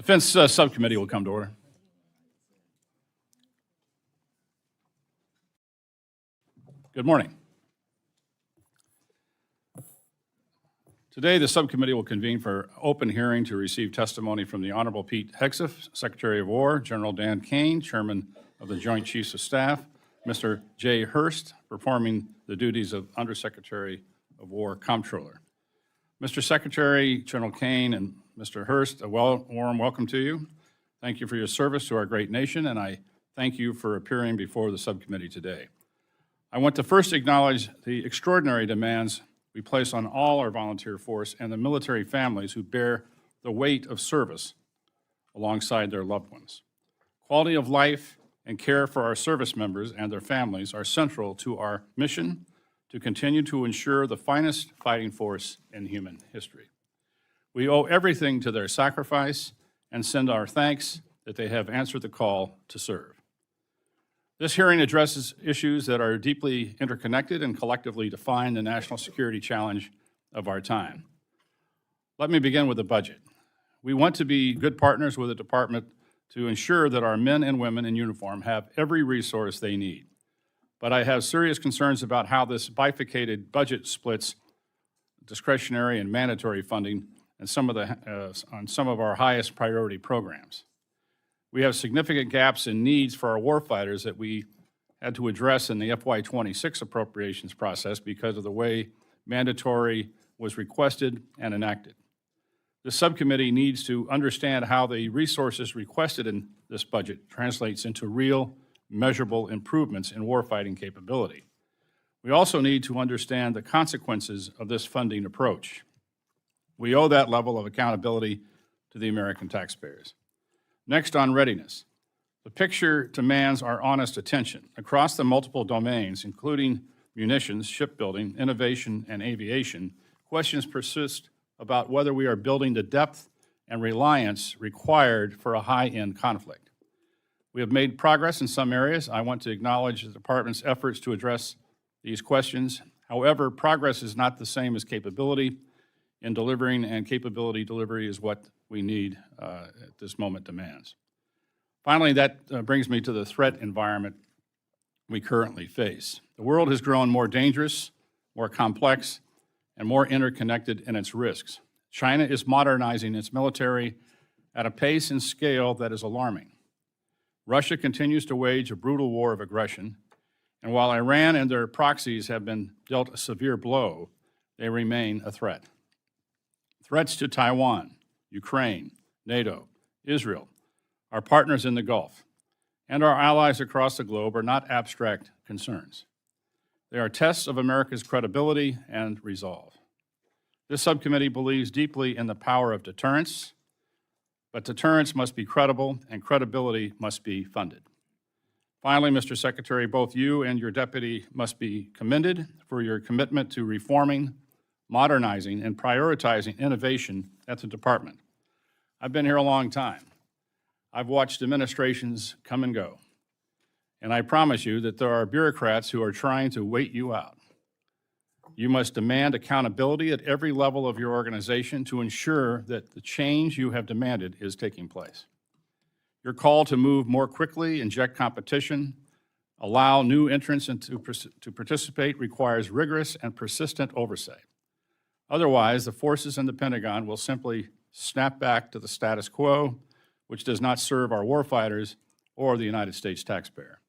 Defense Subcommittee will come to order. Good morning. Today, the subcommittee will convene for open hearing to receive testimony from the Honorable Pete Hegseth, Secretary of War, General Dan Caine, Chairman of the Joint Chiefs of Staff, Mr. Jules Hurst, performing the duties of Undersecretary of War Comptroller. Mr. Secretary, General Caine, and Mr. Hurst, a warm welcome to you. Thank you for your service to our great nation, and I thank you for appearing before the subcommittee today. I want to first acknowledge the extraordinary demands we place on all our volunteer force and the military families who bear the weight of service alongside their loved ones. Quality of life and care for our service members and their families are central to our mission to continue to ensure the finest fighting force in human history. We owe everything to their sacrifice and send our thanks that they have answered the call to serve. This hearing addresses issues that are deeply interconnected and collectively define the national security challenge of our time. Let me begin with the budget. We want to be good partners with the department to ensure that our men and women in uniform have every resource they need. But I have serious concerns about how this bifurcated budget splits discretionary and mandatory funding and on some of our highest priority programs. We have significant gaps in needs for our warfighters that we had to address in the FY26 appropriations process because of the way mandatory was requested and enacted. The subcommittee needs to understand how the resources requested in this budget translates into real, measurable improvements in warfighting capability. We also need to understand the consequences of this funding approach. We owe that level of accountability to the American taxpayers. Next, on readiness. The picture demands our honest attention. Across the multiple domains, including munitions, shipbuilding, innovation, and aviation, questions persist about whether we are building the depth and reliance required for a high-end conflict. We have made progress in some areas. I want to acknowledge the department's efforts to address these questions. However, progress is not the same as capability in delivering, and capability delivery is what we need at this moment demands. Finally, that brings me to the threat environment we currently face. The world has grown more dangerous, more complex, and more interconnected in its risks. China is modernizing its military at a pace and scale that is alarming. Russia continues to wage a brutal war of aggression, and while Iran and their proxies have been dealt a severe blow, they remain a threat. Threats to Taiwan, Ukraine, NATO, Israel, our partners in the Gulf, and our allies across the globe are not abstract concerns. They are tests of America's credibility and resolve. This subcommittee believes deeply in the power of deterrence, but deterrence must be credible and credibility must be funded. Finally, Mr. Secretary, both you and your deputy must be commended for your commitment to reforming, modernizing, and prioritizing innovation at the department. I've been here a long time. I've watched administrations come and go. And I promise you that there are bureaucrats who are trying to wait you out. You must demand accountability at every level of your organization to ensure that the change you have demanded is taking place. Your call to move more quickly, inject competition, allow new entrants to participate requires rigorous and persistent oversight. Otherwise, the forces in the Pentagon will simply snap back to the status quo, which does not serve our warfighters or the United States taxpayer.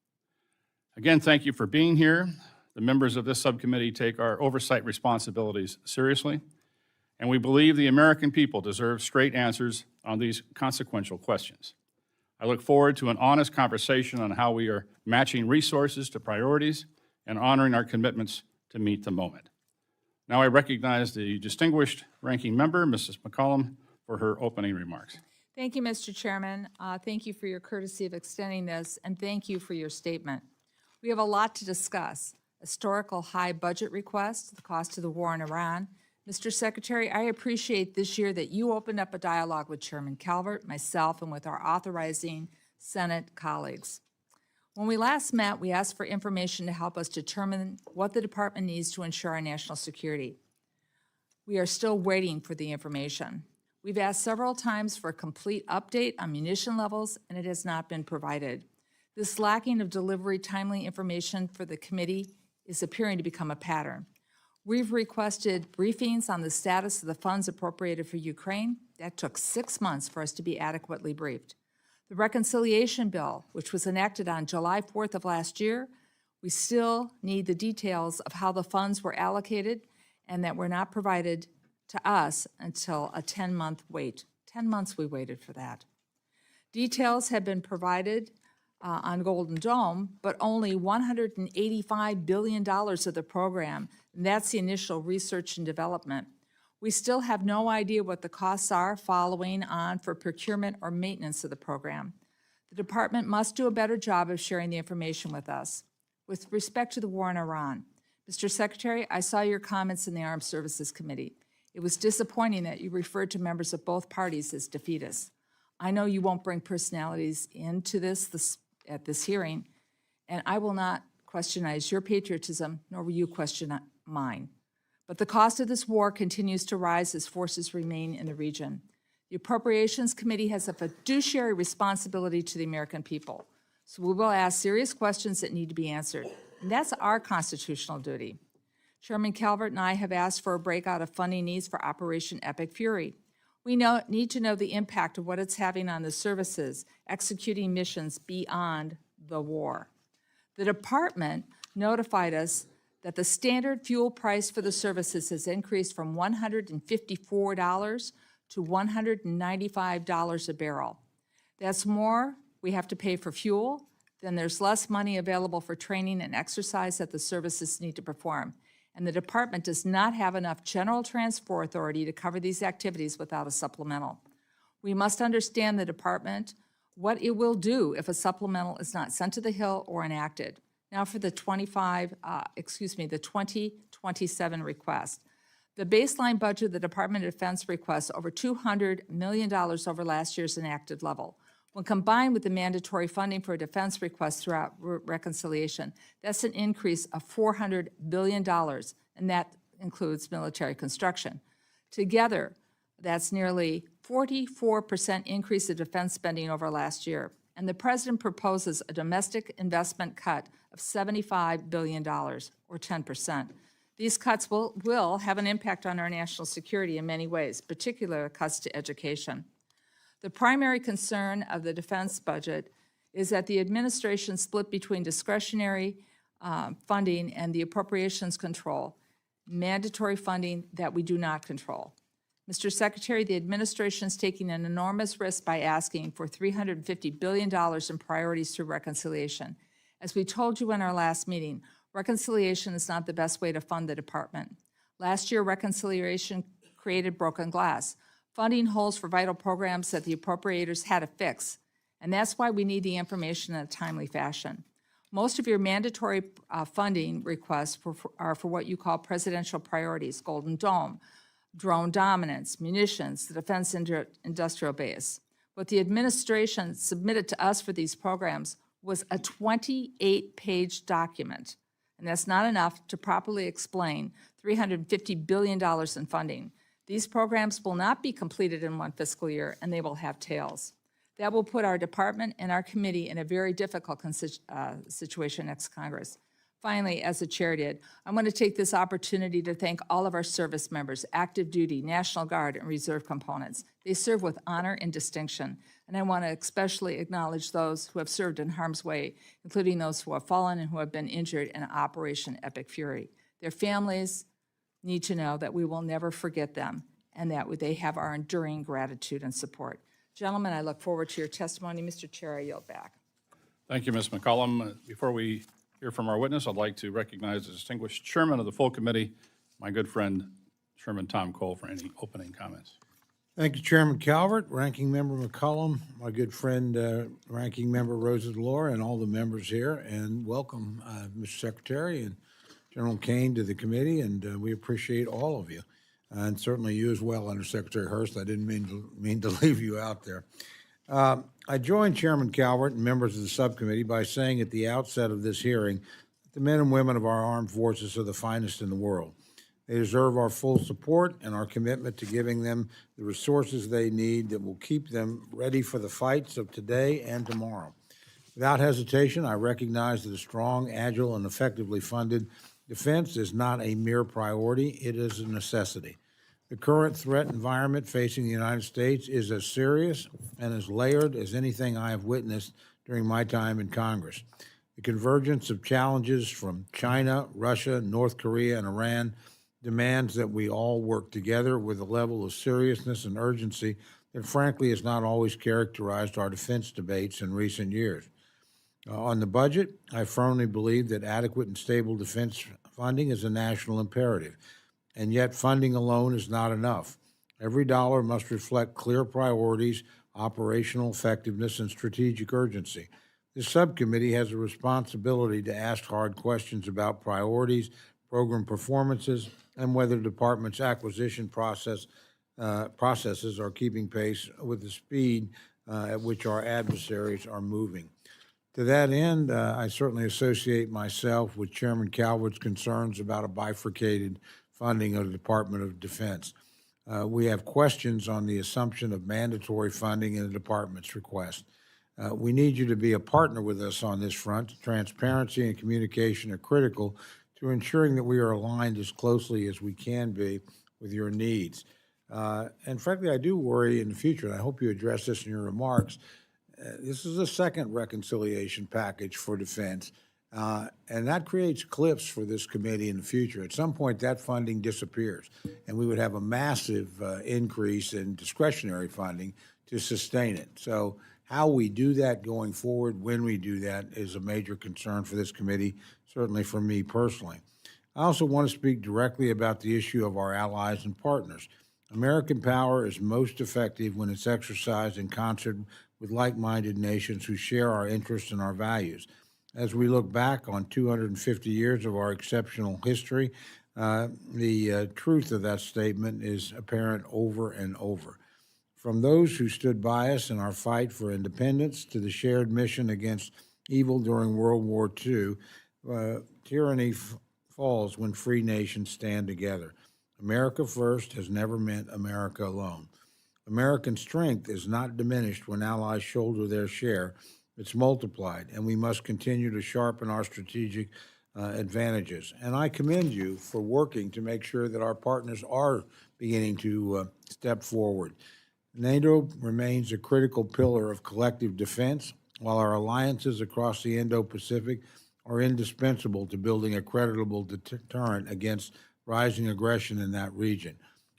Again, thank you for being here. The members of this subcommittee take our oversight responsibilities seriously, and we believe the American people deserve straight answers on these consequential questions. I look forward to an honest conversation on how we are matching resources to priorities and honoring our commitments to meet the moment. Now I recognize the distinguished ranking member, Mrs. McCollum, for her opening remarks. Thank you, Mr. Chairman. Thank you for your courtesy of extending this, and thank you for your statement. We have a lot to discuss. Historical high budget request, the cost of the war in Iran. Mr. Secretary, I appreciate this year that you opened up a dialogue with Chairman Calvert, myself, and with our authorizing Senate colleagues. When we last met, we asked for information to help us determine what the department needs to ensure our national security. We are still waiting for the information. We've asked several times for a complete update on munition levels, and it has not been provided. This lacking of delivery timely information for the committee is appearing to become a pattern. We've requested briefings on the status of the funds appropriated for Ukraine. That took 6 months for us to be adequately briefed. The reconciliation bill, which was enacted on July 4th of last year, we still need the details of how the funds were allocated and that were not provided to us until a 10-month wait. 10 months we waited for that. Details have been provided on Golden Dome, but only $185 billion of the program, and that's the initial research and development. We still have no idea what the costs are following on for procurement or maintenance of the program. The department must do a better job of sharing the information with us. With respect to the war in Iran, Mr. Secretary, I saw your comments in the Armed Services Committee. It was disappointing that you referred to members of both parties as defeatists. I know you won't bring personalities into this at this hearing, and I will not questionize your patriotism, nor will you question mine. But the cost of this war continues to rise as forces remain in the region. The Appropriations Committee has a fiduciary responsibility to the American people, so we will ask serious questions that need to be answered, and that's our constitutional duty. Chairman Calvert and I have asked for a breakout of funding needs for Operation Epic Fury. We need to know the impact of what it's having on the services executing missions beyond the war. The department notified us that the standard fuel price for the services has increased from $154 to $195 a barrel. That's more we have to pay for fuel, then there's less money available for training and exercise that the services need to perform. And the department does not have enough general transport authority to cover these activities without a supplemental. We must understand the department, what it will do if a supplemental is not sent to the Hill or enacted. Now for the 2027 request. The baseline budget of the Department of Defense requests over $200 million over last year's enacted level. When combined with the mandatory funding for defense requests throughout reconciliation, that's an increase of $400 billion, and that includes military construction. Together, that's nearly 44% increase in defense spending over last year. And the President proposes a domestic investment cut of $75 billion, or 10%. These cuts will have an impact on our national security in many ways, particularly cuts to education. The primary concern of the defense budget is that the administration split between discretionary funding and the appropriations control, mandatory funding that we do not control. Mr. Secretary, the administration is taking an enormous risk by asking for $350 billion in priorities through reconciliation. As we told you in our last meeting, reconciliation is not the best way to fund the department. Last year, reconciliation created broken glass, funding holes for vital programs that the appropriators had to fix, and that's why we need the information in a timely fashion. Most of your mandatory funding requests are for what you call presidential priorities: Golden Dome, drone dominance, munitions, the defense industrial base. What the administration submitted to us for these programs was a 28-page document, and that's not enough to properly explain $350 billion in funding. These programs will not be completed in one fiscal year, and they will have tails. That will put our department and our committee in a very difficult situation next Congress. Finally, as the chair did, I want to take this opportunity to thank all of our service members, active duty, National Guard, and Reserve components. They serve with honor and distinction, and I want to especially acknowledge those who have served in harm's way, including those who have fallen and who have been injured in Operation Epic Fury. Their families need to know that we will never forget them and that they have our enduring gratitude and support. Gentlemen, I look forward to your testimony. Mr. Chair, I yield back. Thank you, Ms. McCollum. Before we hear from our witness, I'd like to recognize the distinguished chairman of the full committee, my good friend, Chairman Tom Cole, for any opening comments. Thank you, Chairman Calvert, Ranking Member McCollum, my good friend, Ranking Member Rosa DeLore, and all the members here. And welcome, Mr. Secretary and General Caine, to the committee, and we appreciate all of you. And certainly you as well, Under Secretary Hurst. I didn't mean to leave you out there. I joined Chairman Calvert and members of the subcommittee by saying at the outset of this hearing that the men and women of our armed forces are the finest in the world. They deserve our full support and our commitment to giving them the resources they need that will keep them ready for the fights of today and tomorrow. Without hesitation, I recognize that a strong, agile, and effectively funded defense is not a mere priority, it is a necessity. The current threat environment facing the United States is as serious and as layered as anything I have witnessed during my time in Congress. The convergence of challenges from China, Russia, North Korea, and Iran demands that we all work together with a level of seriousness and urgency that frankly has not always characterized our defense debates in recent years. On the budget, I firmly believe that adequate and stable defense funding is a national imperative, and yet funding alone is not enough. Every dollar must reflect clear priorities, operational effectiveness, and strategic urgency. This subcommittee has a responsibility to ask hard questions about priorities, program performances, and whether the department's acquisition processes are keeping pace with the speed at which our adversaries are moving. To that end, I certainly associate myself with Chairman Calvert's concerns about a bifurcated funding of the Department of Defense. We have questions on the assumption of mandatory funding in the department's request. We need you to be a partner with us on this front. Transparency and communication are critical to ensuring that we are aligned as closely as we can be with your needs. And frankly, I do worry in the future, and I hope you address this in your remarks. This is a second reconciliation package for defense, and that creates cliffs for this committee in the future. At some point, that funding disappears, and we would have a massive increase in discretionary funding to sustain it. So how we do that going forward, when we do that, is a major concern for this committee, certainly for me personally. I also want to speak directly about the issue of our allies and partners. American power is most effective when it's exercised in concert with like-minded nations who share our interests and our values. As we look back on 250 years of our exceptional history, the truth of that statement is apparent over and over. From those who stood by us in our fight for independence to the shared mission against evil during World War II, tyranny falls when free nations stand together. America first has never meant America alone. American strength is not diminished when allies shoulder their share. It's multiplied, and we must continue to sharpen our strategic advantages. And I commend you for working to make sure that our partners are beginning to step forward. NATO remains a critical pillar of collective defense, while our alliances across the Indo-Pacific are indispensable to building a credible deterrent against rising aggression in that region.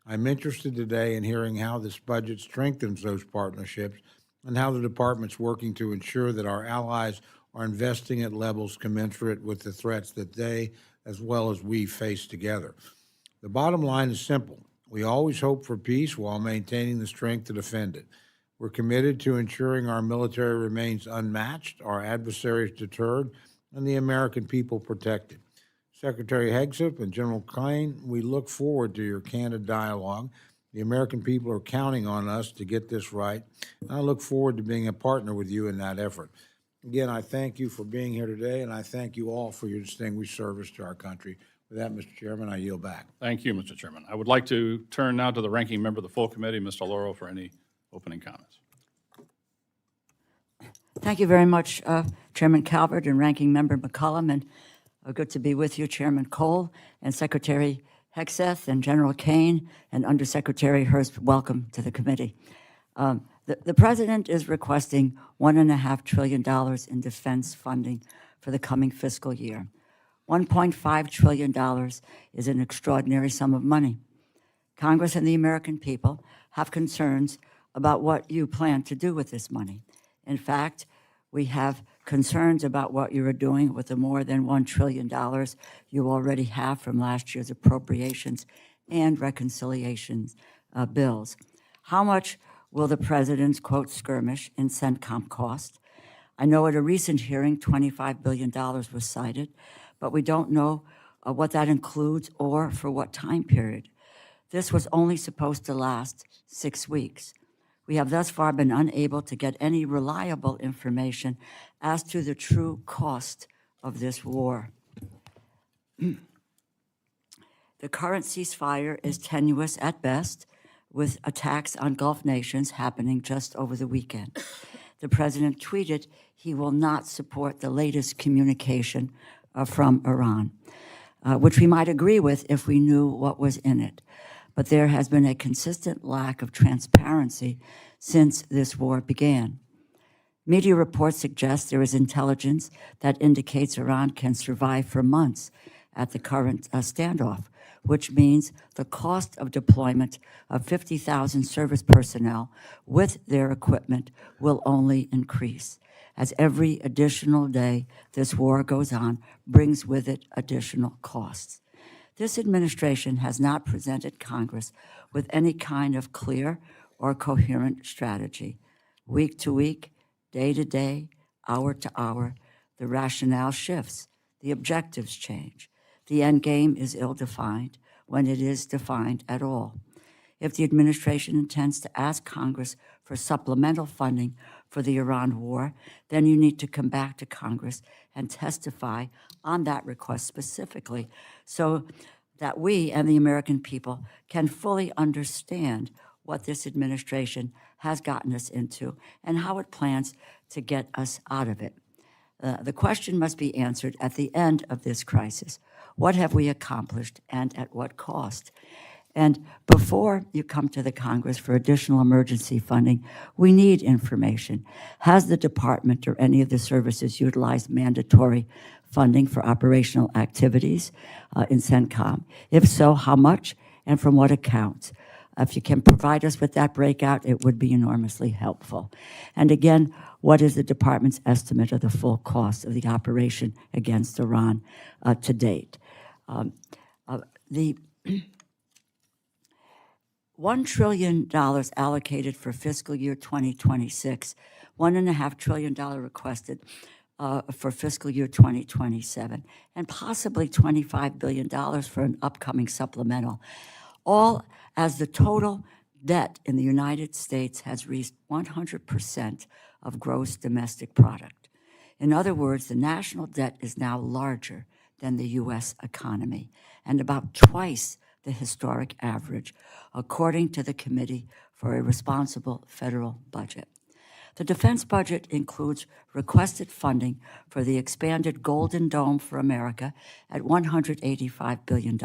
I'm interested today in hearing how this budget strengthens those partnerships and how the department's working to ensure that our allies are investing at levels commensurate with the threats that they, as well as we, face together. The bottom line is simple. We always hope for peace while maintaining the strength to defend it. We're committed to ensuring our military remains unmatched, our adversaries deterred, and the American people protected. Secretary Hegseth and General Caine, we look forward to your candid dialogue. The American people are counting on us to get this right, and I look forward to being a partner with you in that effort. Again, I thank you for being here today, and I thank you all for your distinguished service to our country. With that, Mr. Chairman, I yield back. Thank you, Mr. Chairman. I would like to turn now to the ranking member of the full committee, Mr. Lauro, for any opening comments. Thank you very much, Chairman Calvert and Ranking Member McCollum, and good to be with you, Chairman Cole and Secretary Hegseth and General Caine and Undersecretary Hurst. Welcome to the committee. The President is requesting $1.5 trillion in defense funding for the coming fiscal year. $1.5 trillion is an extraordinary sum of money. Congress and the American people have concerns about what you plan to do with this money. In fact, we have concerns about what you are doing with the more than $1 trillion you already have from last year's appropriations and reconciliations bills. How much will the President's, quote, skirmish in CENTCOM cost? I know at a recent hearing, $25 billion was cited, but we don't know what that includes or for what time period. This was only supposed to last 6 weeks. We have thus far been unable to get any reliable information as to the true cost of this war. The current ceasefire is tenuous at best, with attacks on Gulf nations happening just over the weekend. The president tweeted he will not support the latest communication from Iran, which we might agree with if we knew what was in it. But there has been a consistent lack of transparency since this war began. Media reports suggest there is intelligence that indicates Iran can survive for months at the current standoff, which means the cost of deployment of 50,000 service personnel with their equipment will only increase, as every additional day this war goes on brings with it additional costs. This administration has not presented Congress with any kind of clear or coherent strategy. Week to week, day to day, hour to hour, the rationale shifts, the objectives change. The end game is ill-defined when it is defined at all. If the administration intends to ask Congress for supplemental funding for the Iran war, then you need to come back to Congress and testify on that request specifically so that we and the American people can fully understand what this administration has gotten us into and how it plans to get us out of it. The question must be answered at the end of this crisis. What have we accomplished and at what cost? And before you come to the Congress for additional emergency funding, we need information. Has the department or any of the services utilized mandatory funding for operational activities in CENTCOM? If so, how much and from what accounts? If you can provide us with that breakout, it would be enormously helpful. And again, what is the department's estimate of the full cost of the operation against Iran to date? The $1 trillion allocated for fiscal year 2026, $1.5 trillion requested for fiscal year 2027, and possibly $25 billion for an upcoming supplemental, all as the total debt in the United States has reached 100% of gross domestic product. In other words, the national debt is now larger than the U.S. economy and about twice the historic average, according to the Committee for a Responsible Federal Budget. The defense budget includes requested funding for the expanded Golden Dome for America at $185 billion,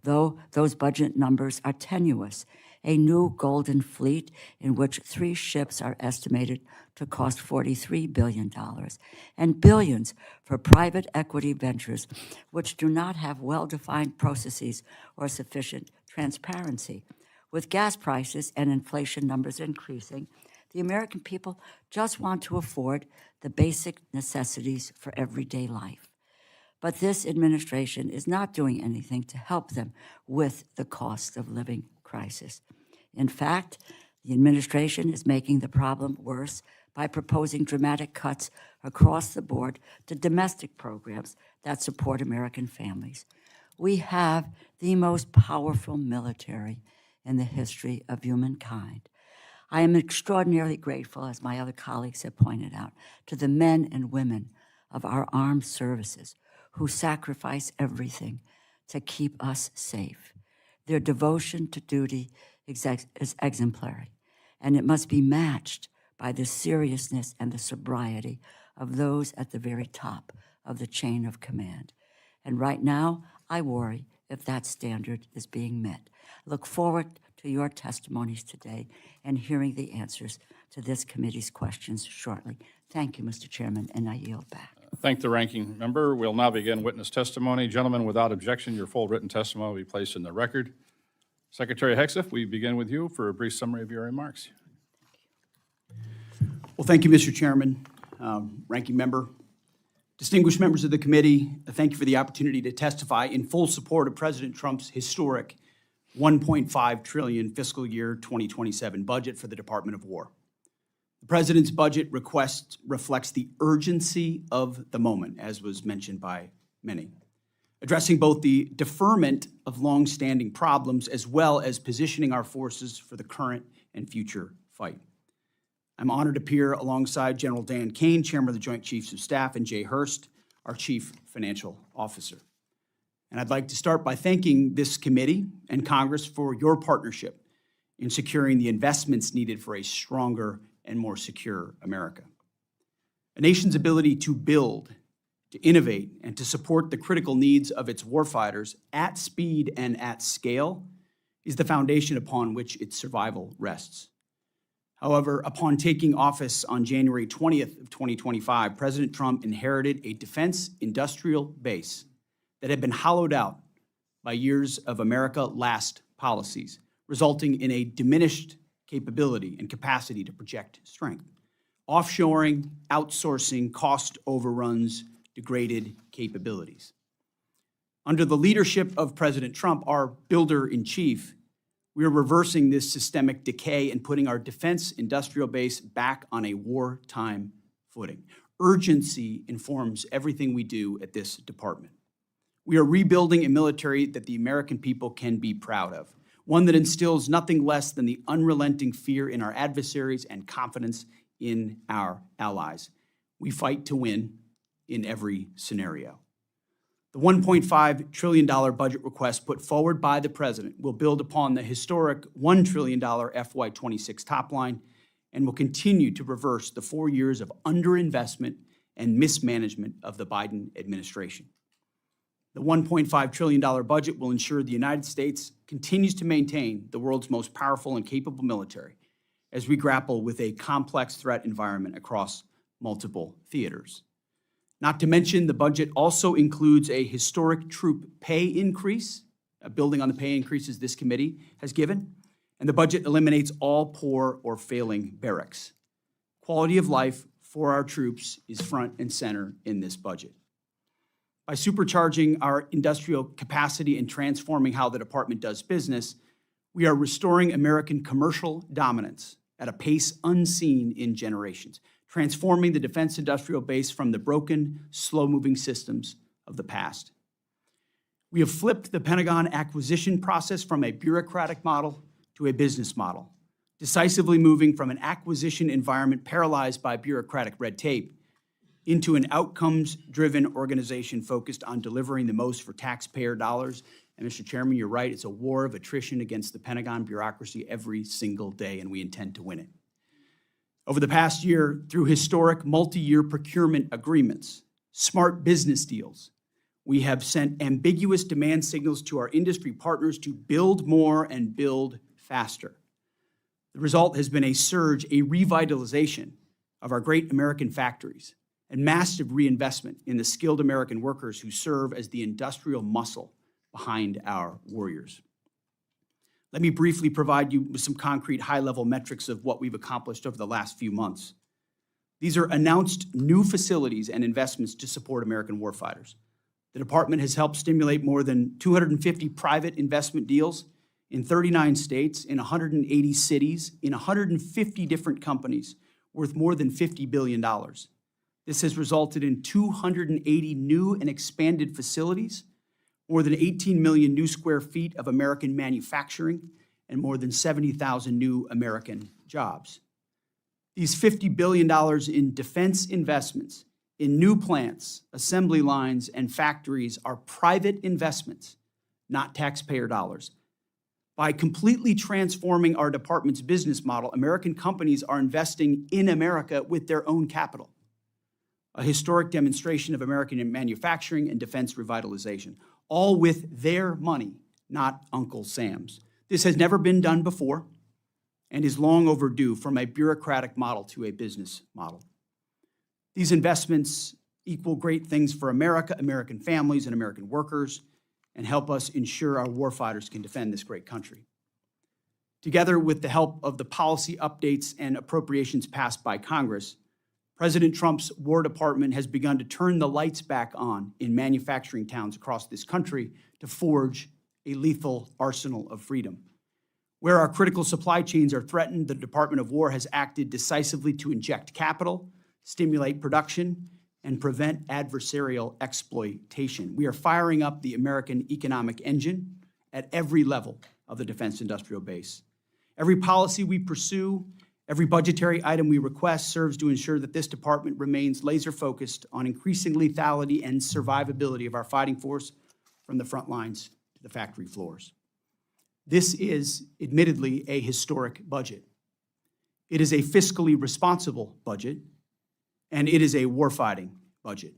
though those budget numbers are tenuous. A new Golden Fleet, in which 3 ships are estimated to cost $43 billion, and billions for private equity ventures, which do not have well-defined processes or sufficient transparency. With gas prices and inflation numbers increasing, the American people just want to afford the basic necessities for everyday life. But this administration is not doing anything to help them with the cost of living crisis. In fact, the administration is making the problem worse by proposing dramatic cuts across the board to domestic programs that support American families. We have the most powerful military in the history of humankind. I am extraordinarily grateful, as my other colleagues have pointed out, to the men and women of our armed services who sacrifice everything to keep us safe. Their devotion to duty is exemplary, and it must be matched by the seriousness and the sobriety of those at the very top of the chain of command. And right now, I worry if that standard is being met. I look forward to your testimonies today and hearing the answers to this committee's questions shortly. Thank you, Mr. Chairman, and I yield back. Thank the ranking member. We'll now begin witness testimony. Gentlemen, without objection, your full written testimony will be placed in the record. Secretary Hegseth, we begin with you for a brief summary of your remarks. Well, thank you, Mr. Chairman, ranking member, distinguished members of the committee. Thank you for the opportunity to testify in full support of President Trump's historic $1.5 trillion fiscal year 2027 budget for the Department of War. The President's budget request reflects the urgency of the moment, as was mentioned by many, addressing both the deferment of longstanding problems as well as positioning our forces for the current and future fight. I'm honored to appear alongside General Dan Caine, Chairman of the Joint Chiefs of Staff, and Jules Hurst, our Chief Financial Officer. And I'd like to start by thanking this committee and Congress for your partnership in securing the investments needed for a stronger and more secure America. A nation's ability to build, to innovate, and to support the critical needs of its warfighters at speed and at scale is the foundation upon which its survival rests. However, upon taking office on January 20th of 2025, President Trump inherited a defense industrial base that had been hollowed out by years of America Last policies, resulting in a diminished capability and capacity to project strength. Offshoring, outsourcing, cost overruns, degraded capabilities. Under the leadership of President Trump, our builder-in-chief, we are reversing this systemic decay and putting our defense industrial base back on a wartime footing. Urgency informs everything we do at this department. We are rebuilding a military that the American people can be proud of, one that instills nothing less than the unrelenting fear in our adversaries and confidence in our allies. We fight to win in every scenario. The $1.5 trillion budget request put forward by the President will build upon the historic $1 trillion FY26 top line and will continue to reverse the 4 years of underinvestment and mismanagement of the Biden administration. The $1.5 trillion budget will ensure the United States continues to maintain the world's most powerful and capable military as we grapple with a complex threat environment across multiple theaters. Not to mention, the budget also includes a historic troop pay increase, building on the pay increases this committee has given, and the budget eliminates all poor or failing barracks. Quality of life for our troops is front and center in this budget. By supercharging our industrial capacity and transforming how the department does business, we are restoring American commercial dominance at a pace unseen in generations, transforming the defense industrial base from the broken, slow-moving systems of the past. We have flipped the Pentagon acquisition process from a bureaucratic model to a business model, decisively moving from an acquisition environment paralyzed by bureaucratic red tape into an outcomes-driven organization focused on delivering the most for taxpayer dollars. And Mr. Chairman, you're right, it's a war of attrition against the Pentagon bureaucracy every single day, and we intend to win it. Over the past year, through historic multi-year procurement agreements, smart business deals, we have sent ambiguous demand signals to our industry partners to build more and build faster. The result has been a surge, a revitalization of our great American factories and massive reinvestment in the skilled American workers who serve as the industrial muscle behind our warriors. Let me briefly provide you with some concrete high-level metrics of what we've accomplished over the last few months. These are announced new facilities and investments to support American warfighters. The department has helped stimulate more than 250 private investment deals in 39 states, in 180 cities, in 150 different companies, worth more than $50 billion. This has resulted in 280 new and expanded facilities, more than 18 million new square feet of American manufacturing, and more than 70,000 new American jobs. These $50 billion in defense investments in new plants, assembly lines, and factories are private investments, not taxpayer dollars. By completely transforming our department's business model, American companies are investing in America with their own capital, a historic demonstration of American manufacturing and defense revitalization, all with their money, not Uncle Sam's. This has never been done before and is long overdue from a bureaucratic model to a business model. These investments equal great things for America, American families, and American workers, and help us ensure our warfighters can defend this great country. Together with the help of the policy updates and appropriations passed by Congress, President Trump's War Department has begun to turn the lights back on in manufacturing towns across this country to forge a lethal arsenal of freedom. Where our critical supply chains are threatened, the Department of War has acted decisively to inject capital, stimulate production, and prevent adversarial exploitation. We are firing up the American economic engine at every level of the defense industrial base. Every policy we pursue, every budgetary item we request serves to ensure that this department remains laser-focused on increasing lethality and survivability of our fighting force from the front lines to the factory floors. This is admittedly a historic budget. It is a fiscally responsible budget, and it is a warfighting budget.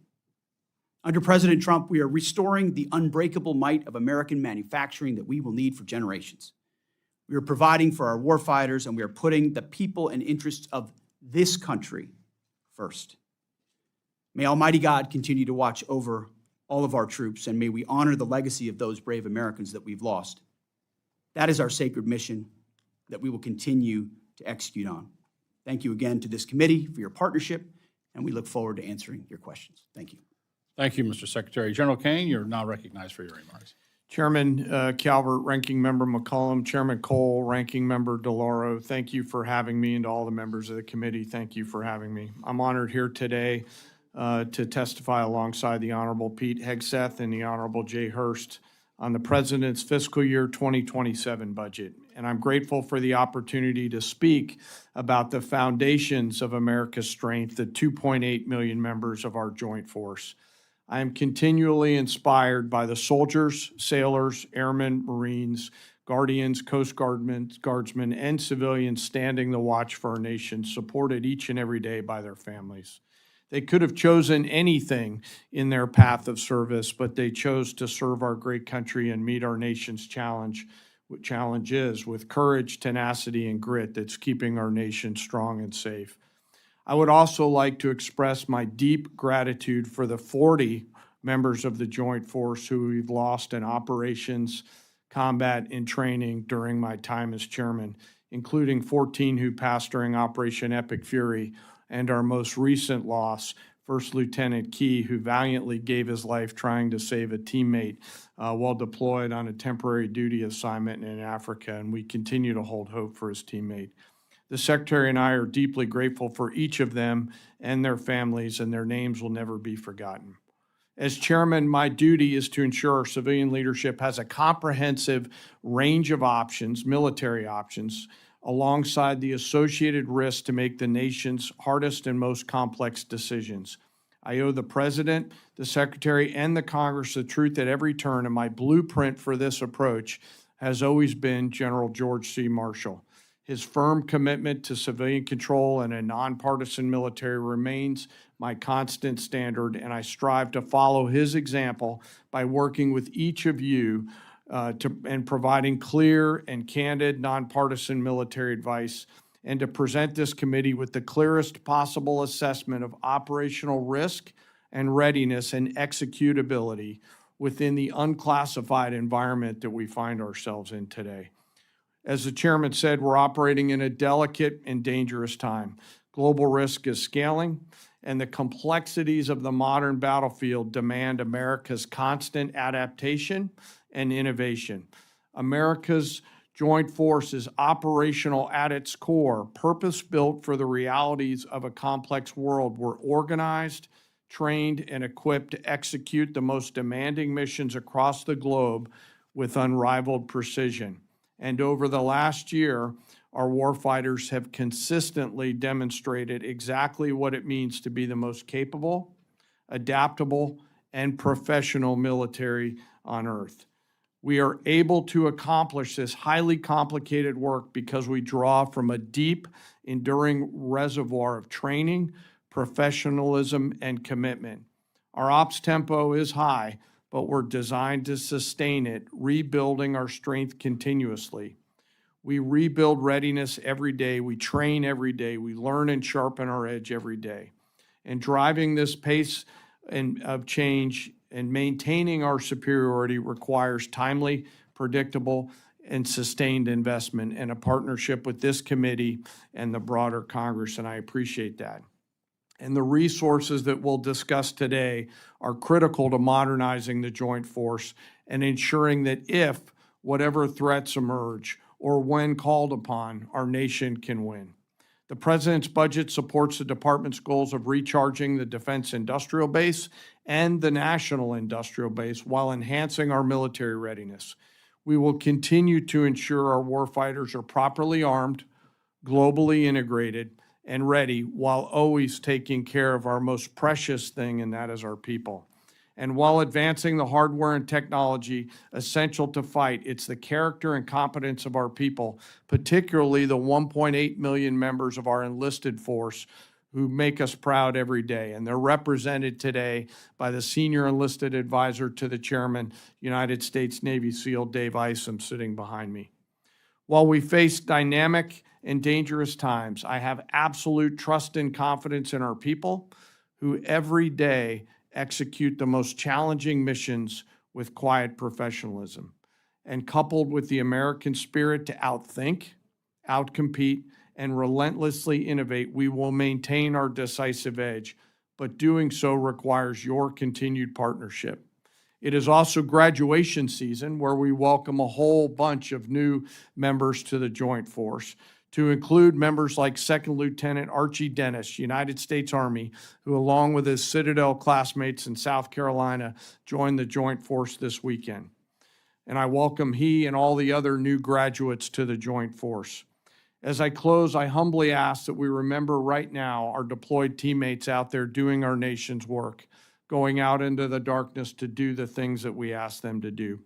Under President Trump, we are restoring the unbreakable might of American manufacturing that we will need for generations. We are providing for our warfighters, and we are putting the people and interests of this country first. May Almighty God continue to watch over all of our troops, and may we honor the legacy of those brave Americans that we've lost. That is our sacred mission that we will continue to execute on. Thank you again to this committee for your partnership, and we look forward to answering your questions. Thank you. Thank you, Mr. Secretary. General Caine, you're now recognized for your remarks. Chairman Calvert, Ranking Member McCollum, Chairman Cole, Ranking Member DeLauro, thank you for having me, and to all the members of the committee, thank you for having me. I'm honored here today to testify alongside the Honorable Pete Hegseth and the Honorable Jules Hurst on the President's fiscal year 2027 budget. And I'm grateful for the opportunity to speak about the foundations of America's strength, the 2.8 million members of our joint force. I am continually inspired by the soldiers, sailors, airmen, Marines, Guardians, Coast Guardsmen, and civilians standing the watch for our nation, supported each and every day by their families. They could have chosen anything in their path of service, but they chose to serve our great country and meet our nation's challenges with courage, tenacity, and grit that's keeping our nation strong and safe. I would also like to express my deep gratitude for the 40 members of the Joint Force who we've lost in operations, combat, and training during my time as chairman, including 14 who passed during Operation Epic Fury, and our most recent loss, First Lieutenant Key, who valiantly gave his life trying to save a teammate while deployed on a temporary duty assignment in Africa, and we continue to hold hope for his teammate. The Secretary and I are deeply grateful for each of them and their families, and their names will never be forgotten. As chairman, my duty is to ensure our civilian leadership has a comprehensive range of options, military options, alongside the associated risks to make the nation's hardest and most complex decisions. I owe the President, the Secretary, and the Congress the truth at every turn, and my blueprint for this approach has always been General George C. Marshall. His firm commitment to civilian control and a nonpartisan military remains my constant standard, and I strive to follow his example by working with each of you and providing clear and candid nonpartisan military advice, and to present this committee with the clearest possible assessment of operational risk and readiness and executability within the unclassified environment that we find ourselves in today. As the chairman said, we're operating in a delicate and dangerous time. Global risk is scaling, and the complexities of the modern battlefield demand America's constant adaptation and innovation. America's joint force is operational at its core, purpose-built for the realities of a complex world. We're organized, trained, and equipped to execute the most demanding missions across the globe with unrivaled precision. And over the last year, our warfighters have consistently demonstrated exactly what it means to be the most capable, adaptable, and professional military on earth. We are able to accomplish this highly complicated work because we draw from a deep, enduring reservoir of training, professionalism, and commitment. Our ops tempo is high, but we're designed to sustain it, rebuilding our strength continuously. We rebuild readiness every day, we train every day, we learn and sharpen our edge every day. And driving this pace of change and maintaining our superiority requires timely, predictable, and sustained investment and a partnership with this committee and the broader Congress, and I appreciate that. And the resources that we'll discuss today are critical to modernizing the joint force and ensuring that if whatever threats emerge or when called upon, our nation can win. The President's budget supports the Department's goals of recharging the defense industrial base and the national industrial base while enhancing our military readiness. We will continue to ensure our warfighters are properly armed, globally integrated, and ready while always taking care of our most precious thing, and that is our people. And while advancing the hardware and technology essential to fight, it's the character and competence of our people, particularly the 1.8 million members of our enlisted force who make us proud every day. And they're represented today by the senior enlisted advisor to the chairman, United States Navy SEAL Dave Isom, sitting behind me. While we face dynamic and dangerous times, I have absolute trust and confidence in our people who every day execute the most challenging missions with quiet professionalism. And coupled with the American spirit to outthink, outcompete, and relentlessly innovate, we will maintain our decisive edge, but doing so requires your continued partnership. It is also graduation season, where we welcome a whole bunch of new members to the Joint Force, to include members like Second Lieutenant Archie Dennis, United States Army, who along with his Citadel classmates in South Carolina joined the Joint Force this weekend. And I welcome he and all the other new graduates to the Joint Force. As I close, I humbly ask that we remember right now our deployed teammates out there doing our nation's work, going out into the darkness to do the things that we ask them to do.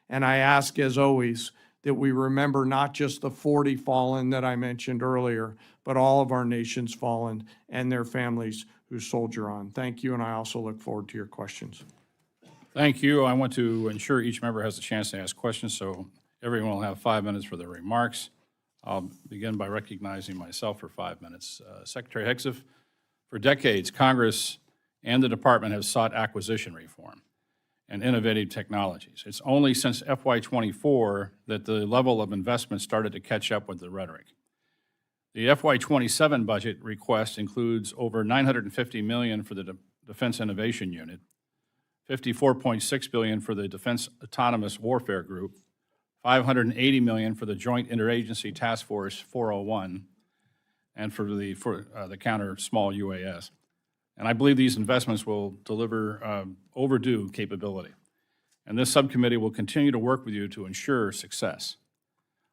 And I ask, as always, that we remember not just the 40 fallen that I mentioned earlier, but all of our nation's fallen and their families who soldier on. Thank you, and I also look forward to your questions. Thank you. I want to ensure each member has a chance to ask questions, so everyone will have 5 minutes for their remarks. I'll begin by recognizing myself for 5 minutes. Secretary Hegseth, for decades, Congress and the Department have sought acquisition reform and innovative technologies. It's only since FY24 that the level of investment started to catch up with the rhetoric. The FY27 budget request includes over $950 million for the Defense Innovation Unit, $54.6 billion for the Defense Autonomous Warfare Group, $580 million for the Joint Interagency Task Force 401, and for the counter small UAS. And I believe these investments will deliver overdue capability. And this subcommittee will continue to work with you to ensure success.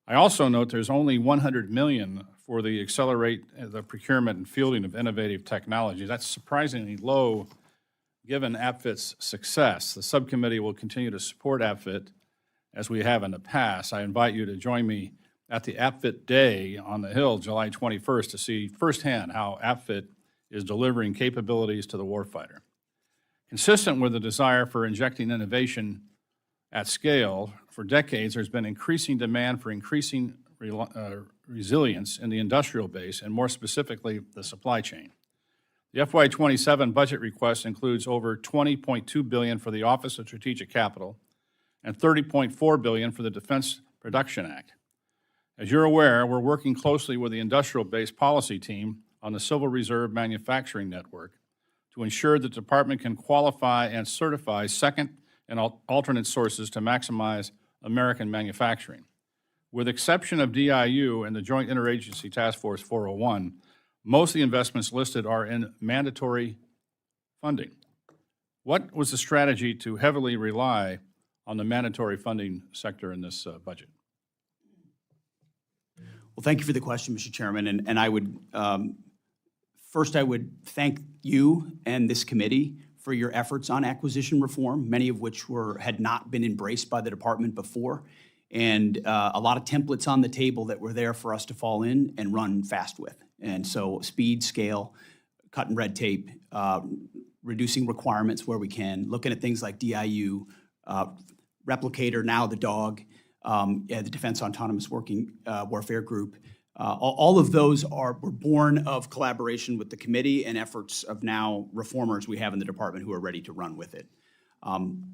I also note there's only $100 million for the accelerate the procurement and fielding of innovative technology. That's surprisingly low given APFIT's success. The subcommittee will continue to support APFIT as we have in the past. I invite you to join me at the APFIT Day on the Hill, July 21st, to see firsthand how APFIT is delivering capabilities to the warfighter. Consistent with the desire for injecting innovation at scale, for decades there's been increasing demand for increasing resilience in the industrial base, and more specifically, the supply chain. The FY27 budget request includes over $20.2 billion for the Office of Strategic Capital and $30.4 billion for the Defense Production Act. As you're aware, we're working closely with the industrial base policy team on the Civil Reserve Manufacturing Network to ensure the department can qualify and certify second and alternate sources to maximize American manufacturing. With exception of DIU and the Joint Interagency Task Force 401, most of the investments listed are in mandatory funding. What was the strategy to heavily rely on the mandatory funding sector in this budget? Well, thank you for the question, Mr. Chairman. And I would, first I would thank you and this committee for your efforts on acquisition reform, many of which had not been embraced by the department before, and a lot of templates on the table that were there for us to fall in and run fast with. And so speed, scale, cutting red tape, reducing requirements where we can, looking at things like DIU, Replicator, now the DOG, the Defense Autonomous Warfare Group. All of those were born of collaboration with the committee and efforts of now reformers we have in the department who are ready to run with it.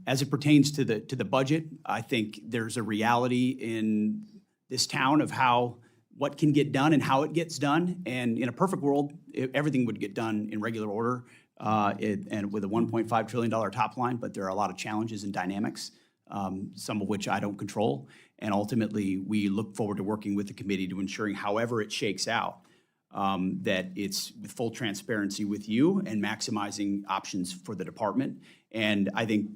As it pertains to the budget, I think there's a reality in this town of what can get done and how it gets done. And in a perfect world, everything would get done in regular order and with a $1.5 trillion top line, but there are a lot of challenges and dynamics, some of which I don't control. And ultimately, we look forward to working with the committee to ensuring, however it shakes out, that it's with full transparency with you and maximizing options for the department. And I think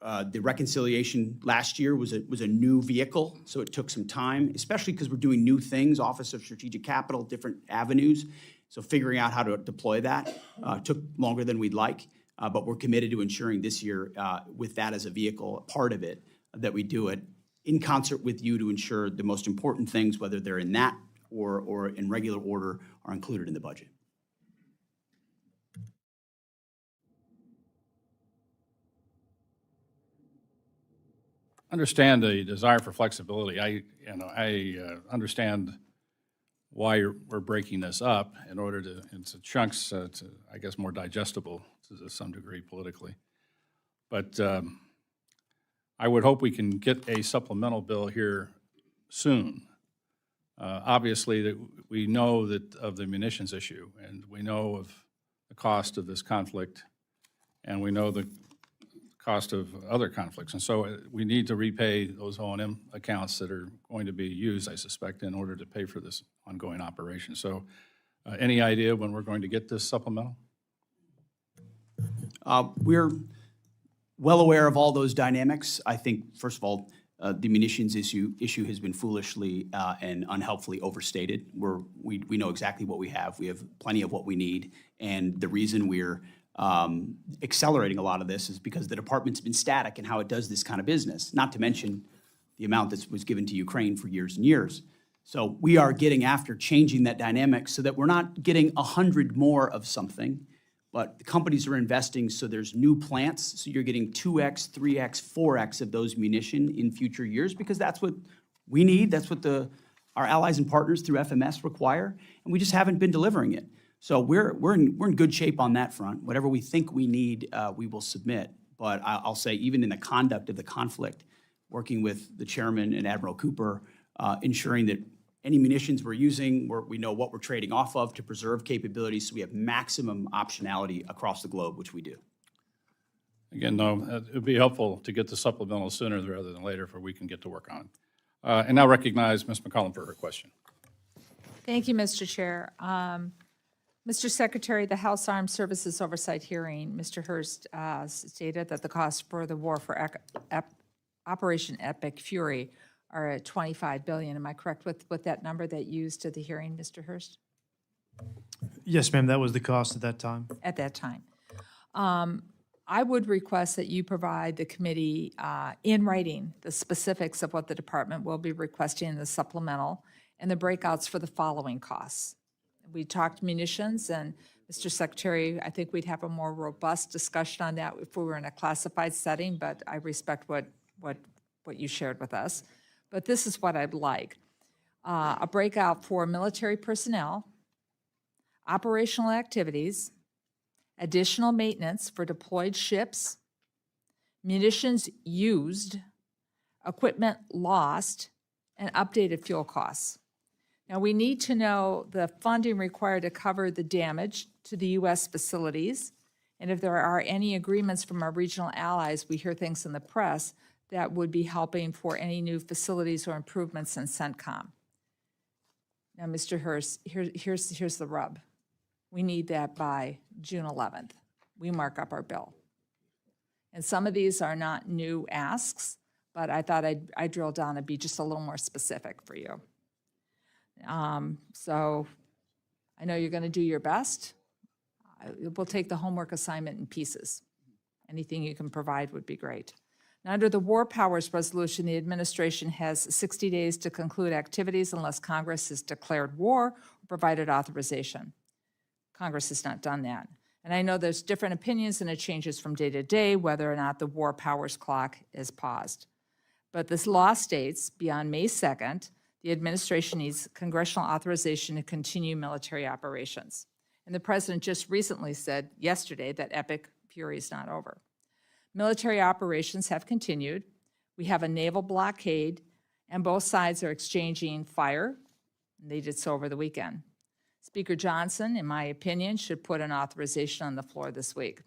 the reconciliation last year was a new vehicle, so it took some time, especially because we're doing new things, Office of Strategic Capital, different avenues. So figuring out how to deploy that took longer than we'd like. but we're committed to ensuring this year, with that as a vehicle, a part of it, that we do it in concert with you to ensure the most important things, whether they're in that or in regular order, are included in the budget. Understand the desire for flexibility. I understand why we're breaking this up in order to, into chunks, to, I guess, more digestible to some degree politically. But I would hope we can get a supplemental bill here soon. Obviously, that we know that of the munitions issue, and we know of the cost of this conflict, and we know the cost of other conflicts. And so we need to repay those O&M accounts that are going to be used, I suspect, in order to pay for this ongoing operation. So any idea when we're going to get this supplemental? We're well aware of all those dynamics. I think, first of all, the munitions issue has been foolishly and unhelpfully overstated. We know exactly what we have. We have plenty of what we need. And the reason we're accelerating a lot of this is because the department's been static in how it does this kind of business, not to mention the amount that was given to Ukraine for years and years. So we are getting after changing that dynamic so that we're not getting 100 more of something, but the companies are investing so there's new plants, so you're getting 2x, 3x, 4x of those munition in future years, because that's what we need, that's what our allies and partners through FMS require, and we just haven't been delivering it. So we're in good shape on that front. Whatever we think we need, we will submit. But I'll say, even in the conduct of the conflict, working with the chairman and Admiral Cooper, ensuring that any munitions we're using, we know what we're trading off of to preserve capabilities, so we have maximum optionality across the globe, which we do. Again, no, it would be helpful to get the supplemental sooner rather than later, for we can get to work on it. And now recognize Ms. McCollum for her question. Thank you, Mr. Chair. Mr. Secretary, the House Armed Services Oversight Hearing, Mr. Hurst stated that the costs for the war for Operation Epic Fury are at $25 billion. Am I correct with that number that you used at the hearing, Mr. Hurst? Yes, ma'am, that was the cost at that time. At that time. I would request that you provide the committee in writing the specifics of what the department will be requesting in the supplemental and the breakouts for the following costs. We talked munitions, and Mr. Secretary, I think we'd have a more robust discussion on that if we were in a classified setting, but I respect what you shared with us. But this is what I'd like. A breakout for military personnel, operational activities, additional maintenance for deployed ships, munitions used, equipment lost, and updated fuel costs. Now, we need to know the funding required to cover the damage to the U.S. facilities, and if there are any agreements from our regional allies, we hear things in the press, that would be helping for any new facilities or improvements in CENTCOM. Now, Mr. Hurst, here's the rub. We need that by June 11th. We mark up our bill. And some of these are not new asks, but I thought I'd drill down and be just a little more specific for you. So I know you're going to do your best. We'll take the homework assignment in pieces. Anything you can provide would be great. Now, under the War Powers Resolution, the administration has 60 days to conclude activities unless Congress has declared war or provided authorization. Congress has not done that. And I know there's different opinions and it changes from day to day whether or not the War Powers clock is paused. But this law states beyond May 2nd, the administration needs congressional authorization to continue military operations. And the president just recently said yesterday that Epic Fury is not over. Military operations have continued. We have a naval blockade, and both sides are exchanging fire. And they did so over the weekend. Speaker Johnson, in my opinion, should put an authorization on the floor this week.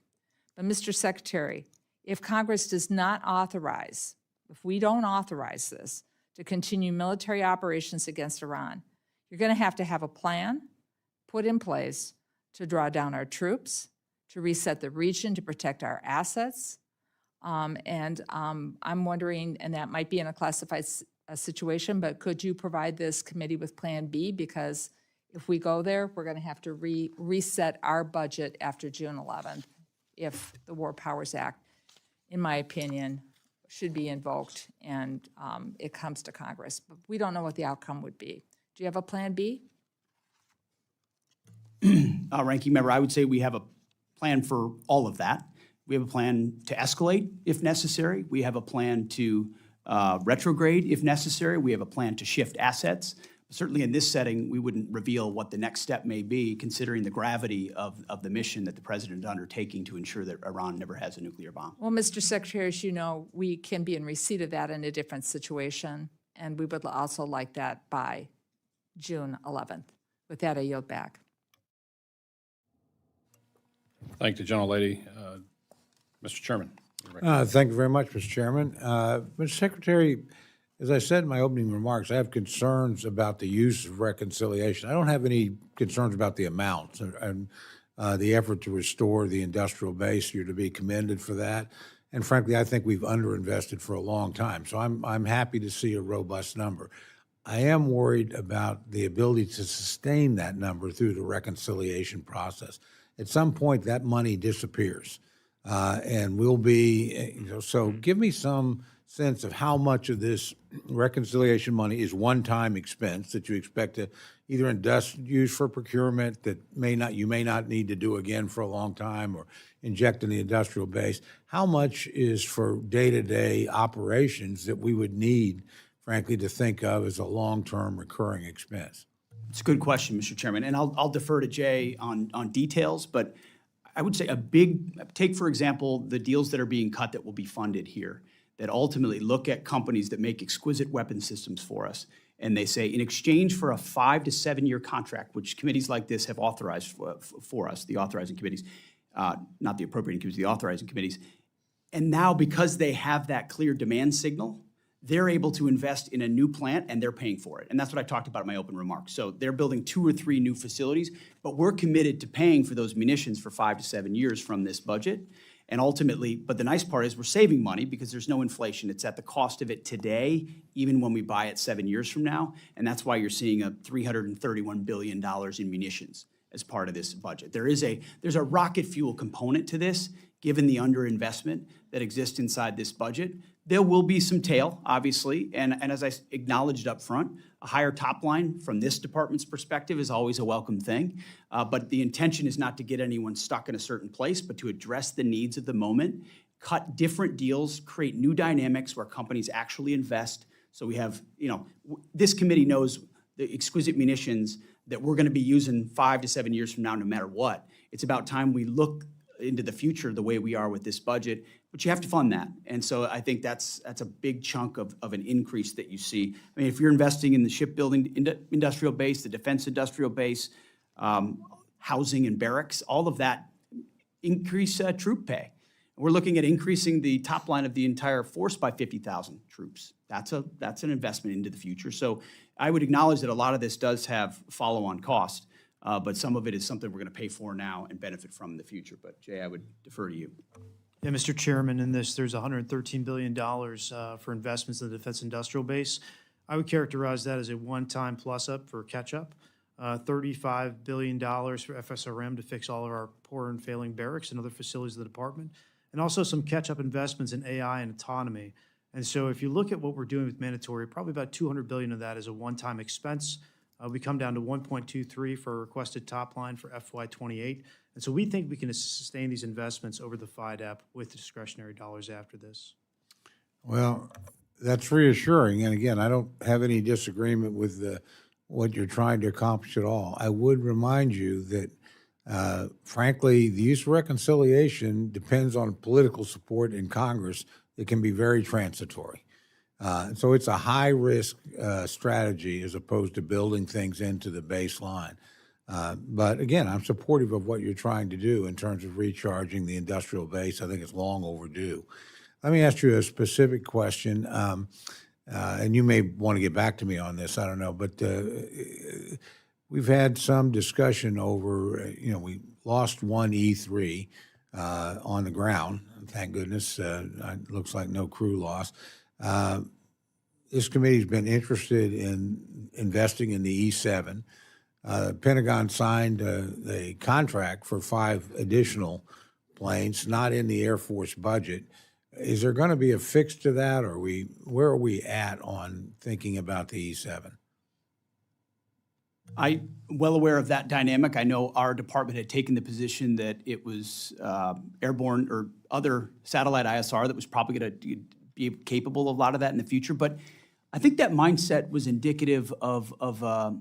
But Mr. Secretary, if Congress does not authorize, if we don't authorize this, to continue military operations against Iran, you're going to have a plan put in place to draw down our troops, to reset the region, to protect our assets. I'm wondering, and that might be in a classified situation, but could you provide this committee with Plan B? Because if we go there, we're going to have to reset our budget after June 11th if the War Powers Act, in my opinion, should be invoked and it comes to Congress. But we don't know what the outcome would be. Do you have a plan B? Ranking Member, I would say we have a plan for all of that. We have a plan to escalate if necessary. We have a plan to retrograde if necessary. We have a plan to shift assets. Certainly in this setting, we wouldn't reveal what the next step may be, considering the gravity of the mission that the president is undertaking to ensure that Iran never has a nuclear bomb. Well, Mr. Secretary, as you know, we can be in receipt of that in a different situation, and we would also like that by June 11th. With that, I yield back. Thank the gentlelady. Mr. Chairman. Thank you very much, Mr. Chairman. Mr. Secretary, as I said in my opening remarks, I have concerns about the use of reconciliation. I don't have any concerns about the amounts and the effort to restore the industrial base. You're to be commended for that. And frankly, I think we've underinvested for a long time. So I'm happy to see a robust number. I am worried about the ability to sustain that number through the reconciliation process. At some point, that money disappears. And we'll be, so give me some sense of how much of this reconciliation money is one-time expense that you expect to either use for procurement that you may not need to do again for a long time, or inject in the industrial base. How much is for day-to-day operations that we would need, frankly, to think of as a long-term recurring expense? It's a good question, Mr. Chairman, and I'll defer to Jay on details, but I would say take, for example, the deals that are being cut that will be funded here, that ultimately look at companies that make exquisite weapon systems for us, and they say, in exchange for a 5 to 7 year contract, which committees like this have authorized for us, the authorizing committees, not the appropriating committees, the authorizing committees, and now because they have that clear demand signal, they're able to invest in a new plant and they're paying for it. And that's what I talked about in my open remarks. So they're building 2 or 3 new facilities, but we're committed to paying for those munitions for 5 to 7 years from this budget. And ultimately, but the nice part is we're saving money because there's no inflation. It's at the cost of it today, even when we buy it 7 years from now. And that's why you're seeing a $331 billion in munitions as part of this budget. There's a rocket fuel component to this, given the underinvestment that exists inside this budget. There will be some tail, obviously, and as I acknowledged up front, a higher top line from this department's perspective is always a welcome thing. But the intention is not to get anyone stuck in a certain place, but to address the needs of the moment, cut different deals, create new dynamics where companies actually invest. So we have, this committee knows the exquisite munitions that we're going to be using 5 to 7 years from now, no matter what. It's about time we look into the future the way we are with this budget, but you have to fund that. And so I think that's a big chunk of an increase that you see. I mean, if you're investing in the shipbuilding industrial base, the defense industrial base, housing and barracks, all of that increase troop pay. We're looking at increasing the top line of the entire force by 50,000 troops. That's an investment into the future. So I would acknowledge that a lot of this does have follow-on cost, but some of it is something we're going to pay for now and benefit from in the future. But Jay, I would defer to you. Yeah, Mr. Chairman, in this, there's $113 billion for investments in the defense industrial base. I would characterize that as a one-time plus-up for catch-up. $35 billion for FSRM to fix all of our poor and failing barracks and other facilities of the department, and also some catch-up investments in AI and autonomy. And so if you look at what we're doing with mandatory, probably about $200 billion of that is a one-time expense. We come down to 1.23 for a requested top line for FY28. And so we think we can sustain these investments over the FIDAP with discretionary dollars after this. Well, that's reassuring. And again, I don't have any disagreement with what you're trying to accomplish at all. I would remind you that, frankly, the use of reconciliation depends on political support in Congress. It can be very transitory. So it's a high-risk strategy as opposed to building things into the baseline. But again, I'm supportive of what you're trying to do in terms of recharging the industrial base. I think it's long overdue. Let me ask you a specific question, and you may want to get back to me on this, I don't know, but we've had some discussion over, we lost one E3 on the ground. Thank goodness. It looks like no crew loss. This committee's been interested in investing in the E7. Pentagon signed a contract for 5 additional planes, not in the Air Force budget. Is there going to be a fix to that, or where are we at on thinking about the E-7? I'm well aware of that dynamic. I know our department had taken the position that it was airborne or other satellite ISR that was probably going to be capable of a lot of that in the future. But I think that mindset was indicative of a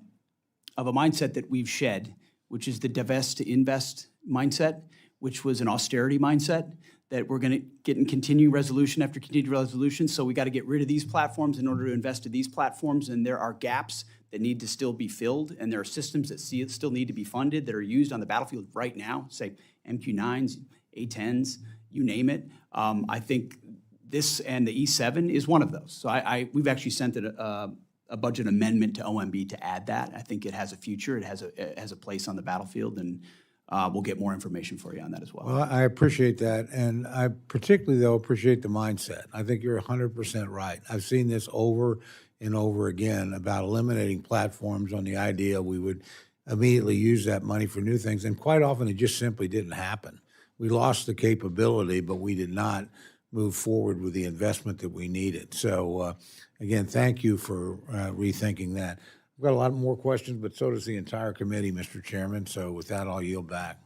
mindset that we've shed, which is the divest to invest mindset, which was an austerity mindset, that we're going to get in continuing resolution after continued resolution. So we got to get rid of these platforms in order to invest in these platforms. And there are gaps that need to still be filled. And there are systems that still need to be funded that are used on the battlefield right now, say MQ-9s, A-10s, you name it. I think this and the E-7 is one of those. So we've actually sent a budget amendment to OMB to add that. I think it has a future. It has a place on the battlefield, and we'll get more information for you on that as well. Well, I appreciate that, and I particularly, though, appreciate the mindset. I think you're 100% right. I've seen this over and over again about eliminating platforms on the idea we would immediately use that money for new things, and quite often it just simply didn't happen. We lost the capability, but we did not move forward with the investment that we needed. So, again, thank you for rethinking that. I've got a lot more questions, but so does the entire committee, Mr. Chairman. So with that, I'll yield back.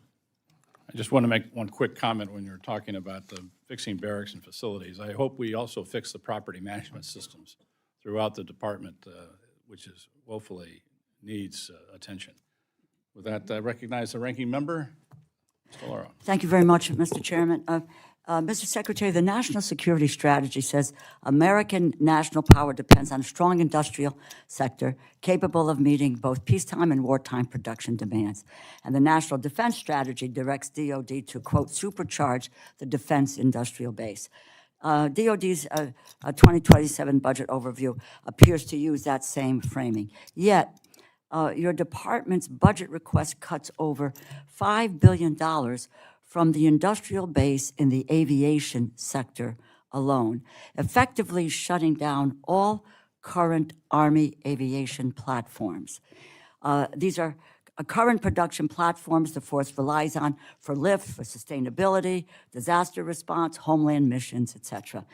I just want to make one quick comment when you're talking about the fixing barracks and facilities. I hope we also fix the property management systems throughout the department, which is woefully needs attention. With that, I recognize the ranking member, Mr. Lauro. Thank you very much, Mr. Chairman. Mr. Secretary, the national security strategy says American national power depends on a strong industrial sector capable of meeting both peacetime and wartime production demands. And the national defense strategy directs DOD to, quote, supercharge the defense industrial base. DOD's 2027 budget overview appears to use that same framing. Yet, your department's budget request cuts over $5 billion from the industrial base in the aviation sector alone, effectively shutting down all current Army aviation platforms. These are current production platforms the force relies on for lift, for sustainability, disaster response, homeland missions, et cetera.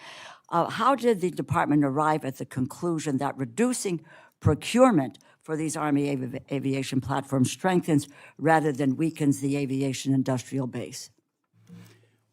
How did the department arrive at the conclusion that reducing procurement for these Army aviation platforms strengthens rather than weakens the aviation industrial base?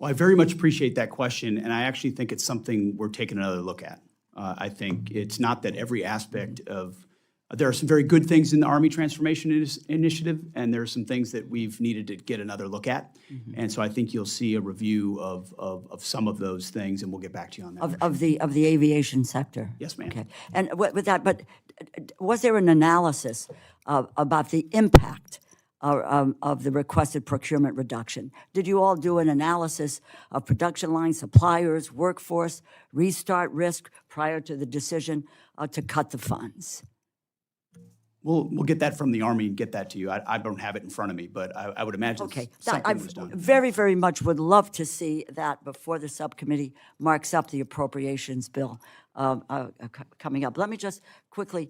Well, I very much appreciate that question, and I actually think it's something we're taking another look at. I think it's not that every aspect of there are some very good things in the Army Transformation Initiative, and there are some things that we've needed to get another look at. And so I think you'll see a review of some of those things, and we'll get back to you on that. Of the aviation sector? Yes, ma'am. Okay. And with that, but was there an analysis about the impact of the requested procurement reduction? Did you all do an analysis of production lines, suppliers, workforce, restart risk prior to the decision to cut the funds? We'll get that from the Army and get that to you. I don't have it in front of me, but I would imagine Okay. something was done. Very, very much would love to see that before the subcommittee marks up the appropriations bill coming up. Let me just quickly,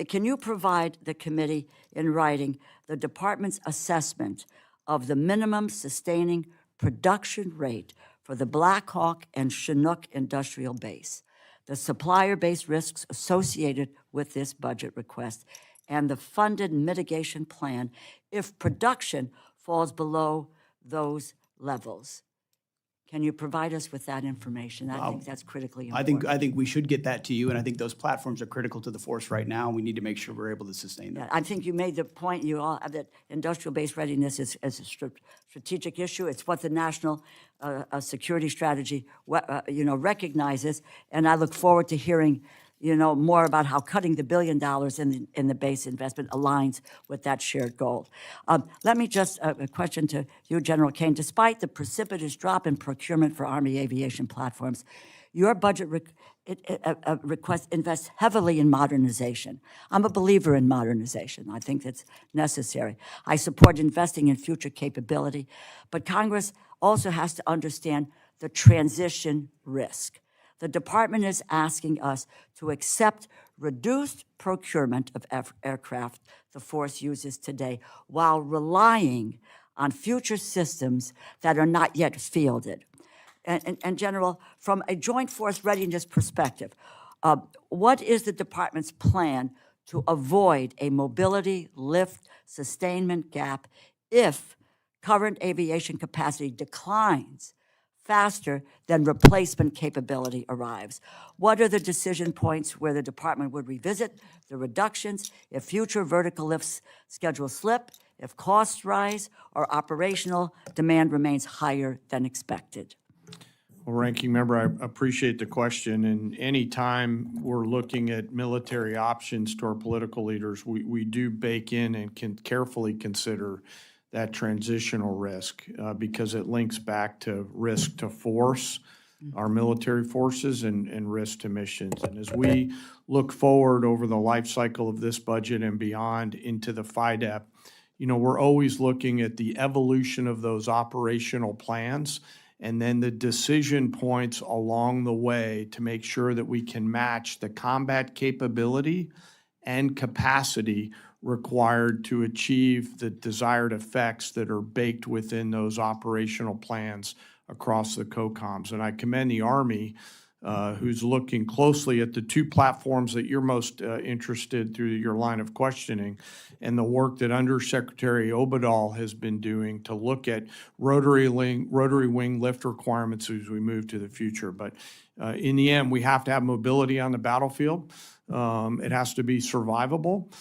can you provide the committee in writing the department's assessment of the minimum sustaining production rate for the Black Hawk and Chinook industrial base, the supplier-based risks associated with this budget request, and the funded mitigation plan if production falls below those levels? Can you provide us with that information? I think that's critically important. I think we should get that to you, and I think those platforms are critical to the force right now. We need to make sure we're able to sustain that. I think you made the point, you all, that industrial base readiness is a strategic issue. It's what the national security strategy, recognizes, and I look forward to hearing, more about how cutting the $1 billion in the base investment aligns with that shared goal. Let me just, a question to you, General Caine. Despite the precipitous drop in procurement for Army aviation platforms, your budget request invests heavily in modernization. I'm a believer in modernization. I think that's necessary. I support investing in future capability, but Congress also has to understand the transition risk. The department is asking us to accept reduced procurement of aircraft the force uses today while relying on future systems that are not yet fielded? And General, from a joint force readiness perspective, what is the department's plan to avoid a mobility, lift, sustainment gap if current aviation capacity declines faster than replacement capability arrives? What are the decision points where the department would revisit the reductions if future vertical lift schedules slip, if costs rise, or operational demand remains higher than expected? Well, Ranking Member, I appreciate the question. And anytime we're looking at military options to our political leaders, we do bake in and can carefully consider that transitional risk because it links back to risk to force, our military forces, and risk to missions. And as we look forward over the life cycle of this budget and beyond into the FIDEP, you know, we're always looking at the evolution of those operational plans and then the decision points along the way to make sure that we can match the combat capability and capacity required to achieve the desired effects that are baked within those operational plans across the COCOMs. And I commend the Army, who's looking closely at the two platforms that you're most interested through your line of questioning, and the work that Undersecretary Obadal has been doing to look at rotary wing lift requirements as we move to the future. But in the end, we have to have mobility on the battlefield. It has to be survivable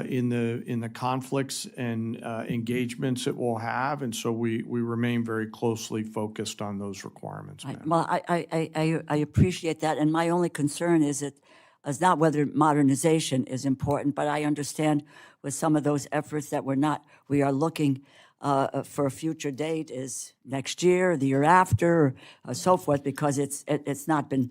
in the conflicts and engagements that we'll have, and so we remain very closely focused on those requirements. Well, I appreciate that, and my only concern is not whether modernization is important, but I understand with some of those efforts that we are looking for a future date is next year, the year after, or so forth, because it's not been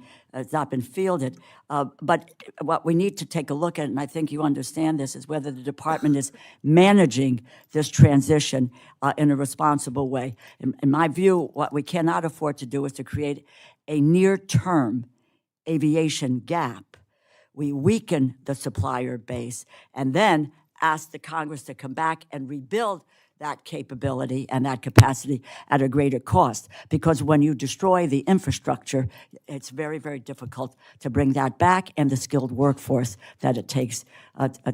fielded. But what we need to take a look at, and I think you understand this, is whether the department is managing this transition in a responsible way. In my view, what we cannot afford to do is to create a near-term aviation gap. We weaken the supplier base and then ask the Congress to come back and rebuild that capability and that capacity at a greater cost. Because when you destroy the infrastructure, it's very, very difficult to bring that back and the skilled workforce that it takes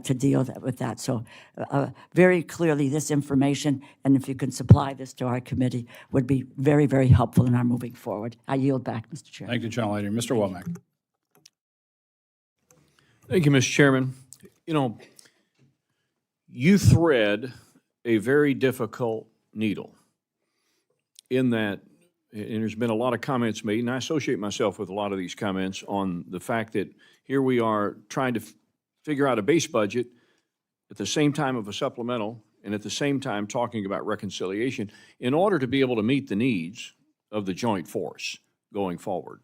to deal with that. So very clearly, this information, and if you can supply this to our committee, would be very, very helpful in our moving forward. I yield back, Mr. Chair. Thank you, General Leader. Mr. Womack. Thank you, Mr. Chairman. You know, you thread a very difficult needle in that, and there's been a lot of comments made, and I associate myself with a lot of these comments on the fact that here we are trying to figure out a base budget at the same time of a supplemental and at the same time talking about reconciliation in order to be able to meet the needs of the joint force going forward.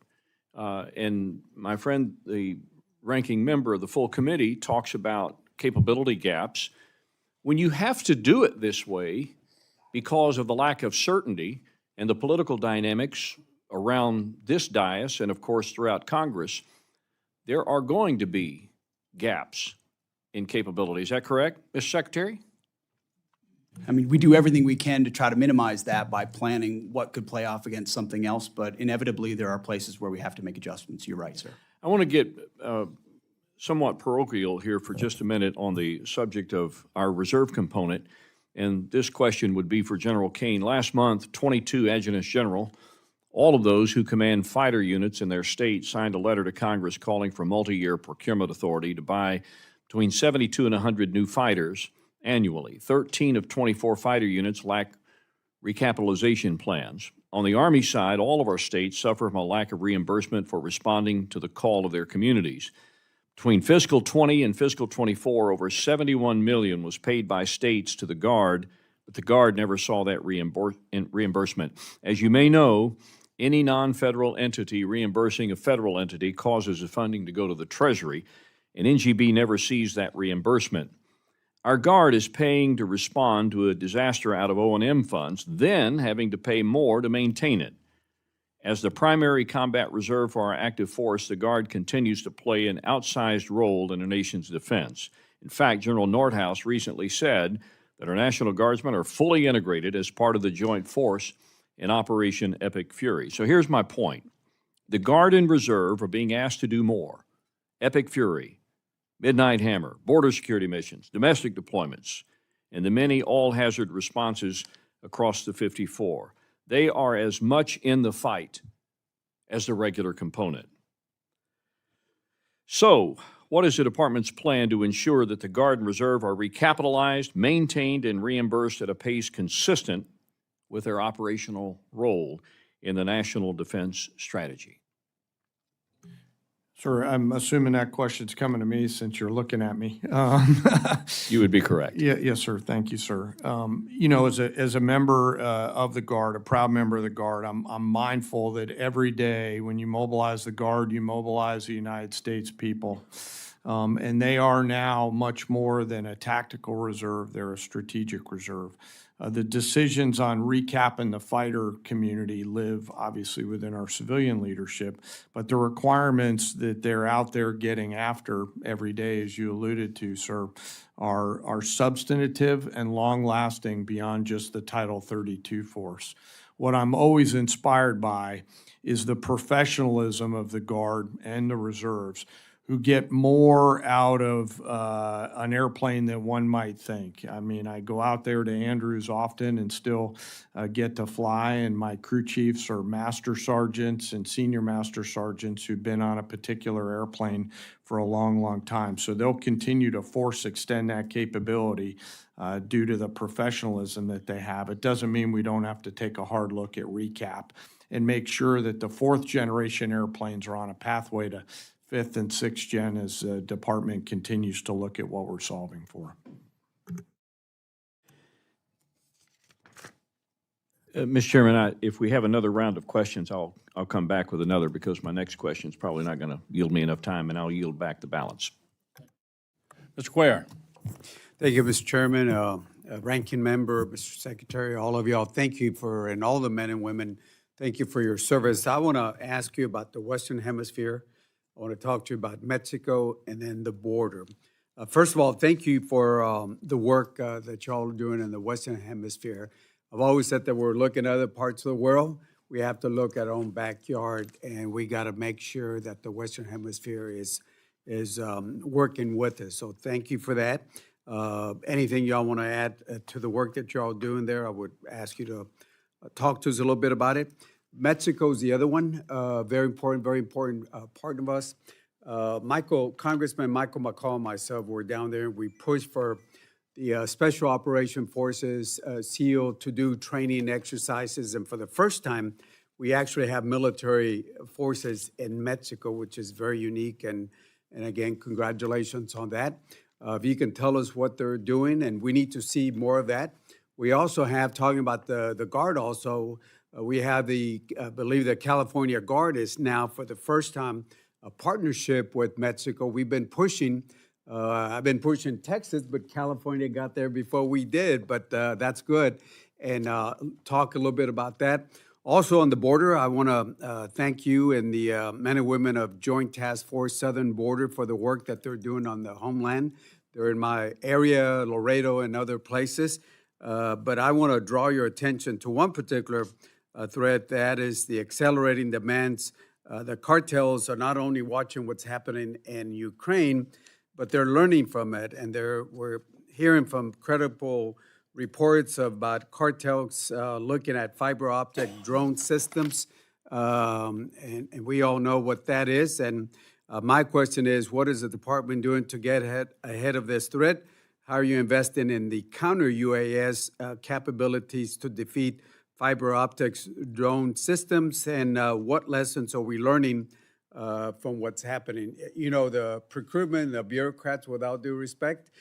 And my friend, the ranking member of the full committee, talks about capability gaps. When you have to do it this way because of the lack of certainty and the political dynamics around this dais and, of course, throughout Congress, there are going to be gaps in capability. Is that correct, Mr. Secretary? I mean, we do everything we can to try to minimize that by planning what could play off against something else, but inevitably there are places where we have to make adjustments. You're right, sir. I want to get somewhat parochial here for just a minute on the subject of our reserve component, and this question would be for General Caine. Last month, 22 adjutants general, all of those who command fighter units in their state, signed a letter to Congress calling for multi-year procurement authority to buy between 72 and 100 new fighters annually. 13 of 24 fighter units lack recapitalization plans. On the Army side, all of our states suffer from a lack of reimbursement for responding to the call of their communities. Between fiscal 20 and fiscal 24, over $71 million was paid by states to the Guard, but the Guard never saw that reimbursement. As you may know, any non-federal entity reimbursing a federal entity causes the funding to go to the Treasury, and NGB never sees that reimbursement. Our Guard is paying to respond to a disaster out of O&M funds, then having to pay more to maintain it. As the primary combat reserve for our active force, the Guard continues to play an outsized role in the nation's defense. In fact, General Nordhaus recently said that our National Guardsmen are fully integrated as part of the joint force in Operation Epic Fury. So here's my point. The Guard and Reserve are being asked to do more. Epic Fury, Midnight Hammer, border security missions, domestic deployments, and the many all-hazard responses across the 54. They are as much in the fight as the regular component. So, what is the department's plan to ensure that the Guard and Reserve are recapitalized, maintained, and reimbursed at a pace consistent with their operational role in the national defense strategy? Sir, I'm assuming that question's coming to me since you're looking at me. You would be correct. Yes, sir. Thank you, sir. You know, as a member of the Guard, a proud member of the Guard, I'm mindful that every day when you mobilize the Guard, you mobilize the United States people. And they are now much more than a tactical reserve. They're a strategic reserve. The decisions on recapping the fighter community live obviously within our civilian leadership, but the requirements that they're out there getting after every day, as you alluded to, sir, are substantive and long-lasting beyond just the Title 32 force. What I'm always inspired by is the professionalism of the Guard and the reserves, who get more out of an airplane than one might think. I mean, I go out there to Andrews often and still get to fly, and my crew chiefs are master sergeants and senior master sergeants who've been on a particular airplane for a long, long time. So they'll continue to force extend that capability due to the professionalism that they have. It doesn't mean we don't have to take a hard look at recap and make sure that the fourth generation airplanes are on a pathway to fifth and sixth gen as the department continues to look at what we're solving for. Mr. Chairman, if we have another round of questions, I'll come back with another because my next question is probably not going to yield me enough time, and I'll yield back the balance. Mr. Cuellar. Thank you, Mr. Chairman, Ranking Member, Mr. Secretary, all of y'all. Thank you and all the men and women, thank you for your service. I want to ask you about the Western Hemisphere. I want to talk to you about Mexico and then the border. First of all, thank you for the work that y'all are doing in the Western Hemisphere. I've always said that we're looking at other parts of the world. We have to look at our own backyard, and we got to make sure that the Western Hemisphere is working with us. So thank you for that. Anything y'all want to add to the work that y'all doing there, I would ask you to talk to us a little bit about it. Mexico is the other one, very important part of us. Congressman Michael McCall and myself were down there. We pushed for the Special Operation Forces, SEAL, to do training exercises. And for the first time, we actually have military forces in Mexico, which is very unique. And again, congratulations on that. If you can tell us what they're doing, and we need to see more of that. We also have, talking about the Guard also, we have I believe the California Guard is now, for the first time, a partnership with Mexico. We've been pushing, I've been pushing Texas, but California got there before we did, but that's good. And talk a little bit about that. Also on the border, I want to thank you and the men and women of Joint Task Force Southern Border for the work that they're doing on the homeland. They're in my area, Laredo and other places. But I want to draw your attention to one particular threat, that is the accelerating demands. The cartels are not only watching what's happening in Ukraine, but they're learning from it. And we're hearing from credible reports about cartels looking at fiber optic drone systems. And we all know what that is. And my question is, what is the department doing to get ahead of this threat? How are you investing in the counter-UAS capabilities to defeat fiber optics drone systems? And what lessons are we learning from what's happening? You know, the procurement, the bureaucrats, without due respect,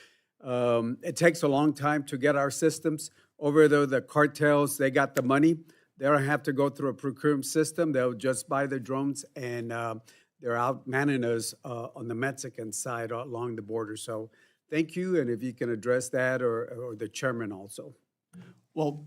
it takes a long time to get our systems. Over there, the cartels, they got the money. They don't have to go through a procurement system. They'll just buy the drones, and they're out manning us on the Mexican side along the border. So thank you, and if you can address that, or the chairman also. Well,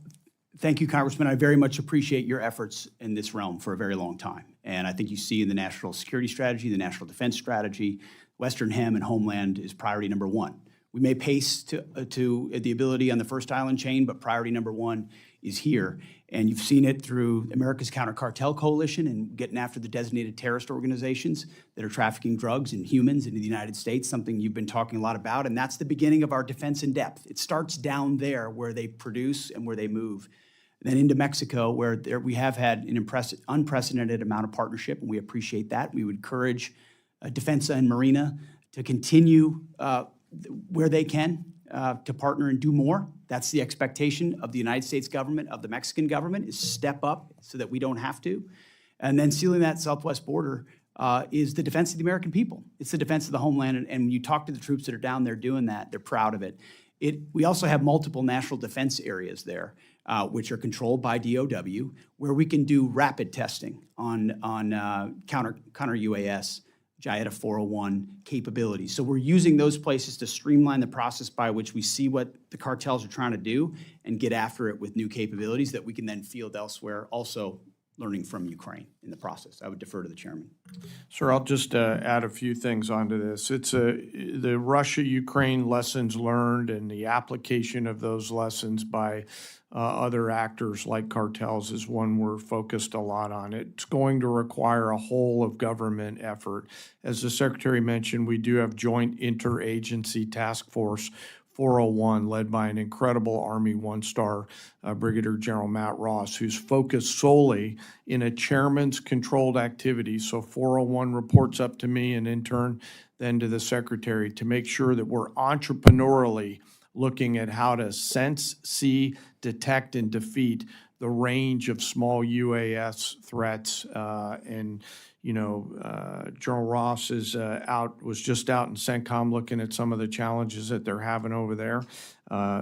thank you, Congressman. I very much appreciate your efforts in this realm for a very long time. And I think you see in the national security strategy, the national defense strategy, Western Hem and Homeland is priority number one. We may pace to the ability on the first island chain, but priority number one is here. And you've seen it through America's Counter Cartel Coalition and getting after the designated terrorist organizations that are trafficking drugs and humans into the United States, something you've been talking a lot about. And that's the beginning of our defense in depth. It starts down there where they produce and where they move. And then into Mexico, where we have had an unprecedented amount of partnership, and we appreciate that. We would encourage Defensa and Marina to continue where they can to partner and do more. That's the expectation of the United States government, of the Mexican government, is step up so that we don't have to. And then sealing that southwest border is the defense of the American people. It's the defense of the homeland, and when you talk to the troops that are down there doing that, they're proud of it. We also have multiple national defense areas there, which are controlled by DOW, where we can do rapid testing on counter UAS, JIATA 401 capabilities. So we're using those places to streamline the process by which we see what the cartels are trying to do and get after it with new capabilities that we can then field elsewhere, also learning from Ukraine in the process. I would defer to the chairman. Sir, I'll just add a few things onto this. It's the Russia-Ukraine lessons learned and the application of those lessons by other actors like cartels is one we're focused a lot on. It's going to require a whole of government effort. As the Secretary mentioned, we do have Joint Interagency Task Force 401, led by an incredible Army one-star Brigadier General Matt Ross, who's focused solely in a chairman's controlled activity. So 401 reports up to me and in turn then to the Secretary to make sure that we're entrepreneurially looking at how to sense, see, detect, and defeat the range of small UAS threats. General Ross was just out in CENTCOM looking at some of the challenges that they're having over there.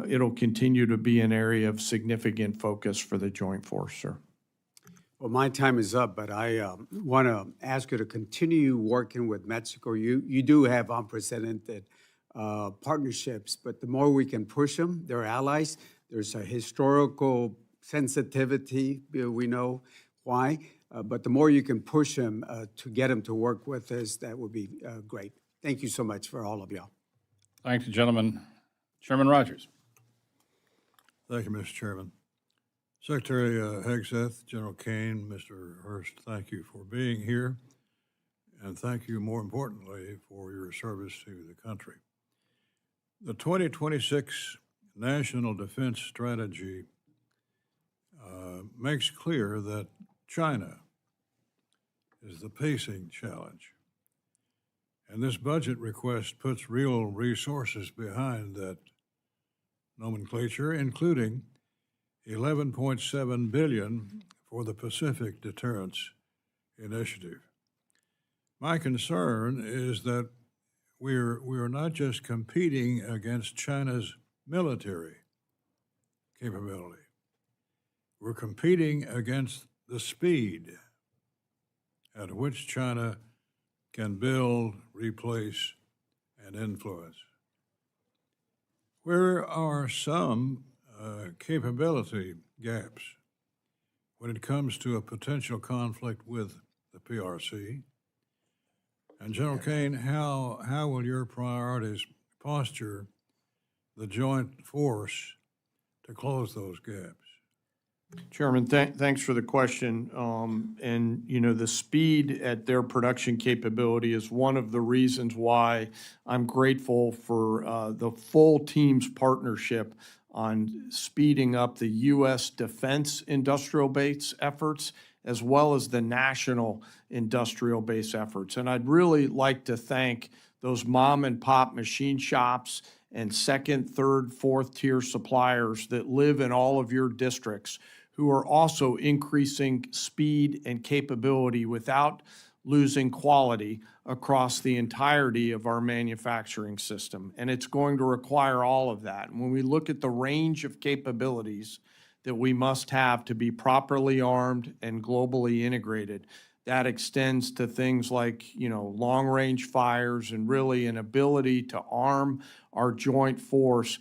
It'll continue to be an area of significant focus for the Joint Force, sir. Well, my time is up, but I want to ask you to continue working with Mexico. You do have unprecedented partnerships, but the more we can push them, they're allies. There's a historical sensitivity, we know why, but the more you can push them to get them to work with us, that would be great. Thank you so much for all of y'all. Thank you, gentlemen. Chairman Rogers. Thank you, Mr. Chairman. Secretary Hegseth, General Caine, Mr. Hurst, thank you for being here, and thank you, more importantly, for your service to the country. The 2026 National Defense Strategy makes clear that China is the pacing challenge, and this budget request puts real resources behind that nomenclature, including $11.7 billion for the Pacific Deterrence Initiative. My concern is that we are not just competing against China's military capability. We're competing against the speed at which China can build, replace, and influence. Where are some capability gaps when it comes to a potential conflict with the PRC? And General Caine, how will your priorities posture the joint force to close those gaps? Chairman, thanks for the question. The speed at their production capability is one of the reasons why I'm grateful for the full team's partnership on speeding up the U.S. defense industrial base efforts as well as the national industrial base efforts. And I'd really like to thank those mom and pop machine shops and second, third, fourth tier suppliers that live in all of your districts who are also increasing speed and capability without losing quality across the entirety of our manufacturing system. And it's going to require all of that. And when we look at the range of capabilities that we must have to be properly armed and globally integrated, that extends to things like, long-range fires and really an ability to arm our joint force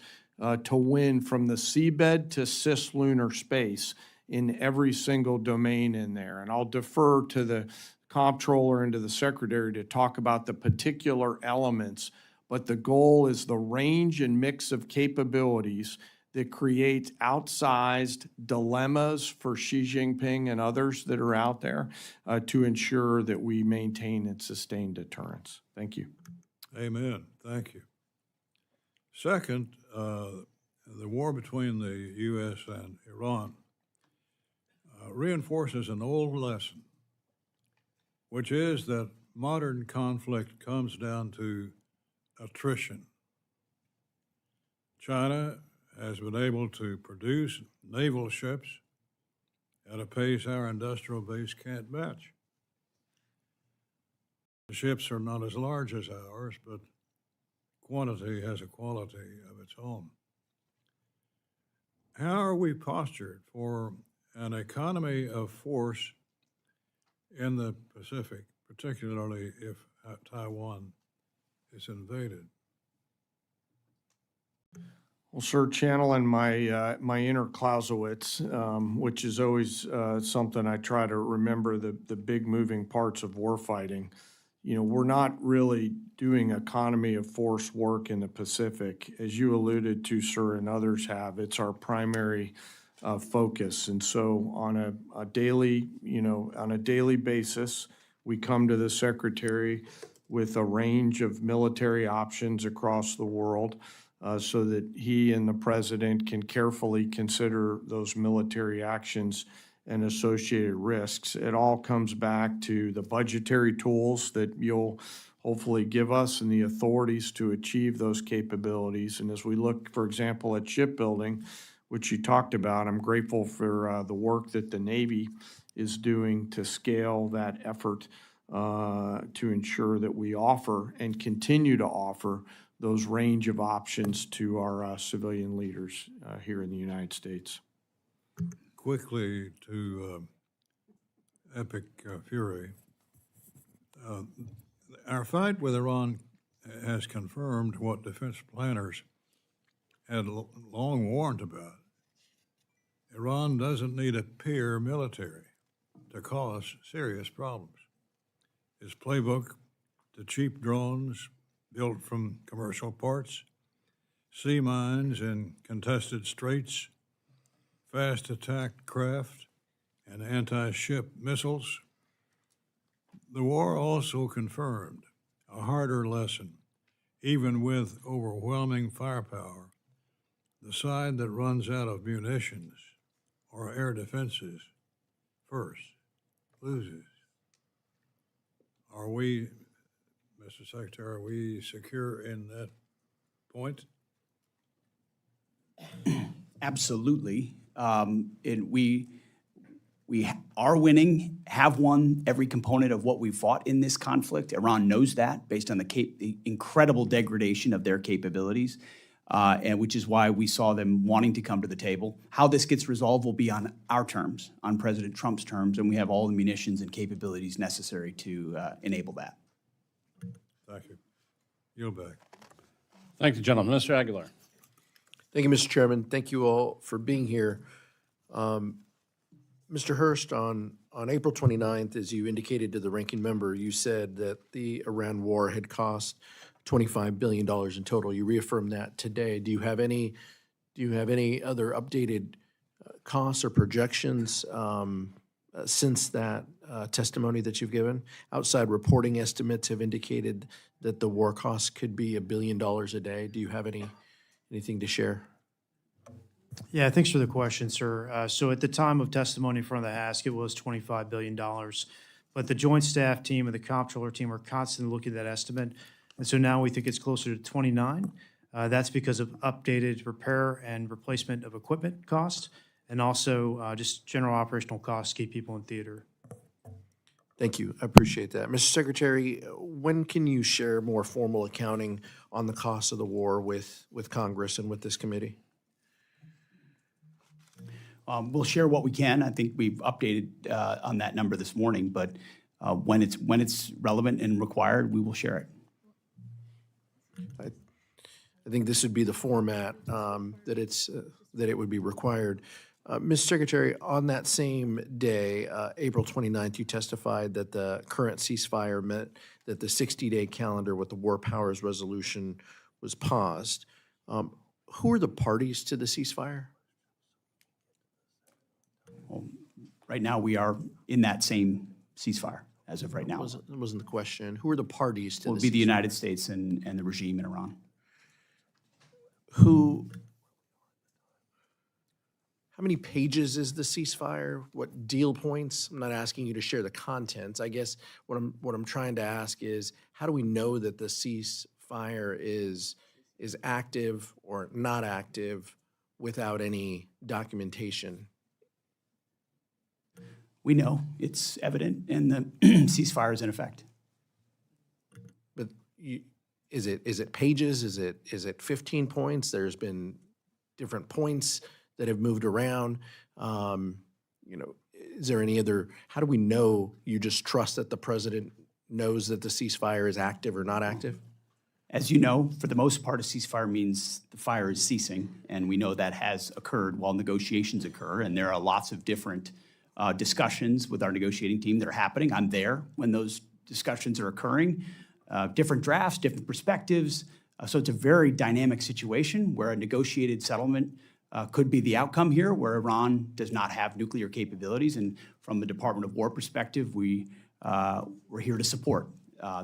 to win from the seabed to cislunar space in every single domain in there. And I'll defer to the comptroller and to the secretary to talk about the particular elements but the goal is the range and mix of capabilities that create outsized dilemmas for Xi Jinping and others that are out there to ensure that we maintain and sustain deterrence. Thank you. Amen. Thank you. Second, the war between the U.S. and Iran reinforces an old lesson, which is that modern conflict comes down to attrition. China has been able to produce naval ships at a pace our industrial base can't match. The ships are not as large as ours, but quantity has a quality of its own. How are we postured for an economy of force in the Pacific, particularly if Taiwan is invaded? Well, sir, channeling my inner Clausewitz, which is always something I try to remember, the big moving parts of warfighting. You know, we're not really doing economy of force work in the Pacific. As you alluded to, sir, and others have, it's our primary focus. And so on a daily basis, we come to the Secretary with a range of military options across the world so that he and the President can carefully consider those military actions and associated risks. It all comes back to the budgetary tools that you'll hopefully give us and the authorities to achieve those capabilities. And as we look, for example, at shipbuilding, which you talked about, I'm grateful for the work that the Navy is doing to scale that effort to ensure that we offer and continue to offer those range of options to our civilian leaders here in the United States. Quickly to epic fury. Our fight with Iran has confirmed what defense planners had long warned about. Iran doesn't need a peer military to cause serious problems. Its playbook to cheap drones built from commercial parts, sea mines in contested straits, fast attack craft, and anti-ship missiles. The war also confirmed a harder lesson. Even with overwhelming firepower, the side that runs out of munitions or air defenses first loses. Are we, Mr. Secretary, are we secure in that point? Absolutely. And we are winning, have won every component of what we fought in this conflict. Iran knows that based on the incredible degradation of their capabilities, and which is why we saw them wanting to come to the table. How this gets resolved will be on our terms, on President Trump's terms, and we have all the munitions and capabilities necessary to enable that. Thank you. Yield back. Thank you, gentlemen. Mr. Aguilar. Thank you, Mr. Chairman. Thank you all for being here. Mr. Hurst, on April 29th, as you indicated to the ranking member, you said that the Iran war had cost $25 billion in total. You reaffirmed that today. Do you have any other updated costs or projections since that testimony that you've given? Outside reporting estimates have indicated that the war costs could be $1 billion a day. Do you have anything to share? Yeah, thanks for the question, sir. So at the time of testimony in front of the Ask, it was $25 billion. But the Joint Staff team and the Comptroller team are constantly looking at that estimate. And so now we think it's closer to 29. That's because of updated repair and replacement of equipment costs and also just general operational costs to keep people in theater. Thank you. I appreciate that. Mr. Secretary, when can you share more formal accounting on the costs of the war with Congress and with this committee? We'll share what we can. I think we've updated on that number this morning, but when it's relevant and required, we will share it. I think this would be the format that it would be required. Mr. Secretary, on that same day, April 29th, you testified that the current ceasefire meant that the 60-day calendar with the War Powers Resolution was paused. Who are the parties to the ceasefire? Right now, we are in that same ceasefire as of right now. That wasn't the question. Who are the parties to It the would be the ceasefire? United States and the regime in Iran. How many pages is the ceasefire? What deal points? I'm not asking you to share the contents. I guess what I'm trying to ask is, how do we know that the ceasefire is active or not active without any documentation? We know it's evident, and the ceasefire is in effect. But is it pages? Is it 15 points? There's been different points that have moved around. Is there any other, how do we know you just trust that the president knows that the ceasefire is active or not active? As you know, for the most part, a ceasefire means the fire is ceasing, and we know that has occurred while negotiations occur, and there are lots of different discussions with our negotiating team that are happening. I'm there when those discussions are occurring, different drafts, different perspectives. So it's a very dynamic situation where a negotiated settlement could be the outcome here, where Iran does not have nuclear capabilities. And from the Department of War perspective, we're here to support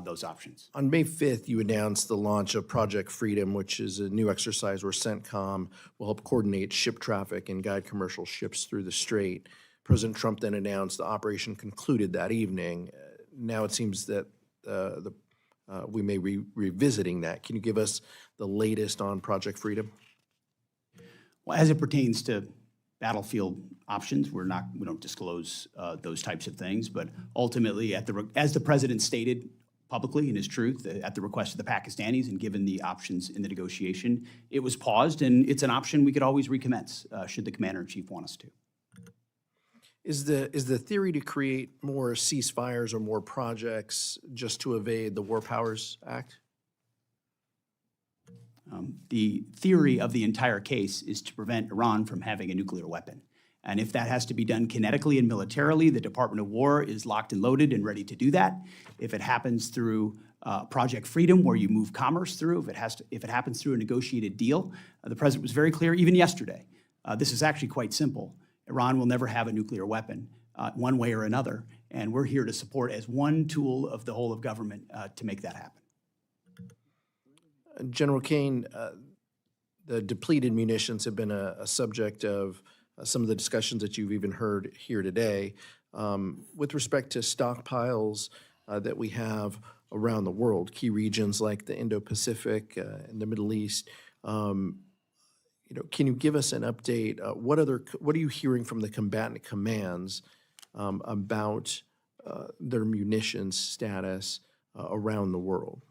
those options. On May 5th, you announced the launch of Project Freedom, which is a new exercise where CENTCOM will help coordinate ship traffic and guide commercial ships through the strait. President Trump then announced the operation concluded that evening. Now it seems that we may be revisiting that. Can you give us the latest on Project Freedom? Well, as it pertains to battlefield options, we don't disclose those types of things. But ultimately, as the president stated publicly in his truth, at the request of the Pakistanis and given the options in the negotiation, it was paused, and it's an option we could always recommence should the commander-in-chief want us to. Is the theory to create more ceasefires or more projects just to evade the War Powers Act? The theory of the entire case is to prevent Iran from having a nuclear weapon. And if that has to be done kinetically and militarily, the Department of War is locked and loaded and ready to do that. If it happens through Project Freedom, where you move commerce through, if it happens through a negotiated deal, the president was very clear, even yesterday. This is actually quite simple. Iran will never have a nuclear weapon, one way or another, and we're here to support as one tool of the whole of government to make that happen. General Caine, the depleted munitions have been a subject of some of the discussions that you've even heard here today. With respect to stockpiles that we have around the world, key regions like the Indo-Pacific and the Middle East, can you give us an update? What are you hearing from the combatant commands about their munitions status around the world?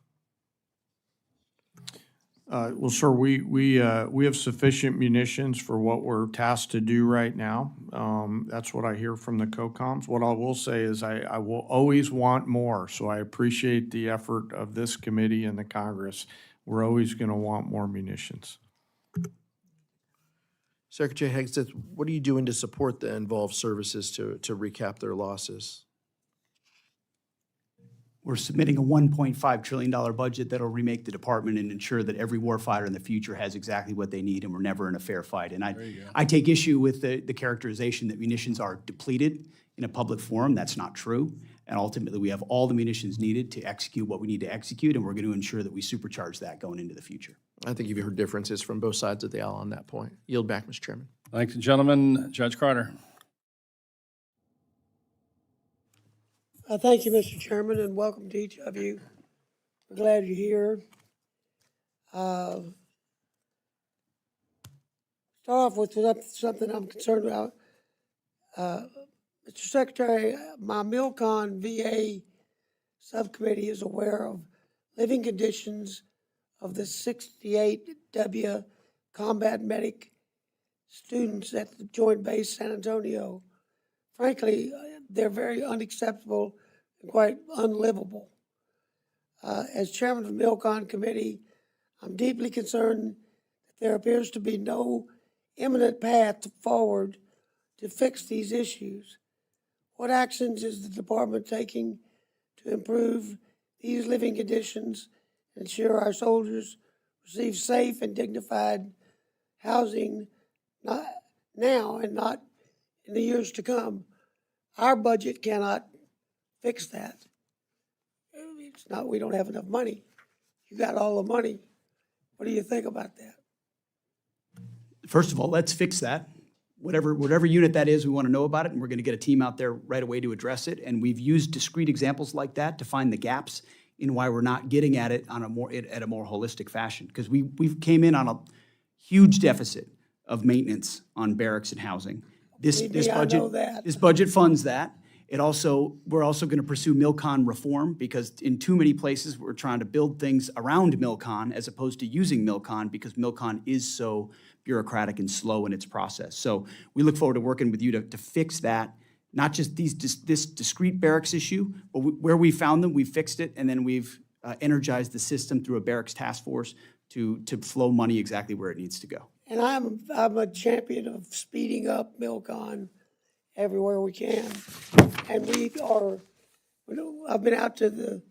Well, sir, we have sufficient munitions for what we're tasked to do right now. That's what I hear from the COCOMs. What I will say is I will always want more, so I appreciate the effort of this committee and the Congress. We're always going to want more munitions. Secretary Hegseth, what are you doing to support the involved services to recap their losses? We're submitting a $1.5 trillion budget that'll remake the department and ensure that every warfighter in the future has exactly what they need, and we're never in a fair fight. And I take issue with the characterization that munitions are depleted in a public forum. That's not true. And ultimately, we have all the munitions needed to execute what we need to execute, and we're going to ensure that we supercharge that going into the future. I think you've heard differences from both sides of the aisle on that point. Yield back, Mr. Chairman. Thank you, gentlemen. Judge Carter. Thank you, Mr. Chairman, and welcome to each of you. We're glad you're here. Start off with something I'm concerned about. Mr. Secretary, my MILCON VA subcommittee is aware of living conditions of the 68W combat medic students at the Joint Base San Antonio. Frankly, they're very unacceptable and quite unlivable. As chairman of the MILCON committee, I'm deeply concerned that there appears to be no imminent path forward to fix these issues? What actions is the department taking to improve these living conditions and ensure our soldiers receive safe and dignified housing, not now and not in the years to come? Our budget cannot fix that. It's not, we don't have enough money. You got all the money. What do you think about that? First of all, let's fix that. Whatever unit that is, we want to know about it, and we're going to get a team out there right away to address it. And we've used discrete examples like that to find the gaps in why we're not getting at it on a more holistic fashion. Because we came in on a huge deficit of maintenance on barracks and housing. This I know that. This budget funds that. We're also going to pursue MilCon reform, because in too many places we're trying to build things around MilCon as opposed to using MilCon, because MilCon is so bureaucratic and slow in its process. So we look forward to working with you to fix that, not just this discrete barracks issue, but where we found them, we fixed it, and then we've energized the system through a barracks task force to flow money exactly where it needs to go. And I'm a champion of speeding up MilCon everywhere we can. And we are, I've been out to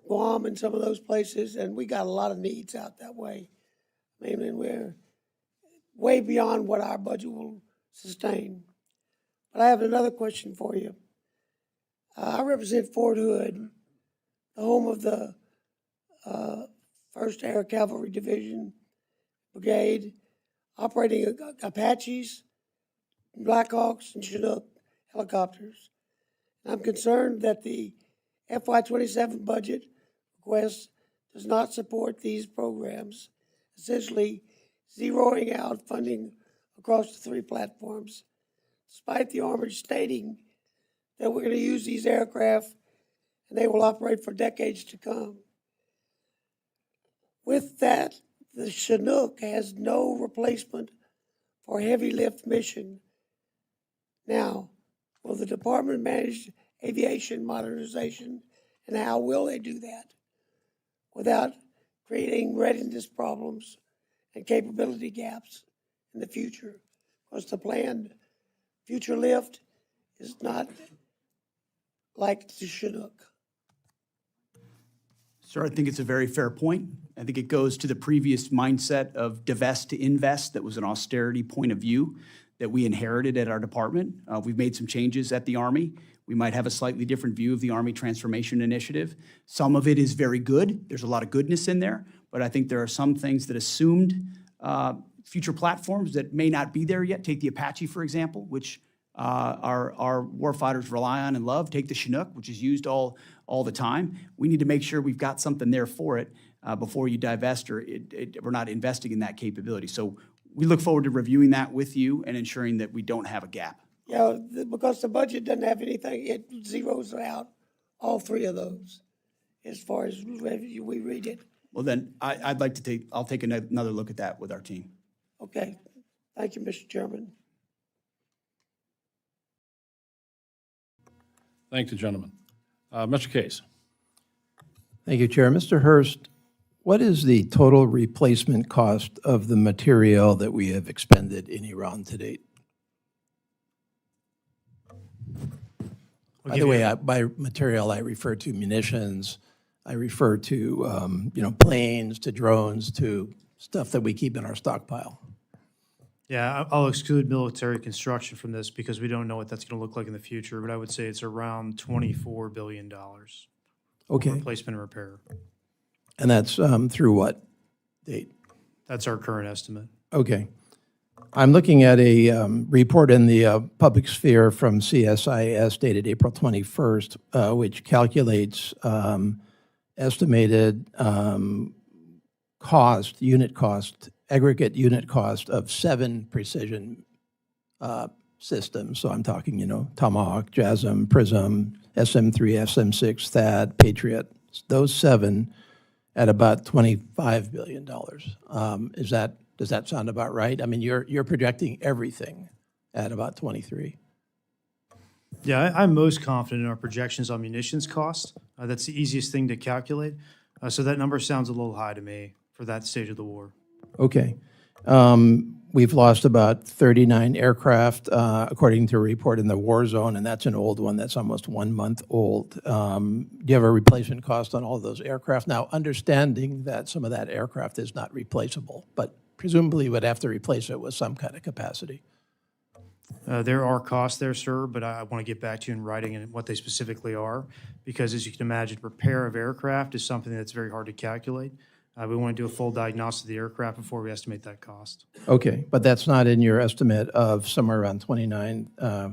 Guam and some of those places, and we got a lot of needs out that way. I mean, and we're way beyond what our budget will sustain. But I have another question for you. I represent Fort Hood, the home of the 1st Air Cavalry Division Brigade, operating Apaches, Blackhawks, and Chinook helicopters. I'm concerned that the FY27 budget request does not support these programs, essentially zeroing out funding across the 3 platforms, despite the Army stating that we're going to use these aircraft and they will operate for decades to come. With that, the Chinook has no replacement for heavy lift mission. Now, will the department manage aviation modernization, and how will they do that without creating readiness problems and capability gaps in the future? Because the planned future lift is not like the Chinook. Sir, I think it's a very fair point. I think it goes to the previous mindset of divest to invest that was an austerity point of view that we inherited at our department. We've made some changes at the Army. We might have a slightly different view of the Army Transformation Initiative. Some of it is very good. There's a lot of goodness in there, but I think there are some things that assumed future platforms that may not be there yet. Take the Apache, for example, which our warfighters rely on and love. Take the Chinook, which is used all the time. We need to make sure we've got something there for it before you divest, or we're not investing in that capability. So we look forward to reviewing that with you and ensuring that we don't have a gap. Yeah, because the budget doesn't have anything, it zeroes out all 3 of those as far as we read it. Well, then I'll take another look at that with our team. Okay, thank you, Mr. Chairman. Thank the gentleman. Mr. Case. Thank you, Chair. Mr. Hurst, what is the total replacement cost of the material that we have expended in Iran to date? By the way, by material, I refer to munitions, I refer to planes, to drones, to stuff that we keep in our stockpile. Yeah, I'll exclude military construction from this because we don't know what that's going to look like in the future, but I would say it's around $24 billion. Okay. Replacement and repair. And that's through what date? That's our current estimate. Okay. I'm looking at a report in the public sphere from CSIS dated April 21st, which calculates estimated aggregate unit cost of 7 precision systems. So I'm talking, Tomahawk, JASSM, PRISM, SM-3, SM-6, THAAD, Patriot, those 7 at about $25 billion. Does that sound about right? I mean, you're projecting everything at about 23. Yeah, I'm most confident in our projections on munitions cost. That's the easiest thing to calculate. So that number sounds a little high to me for that stage of the war. Okay. We've lost about 39 aircraft, according to a report in the war zone, and that's an old one. That's almost 1 month old. Do you have a replacement cost on all of those aircraft? Now, understanding that some of that aircraft is not replaceable, but presumably would have to replace it with some kind of capacity. There are costs there, sir, but I want to get back to you in writing and what they specifically are, because as you can imagine, repair of aircraft is something that's very hard to calculate. We want to do a full diagnosis of the aircraft before we estimate that cost. Okay, but that's not in your estimate of somewhere around 29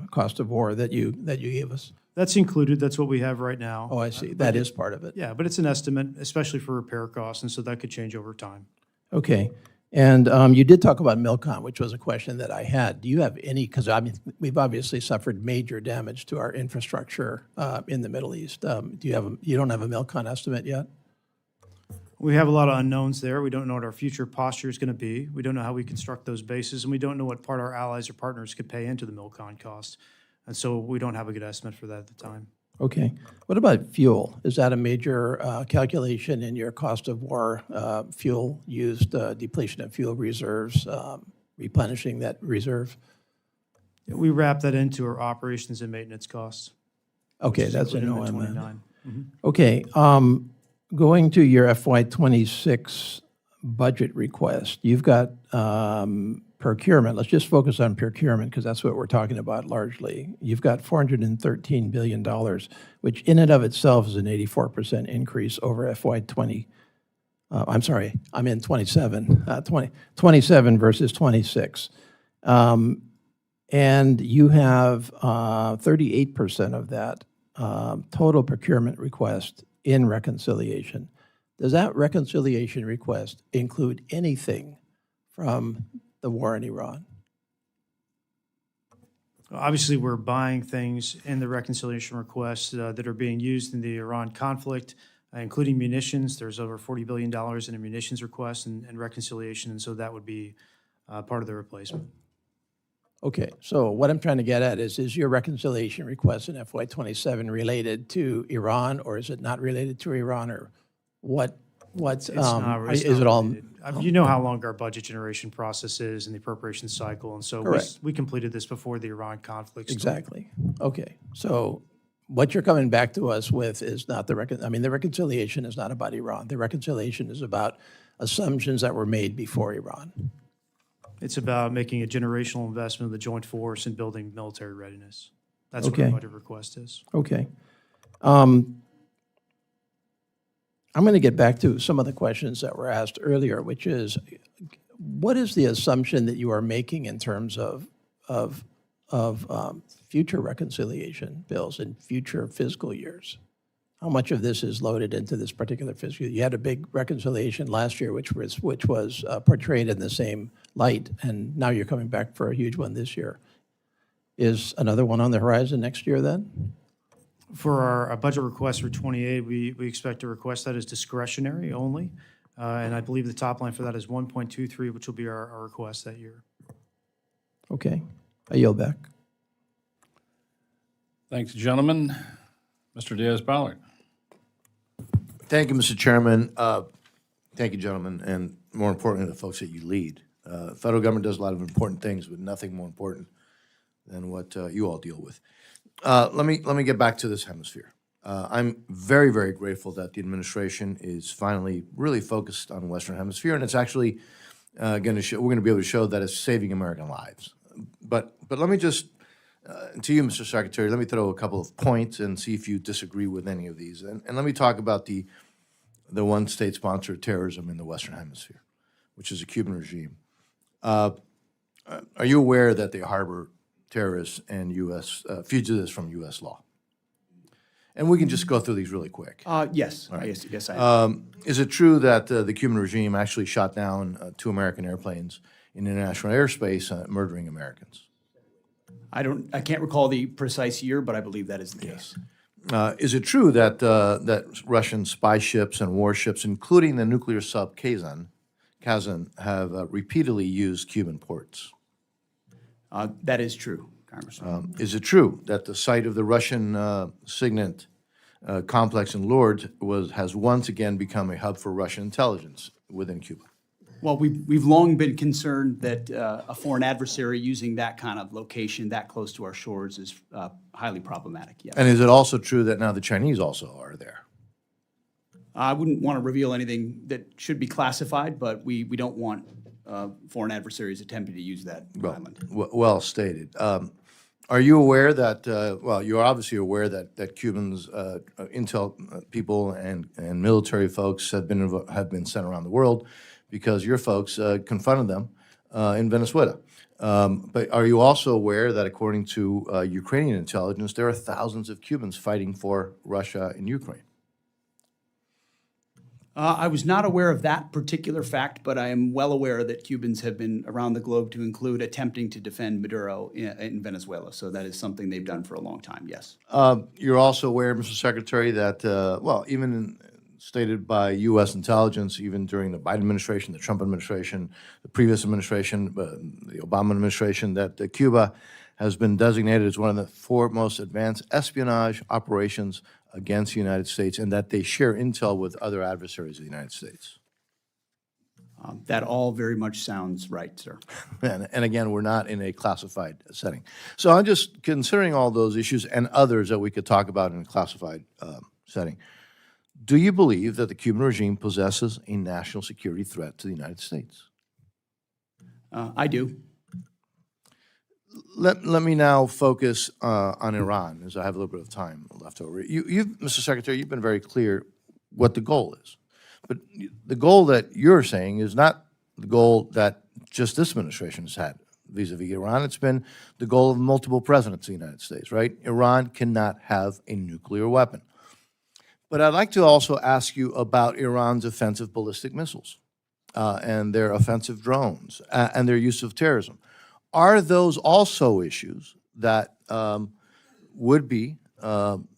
cost of war that you gave us? That's included. That's what we have right now. Oh, I see. That is part of it. Yeah, but it's an estimate, especially for repair costs, and so that could change over time. Okay. And you did talk about MILCON, which was a question that I had. Do you have any, because I mean, we've obviously suffered major damage to our infrastructure in the Middle East. You don't have a MILCON estimate yet? We have a lot of unknowns there. We don't know what our future posture is going to be. We don't know how we construct those bases, and we don't know what part our allies or partners could pay into the MILCON cost. And so we don't have a good estimate for that at the time. Okay. What about fuel? Is that a major calculation in your cost of war, fuel used, depletion of fuel reserves, replenishing that reserve? We wrap that into our operations and maintenance costs. Okay, that's an included in the OM. 29. Okay. Going to your FY26 budget request, you've got procurement. Let's just focus on procurement because that's what we're talking about largely. You've got $413 billion, which in and of itself is an 84% increase over FY20. I'm sorry, I'm in 27, 27 versus 26. And you have 38% of that total procurement request in reconciliation. Does that reconciliation request include anything from the war in Iran? Obviously, we're buying things in the reconciliation requests that are being used in the Iran conflict, including munitions. There's over $40 billion in a munitions request and reconciliation, and so that would be part of the replacement. Okay, so what I'm trying to get at is your reconciliation request in FY27 related to Iran, or is it not related to Iran, or what? Is it all? Related. You know how long our budget generation process is and the appropriation cycle, and so we completed this before the Iran conflict started. Exactly. Okay, so what you're coming back to us with is not the reconciliation is not about Iran. The reconciliation is about assumptions that were made before Iran. It's about making a generational investment in the joint force and building military readiness. That's what Okay. our budget request is. Okay. I'm going to get back to some of the questions that were asked earlier, which is, what is the assumption that you are making in terms of future reconciliation bills in future fiscal years? How much of this is loaded into this particular fiscal year? You had a big reconciliation last year, which was portrayed in the same light, and now you're coming back for a huge one this year. Is another one on the horizon next year then? For our budget request for 28, we expect to request that as discretionary only. And I believe the top line for that is 1.23, which will be our request that year. Okay. I yield back. Thanks, gentlemen. Mr. Diaz-Balart. Thank you, Mr. Chairman. Thank you, gentlemen, and more importantly, the folks that you lead. The federal government does a lot of important things, but nothing more important than what you all deal with. Let me get back to this hemisphere. I'm very, very grateful that the administration is finally really focused on the Western Hemisphere, and it's actually going to show. We're going to be able to show that it's saving American lives. But let me just to you, Mr. Secretary, let me throw a couple of points and see if you disagree with any of these. And let me talk about the one state-sponsored terrorism in the Western Hemisphere, which is the Cuban regime. Are you aware that they harbor terrorists and U.S. Fugitives from U.S. law? And we can just go through these really quick. Yes, Right. yes, I am. Is it true that the Cuban regime actually shot down 2 American airplanes in international airspace, murdering Americans? I can't recall the precise year, but I believe that is the case. Is it true that that Russian spy ships and warships, including the nuclear sub Kazan, have repeatedly used Cuban ports? That is true, Congressman. Is it true that the site of the Russian Signet complex in Lourdes has once again become a hub for Russian intelligence within Cuba? Well, we've long been concerned that a foreign adversary using that kind of location that close to our shores is highly problematic, yes. And is it also true that now the Chinese also are there? I wouldn't want to reveal anything that should be classified, but we don't want foreign adversaries attempting to use that island. Well stated. Are you aware that, well, you're obviously aware that Cubans, intel people and military folks have been sent around the world because your folks confronted them in Venezuela. But are you also aware that according to Ukrainian intelligence, there are thousands of Cubans fighting for Russia in Ukraine? I was not aware of that particular fact, but I am well aware that Cubans have been around the globe to include attempting to defend Maduro in Venezuela. So that is something they've done for a long time, yes. You're also aware, Mr. Secretary, that, well, even stated by U.S. intelligence, even during the Biden administration, the Trump administration, the previous administration, the Obama administration, that Cuba has been designated as one of the 4 most advanced espionage operations against the United States, and that they share intel with other adversaries of the United States. That all very much sounds right, sir. And again, we're not in a classified setting. So I'm just considering all those issues and others that we could talk about in a classified setting. Do you believe that the Cuban regime possesses a national security threat to the United States? I do. Let me now focus on Iran, as I have a little bit of time left over. Mr. Secretary, you've been very clear what the goal is. But the goal that you're saying is not the goal that just this administration has had vis-a-vis Iran. It's been the goal of multiple presidents of the United States, right? Iran cannot have a nuclear weapon. But I'd like to also ask you about Iran's offensive ballistic missiles and their offensive drones and their use of terrorism. Are those also issues that would be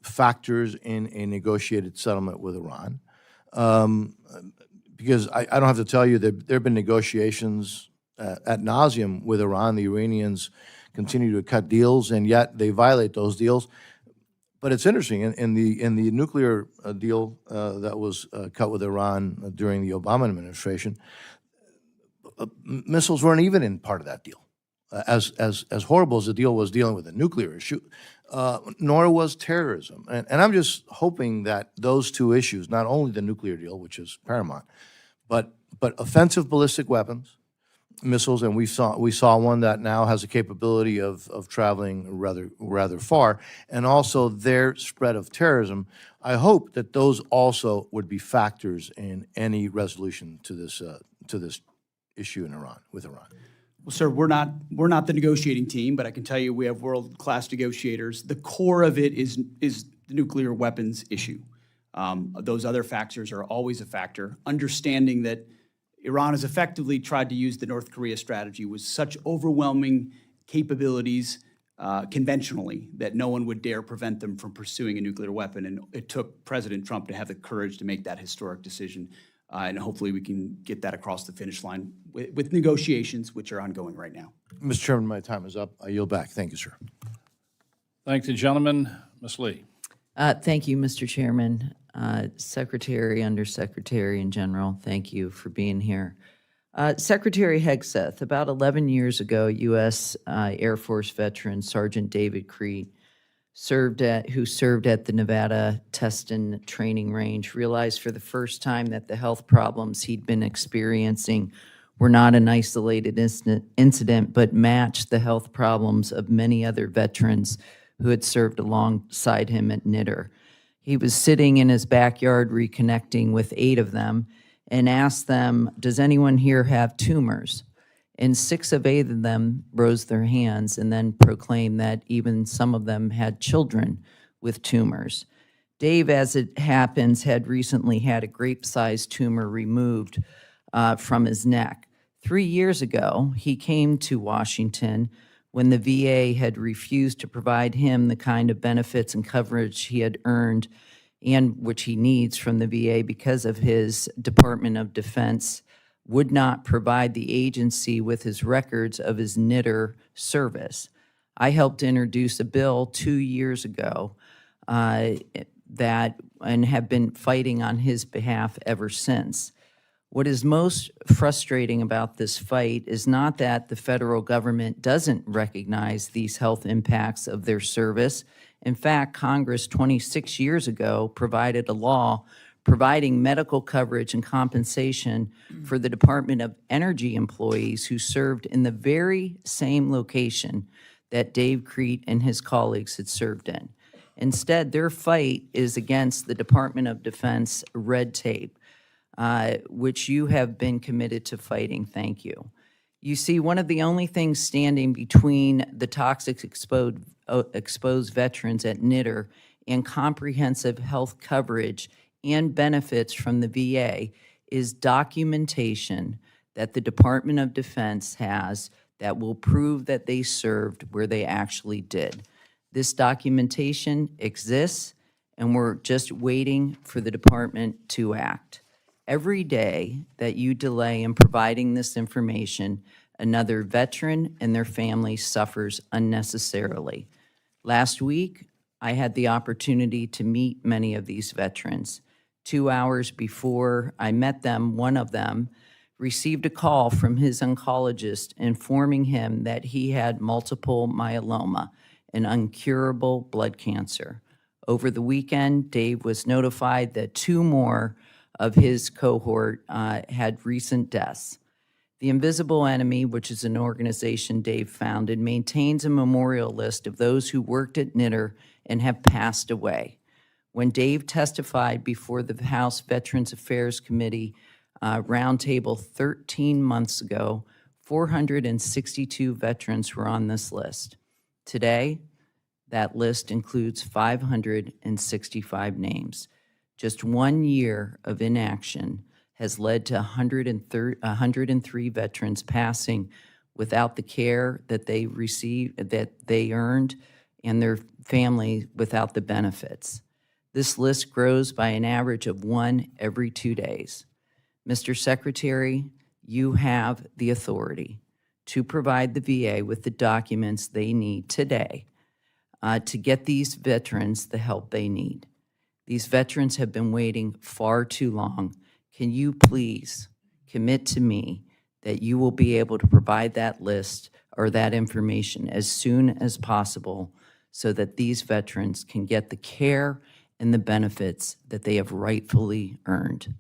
factors in a negotiated settlement with Iran? Because I don't have to tell you that there have been negotiations ad nauseum with Iran. The Iranians continue to cut deals, and yet they violate those deals. But it's interesting, in the nuclear deal that was cut with Iran during the Obama administration, missiles weren't even in part of that deal. As horrible as the deal was dealing with the nuclear issue, nor was terrorism. And I'm just hoping that those 2 issues, not only the nuclear deal, which is paramount, but offensive ballistic weapons, missiles, and we saw one that now has a capability of traveling rather far, and also their spread of terrorism. I hope that those also would be factors in any resolution to this issue in Iran, with Iran. Well, sir, we're not the negotiating team, but I can tell you we have world-class negotiators. The core of it is the nuclear weapons issue. Those other factors are always a factor. Understanding that Iran has effectively tried to use the North Korea strategy with such overwhelming capabilities conventionally that no one would dare prevent them from pursuing a nuclear weapon. And it took President Trump to have the courage to make that historic decision. And hopefully we can get that across the finish line with negotiations, which are ongoing right now. Mr. Chairman, my time is up. I yield back. Thank you, sir. Thank the gentleman. Ms. Lee. Thank you, Mr. Chairman. Secretary, Undersecretary, and General, thank you for being here. Secretary Hegseth, about 11 years ago, U.S. Air Force veteran Sergeant David Crete, who served at the Nevada Test and Training Range, realized for the first time that the health problems he'd been experiencing were not an isolated incident, but matched the health problems of many other veterans who had served alongside him at NITR. He was sitting in his backyard reconnecting with 8 of them and asked them, does anyone here have tumors? And 6 of 8 of them rose their hands and then proclaimed that even some of them had children with tumors. Dave, as it happens, had recently had a grape-sized tumor removed from his neck. 3 years ago, he came to Washington when the VA had refused to provide him the kind of benefits and coverage he had earned and which he needs from the VA because of his Department of Defense would not provide the agency with his records of his NITR service. I helped introduce a bill 2 years ago and have been fighting on his behalf ever since. What is most frustrating about this fight is not that the federal government doesn't recognize these health impacts of their service. In fact, Congress 26 years ago provided a law providing medical coverage and compensation for the Department of Energy employees who served in the very same location that Dave Crete and his colleagues had served in. Instead, their fight is against the Department of Defense red tape, which you have been committed to fighting. Thank you. You see, one of the only things standing between the toxic exposed veterans at NITR and comprehensive health coverage and benefits from the VA is documentation that the Department of Defense has that will prove that they served where they actually did. This documentation exists, and we're just waiting for the department to act. Every day that you delay in providing this information, another veteran and their family suffers unnecessarily. Last week, I had the opportunity to meet many of these veterans. 2 hours before I met them, one of them received a call from his oncologist informing him that he had multiple myeloma, an incurable blood cancer. Over the weekend, Dave was notified that 2 more of his cohort had recent deaths. The Invisible Enemy, which is an organization Dave founded, maintains a memorial list of those who worked at NITR and have passed away. When Dave testified before the House Veterans Affairs Committee roundtable 13 months ago, 462 veterans were on this list. Today, that list includes 565 names. Just 1 year of inaction has led to 103 veterans passing without the care that they received, that they earned, and their family without the benefits. This list grows by an average of 1 every 2 days. Mr. Secretary, you have the authority to provide the VA with the documents they need today to get these veterans the help they need. These veterans have been waiting far too long. Can you please commit to me that you will be able to provide that list or that information as soon as possible so that these veterans can get the care and the benefits that they have rightfully earned?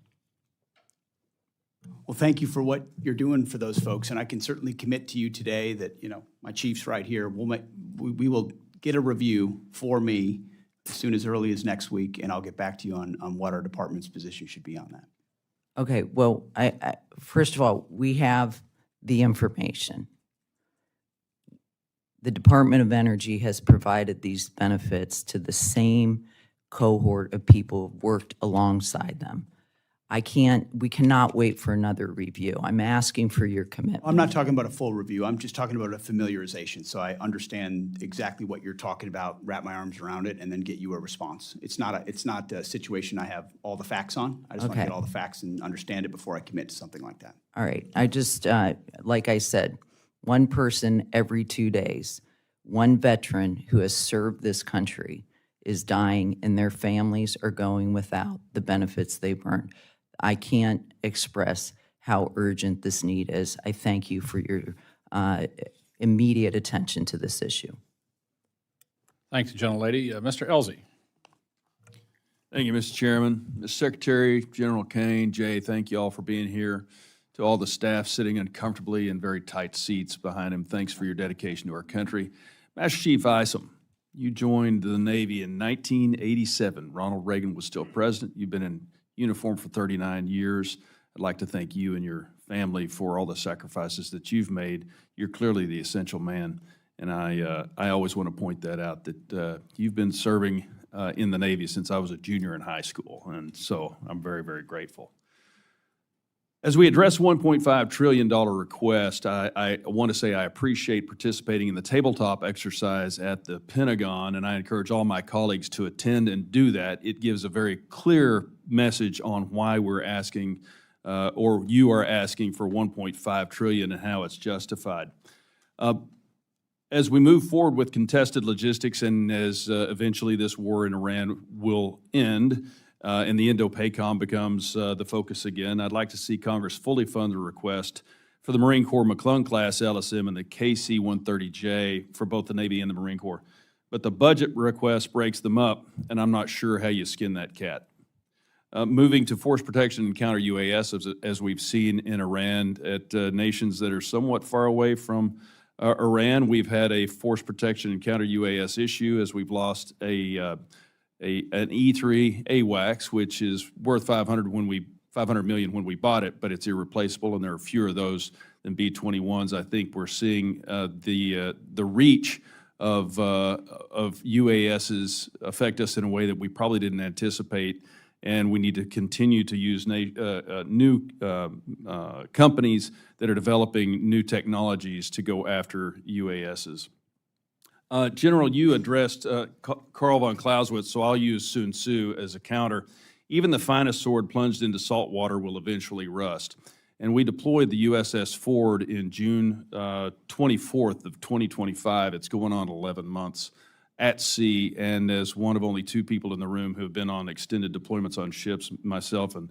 Well, thank you for what you're doing for those folks, and I can certainly commit to you today that, my chief's right here. We will get a review for me as soon as early as next week, and I'll get back to you on what our department's position should be on that. Okay, well, I first of all, we have the information. The Department of Energy has provided these benefits to the same cohort of people who've worked alongside them. We cannot wait for another review. I'm asking for your commitment. I'm not talking about a full review. I'm just talking about a familiarization, so I understand exactly what you're talking about, wrap my arms around it, and then get you a response. It's not a situation I have all the facts on. I just want to Okay. get all the facts and understand it before I commit to something like that. All right, I just, like I said, 1 person every 2 days, 1 veteran who has served this country is dying and their families are going without the benefits they've earned. I can't express how urgent this need is. I thank you for your immediate attention to this issue. Thanks, gentlelady. Mr. Elzey. Thank you, Mr. Chairman. Mr. Secretary, General Caine, Jay, thank you all for being here. To all the staff sitting uncomfortably in very tight seats behind him, thanks for your dedication to our country. Master Chief Isom, you joined the Navy in 1987. Ronald Reagan was still president. You've been in uniform for 39 years. I'd like to thank you and your family for all the sacrifices that you've made. You're clearly the essential man, and I always want to point that out, that you've been serving in the Navy since I was a junior in high school, and so I'm very, very grateful. As we address $1.5 trillion request, I want to say I appreciate participating in the tabletop exercise at the Pentagon, and I encourage all my colleagues to attend and do that. It gives a very clear message on why we're asking, or you are asking for $1.5 trillion and how it's justified. As we move forward with contested logistics and as eventually this war in Iran will end, and the Indo-PACOM becomes the focus again. I'd like to see Congress fully fund the request for the Marine Corps McClellan-class LSM and the KC-130J for both the Navy and the Marine Corps. But the budget request breaks them up, and I'm not sure how you skin that cat. Moving to force protection and counter UAS, as we've seen in Iran, at nations that are somewhat far away from Iran, we've had a force protection and counter UAS issue as we've lost an E-3 AWACS, which is worth $500 million when we bought it, but it's irreplaceable, and there are fewer of those than B-21s. I think we're seeing the reach of UASs affect us in a way that we probably didn't anticipate, and we need to continue to use new companies that are developing new technologies to go after UASs. General, you addressed Karl von Clausewitz, so I'll use Sun Tzu as a counter. Even the finest sword plunged into salt water will eventually rust. And we deployed the USS Ford in June 24th of 2025. It's going on 11 months at sea, and as one of only 2 people in the room who have been on extended deployments on ships, myself and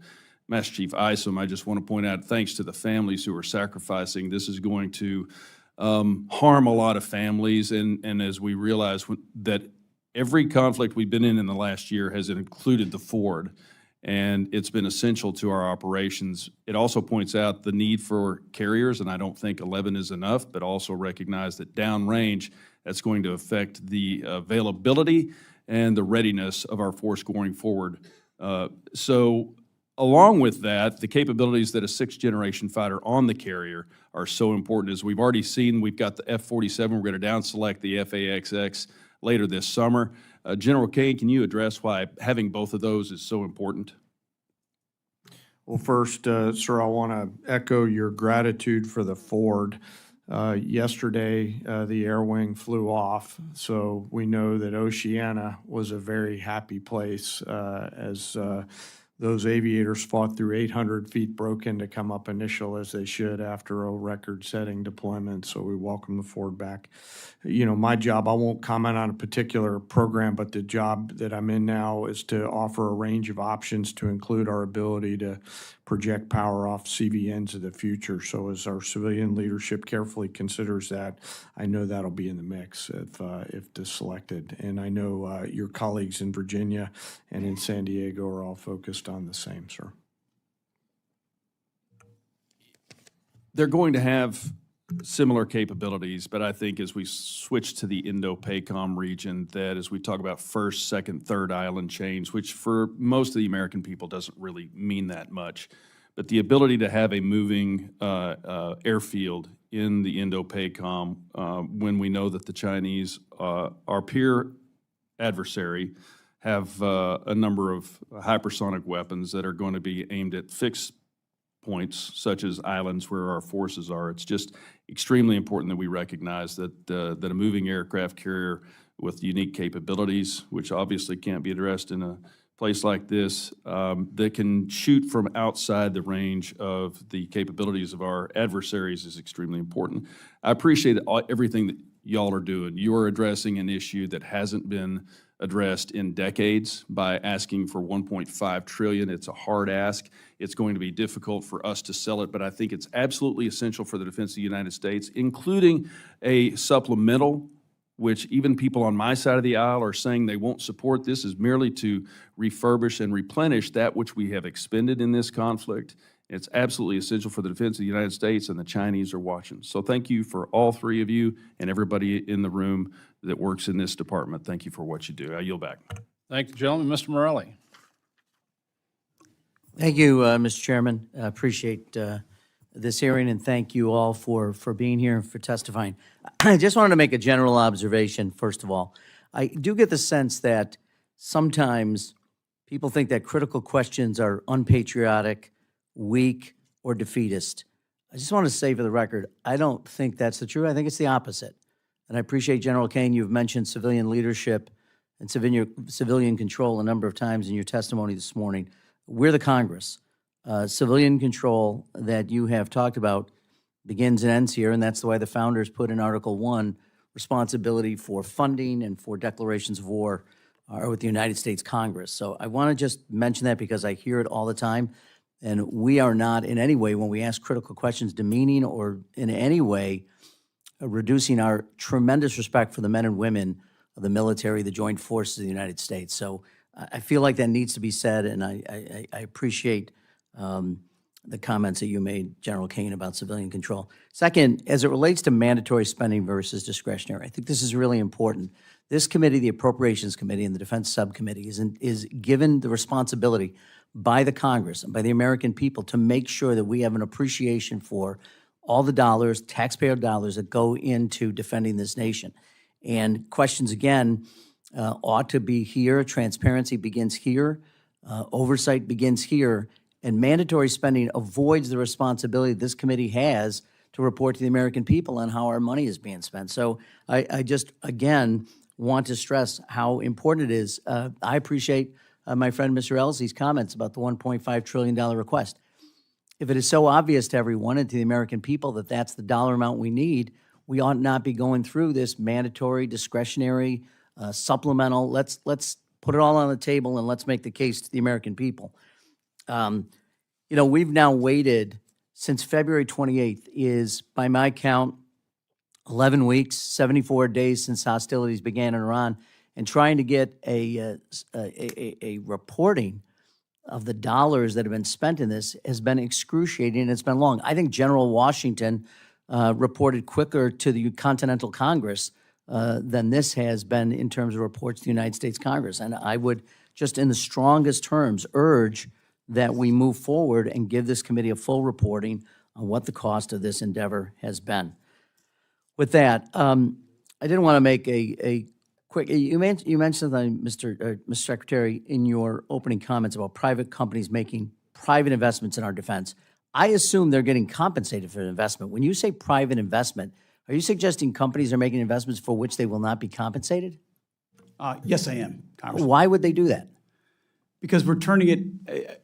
Master Chief Isom, I just want to point out, thanks to the families who are sacrificing, this is going to harm a lot of families, and as we realize that every conflict we've been in the last year has included the Ford, and it's been essential to our operations. It also points out the need for carriers, and I don't think 11 is enough, but also recognize that downrange, that's going to affect the availability and the readiness of our force going forward. So along with that, the capabilities that a 6th-generation fighter on the carrier are so important. As we've already seen, we've got the F-47, we're going to down-select the F/A-XX later this summer. General Caine, can you address why having both of those is so important? Well, first, sir, I want to echo your gratitude for the Ford. Yesterday, the air wing flew off, so we know that Oceana was a very happy place as those aviators fought through 800 feet broken to come up initial, as they should, after a record-setting deployment, so we welcome the Ford back. You know, my job, I won't comment on a particular program, but the job that I'm in now is to offer a range of options to include our ability to project power off CVNs of the future. So as our civilian leadership carefully considers that, I know that'll be in the mix if selected. And I know your colleagues in Virginia and in San Diego are all focused on the same, sir. They're going to have similar capabilities, but I think as we switch to the Indo-PACOM region, that as we talk about first, second, third island chains, which for most of the American people doesn't really mean that much, but the ability to have a moving airfield in the Indo-PACOM when we know that the Chinese, our peer adversary, have a number of hypersonic weapons that are going to be aimed at fixed points, such as islands where our forces are. It's just extremely important that we recognize that that a moving aircraft carrier with unique capabilities, which obviously can't be addressed in a place like this, that can shoot from outside the range of the capabilities of our adversaries is extremely important. I appreciate everything that y'all are doing. You are addressing an issue that hasn't been addressed in decades by asking for $1.5 trillion. It's a hard ask. It's going to be difficult for us to sell it, but I think it's absolutely essential for the defense of the United States, including a supplemental, which even people on my side of the aisle are saying they won't support. This is merely to refurbish and replenish that which we have expended in this conflict. It's absolutely essential for the defense of the United States, and the Chinese are watching. So thank you for all three of you and everybody in the room that works in this department. Thank you for what you do. I yield back. Thank you, gentlemen. Mr. Morelli. Thank you, Mr. Chairman. I appreciate this hearing, and thank you all for being here and for testifying. I just wanted to make a general observation, first of all. I do get the sense that sometimes people think that critical questions are unpatriotic, weak, or defeatist. I just want to say for the record, I don't think that's the truth. I think it's the opposite. And I appreciate, General Caine, you've mentioned civilian leadership and civilian control a number of times in your testimony this morning. We're the Congress. Civilian control that you have talked about begins and ends here, and that's the way the founders put in Article 1, responsibility for funding and for declarations of war are with the United States Congress. So I want to just mention that because I hear it all the time. And we are not in any way, when we ask critical questions, demeaning or in any way reducing our tremendous respect for the men and women of the military, the joint forces of the United States. So I feel like that needs to be said, and I appreciate the comments that you made, General Caine, about civilian control. Second, as it relates to mandatory spending versus discretionary, I think this is really important. This committee, the Appropriations Committee and the Defense Subcommittee, is given the responsibility by the Congress and by the American people to make sure that we have an appreciation for all the dollars, taxpayer dollars, that go into defending this nation. And questions, again, ought to be here. Transparency begins here. Oversight begins here. And mandatory spending avoids the responsibility this committee has to report to the American people on how our money is being spent. So I just, again, want to stress how important it is. I appreciate my friend Mr. Elsey's comments about the $1.5 trillion request. If it is so obvious to everyone and to the American people that that's the dollar amount we need, we ought not be going through this mandatory, discretionary, supplemental. Let's put it all on the table and let's make the case to the American people. You know, we've now waited since February 28th is, by my count, 11 weeks, 74 days since hostilities began in Iran, and trying to get a reporting of the dollars that have been spent in this has been excruciating, and it's been long. I think General Washington reported quicker to the Continental Congress than this has been in terms of reports to the United States Congress. And I would just in the strongest terms urge that we move forward and give this committee a full reporting on what the cost of this endeavor has been. With that, I didn't want to make a quick, you mentioned something, Mr. Secretary, in your opening comments about private companies making private investments in our defense. I assume they're getting compensated for the investment. When you say private investment, are you suggesting companies are making investments for which they will not be compensated? Yes, I am, Congressman. Why would they do that? Because we're turning it,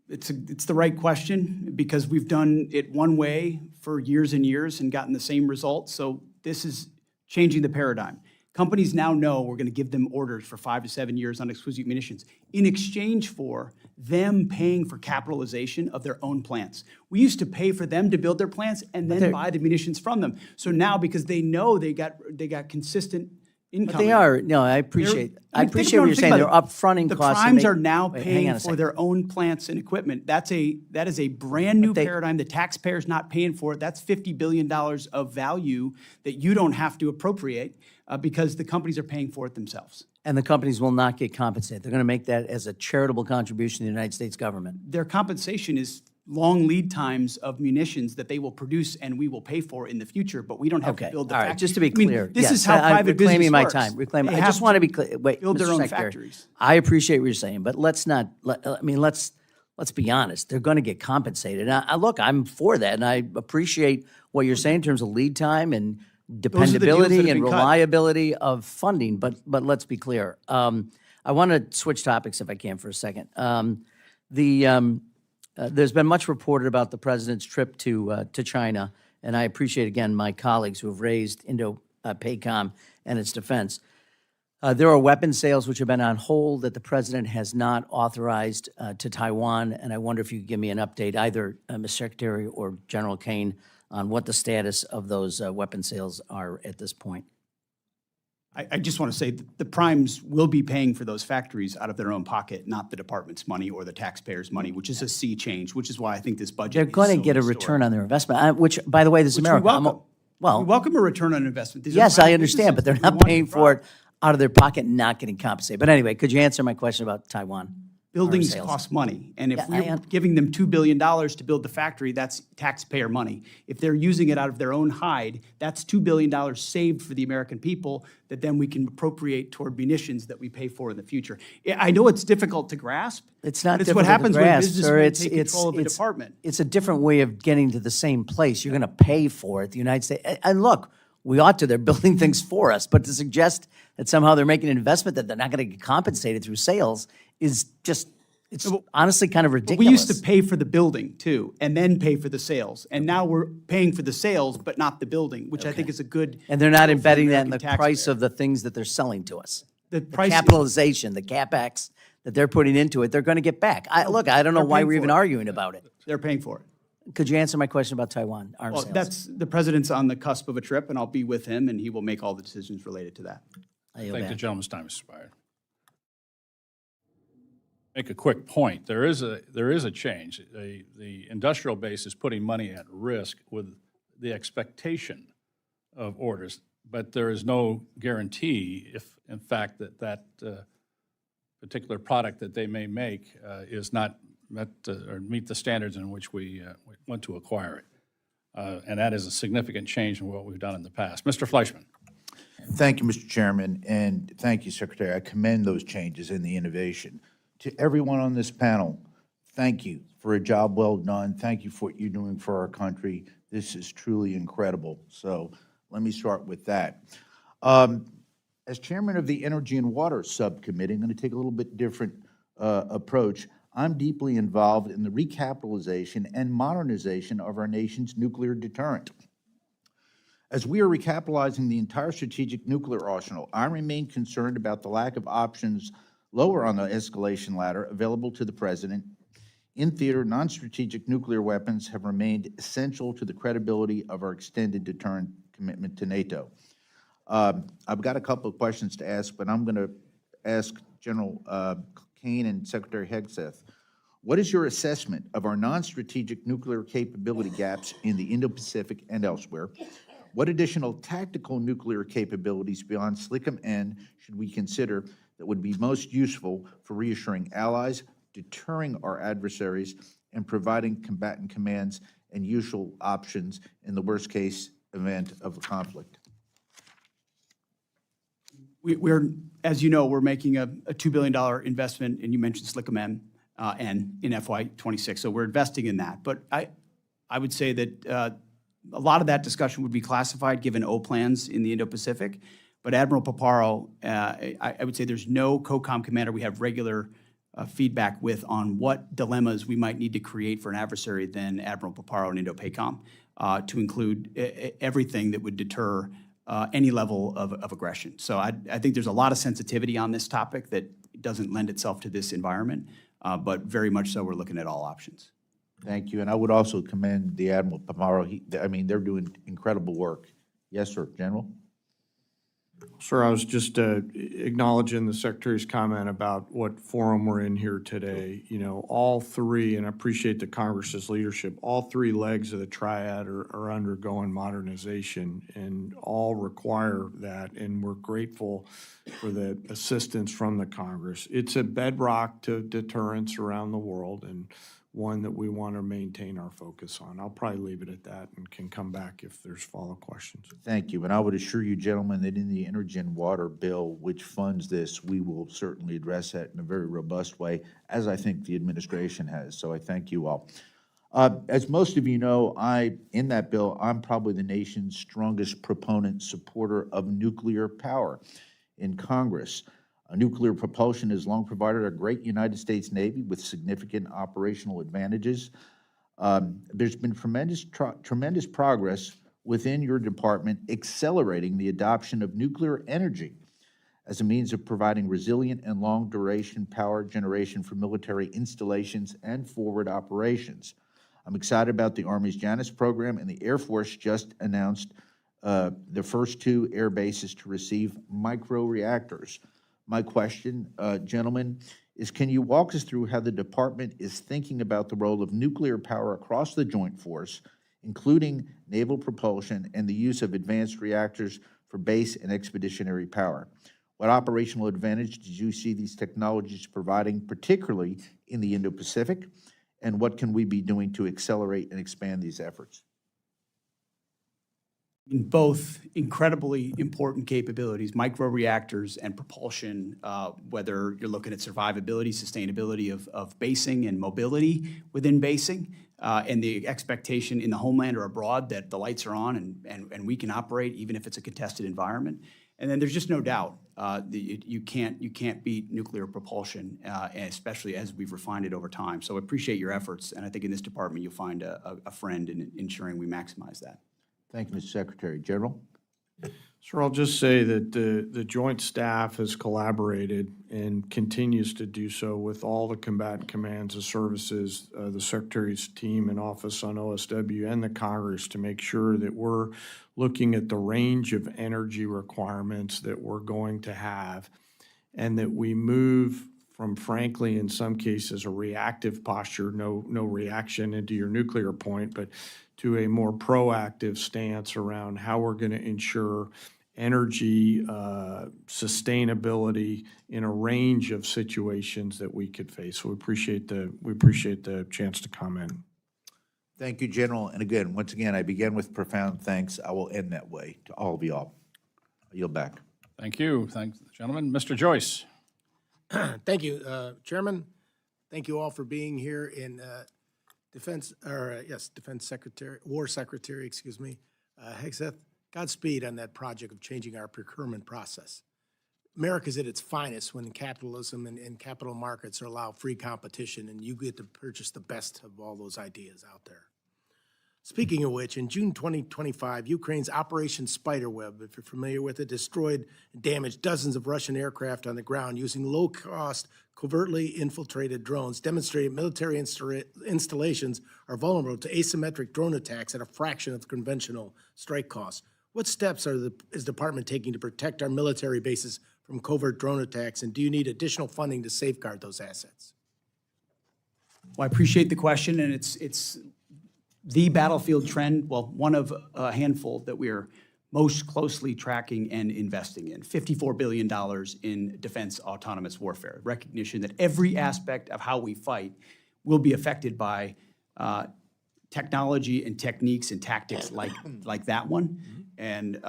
it's the right question, because we've done it one way for years and years and gotten the same results. So this is changing the paradigm. Companies now know we're going to give them orders for 5 to 7 years on exquisite munitions in exchange for them paying for capitalization of their own plants. We used to pay for them to build their plants and then buy the munitions from them. So now, because they know they got consistent income. But they are, no, I appreciate what you're saying. They're upfronting the costs. The primes are now paying for their own plants and equipment. That is a brand new paradigm. The taxpayer's not paying for it. That's $50 billion of value that you don't have to appropriate because the companies are paying for it themselves. And the companies will not get compensated. They're going to make that as a charitable contribution to the United States government. Their compensation is long lead times of munitions that they will produce and we will pay for in the future, but we don't have to build the factories. All right, just to be clear. This is how private business reclaiming my works. time. They I just have want to be clear. Wait, build their Mr. own Secretary, factories. I appreciate what you're saying, but let's be honest. They're going to get compensated. Look, I'm for that, and I appreciate what you're saying in terms of lead time and dependability and reliability of funding, but let's be clear. I want to switch topics if I can for a second. There's been much reported about the president's trip to China, and I appreciate, again, my colleagues who have raised Indo-PACOM and its defense. There are weapons sales which have been on hold that the president has not authorized to Taiwan, and I wonder if you could give me an update, either Ms. Secretary or General Caine, on what the status of those weapon sales are at this point. I just want to say that the primes will be paying for those factories out of their own pocket, not the department's money or the taxpayers' money, which is a sea change, which is why I think this budget They're going to get a return on their investment, which, by the way, this is America. We welcome a return on investment. Yes, I understand, but they're not paying for it out of their pocket and not getting compensated. But anyway, could you answer my question about Taiwan? Buildings cost money, and if we're giving them $2 billion to build the factory, that's taxpayer money. If they're using it out of their own hide, that's $2 billion saved for the American people that then we can appropriate toward munitions that we pay for in the future. I know it's difficult to grasp. It's not but difficult what happens to grasp, when businessmen take control of the department. It's a different way of getting to the same place. You're going to pay for it, the United States. And look, we ought to. They're building things for us. But to suggest that somehow they're making an investment that they're not going to get compensated through sales is just, it's honestly kind of ridiculous. But we used to pay for the building, too, and then pay for the sales. And now we're paying for the sales, but not the building, which I think is a good... And they're not embedding that in the price of the things that they're selling to us. The the price. capitalization, the CapEx that they're putting into it, they're going to get back. Look, I don't know They're why paying we're for even it. arguing about it. They're paying for it. Could you answer my question about Taiwan arms Well, sales? that's, the president's on the cusp of a trip, and I'll be with him, and he will make all the decisions related to that. I yield Thank the back. gentleman's time has expired. Make a quick point. There is a change. The industrial base is putting money at risk with the expectation of orders, but there is no guarantee if, in fact, that particular product that they may make is not met or meet the standards in which we want to acquire it. And that is a significant change in what we've done in the past. Mr. Fleischman. Thank you, Mr. Chairman, and thank you, Secretary. I commend those changes and the innovation. To everyone on this panel, thank you for a job well done. Thank you for what you're doing for our country. This is truly incredible. So let me start with that. As chairman of the Energy and Water Subcommittee, I'm going to take a little bit different approach. I'm deeply involved in the recapitalization and modernization of our nation's nuclear deterrent. As we are recapitalizing the entire strategic nuclear arsenal, I remain concerned about the lack of options lower on the escalation ladder available to the president. In theater, non-strategic nuclear weapons have remained essential to the credibility of our extended deterrent commitment to NATO. I've got a couple of questions to ask, but I'm going to ask General Caine and Secretary Hegseth. What is your assessment of our non-strategic nuclear capability gaps in the Indo-Pacific and elsewhere? What additional tactical nuclear capabilities beyond SLICM-N should we consider that would be most useful for reassuring allies, deterring our adversaries, and providing combatant commands and useful options in the worst-case event of a conflict? We're, as you know, we're making a $2 billion investment, and you mentioned SLICM-N in FY26, so we're investing in that. But I would say that a lot of that discussion would be classified given O plans in the Indo-Pacific. But Admiral Paparo, I would say there's no COCOM commander we have regular feedback with on what dilemmas we might need to create for an adversary than Admiral Paparo and Indo-PACOM, to include everything that would deter any level of aggression. So I think there's a lot of sensitivity on this topic that doesn't lend itself to this environment, but very much so we're looking at all options. Thank you, and I would also commend the Admiral Paparo. I mean, they're doing incredible work. Yes, sir, General? Sir, I was just acknowledging the Secretary's comment about what forum we're in here today. You know, all three, and I appreciate the Congress's leadership, all three legs of the triad are undergoing modernization and all require that, and we're grateful for the assistance from the Congress. It's a bedrock to deterrence around the world and one that we want to maintain our focus on. I'll probably leave it at that and can come back if there's follow-up questions. Thank you, and I would assure you, gentlemen, that in the Energy and Water Bill, which funds this, we will certainly address that in a very robust way, as I think the administration has, so I thank you all. As most of you know, in that bill, I'm probably the nation's strongest proponent, supporter of nuclear power in Congress. Nuclear propulsion has long provided a great United States Navy with significant operational advantages. There's been tremendous progress within your department accelerating the adoption of nuclear energy as a means of providing resilient and long-duration power generation for military installations and forward operations. I'm excited about the Army's Janus program, and the Air Force just announced the first 2 air bases to receive microreactors. My question, gentlemen, is can you walk us through how the department is thinking about the role of nuclear power across the joint force, including naval propulsion and the use of advanced reactors for base and expeditionary power? What operational advantage did you see these technologies providing, particularly in the Indo-Pacific, and what can we be doing to accelerate and expand these efforts? In both incredibly important capabilities, microreactors and propulsion, whether you're looking at survivability, sustainability of basing and mobility within basing, and the expectation in the homeland or abroad that the lights are on and we can operate even if it's a contested environment. And then there's just no doubt you can't beat nuclear propulsion, especially as we've refined it over time. So I appreciate your efforts, and I think in this department you'll find a friend in ensuring we maximize that. Thank you, Mr. Secretary. General? Sir, I'll just say that the Joint Staff has collaborated and continues to do so with all the combatant commands and services, the Secretary's team and office on OSW and the Congress to make sure that we're looking at the range of energy requirements that we're going to have and that we move from, frankly, in some cases, a reactive posture, no reaction into your nuclear point, but to a more proactive stance around how we're going to ensure energy sustainability in a range of situations that we could face. So we appreciate the chance to comment. Thank you, General. And again, once again, I begin with profound thanks. I will end that way to all of you all. I yield back. Thank you. Thanks, gentlemen. Mr. Joyce. Thank you, Chairman. Thank you all for being here in Defense Secretary, War Secretary, Hegseth. Godspeed on that project of changing our procurement process. America's at its finest when capitalism and capital markets allow free competition and you get to purchase the best of all those ideas out there. Speaking of which, in June 2025, Ukraine's Operation Spiderweb, if you're familiar with it, destroyed and damaged dozens of Russian aircraft on the ground using low-cost, covertly infiltrated drones, demonstrating military installations are vulnerable to asymmetric drone attacks at a fraction of conventional strike costs. What steps is the department taking to protect our military bases from covert drone attacks, and do you need additional funding to safeguard those assets? Well, I appreciate the question, and it's the battlefield trend, well, one of a handful that we are most closely tracking and investing in. $54 billion in defense autonomous warfare, recognition that every aspect of how we fight will be affected by technology and techniques and tactics like that one. And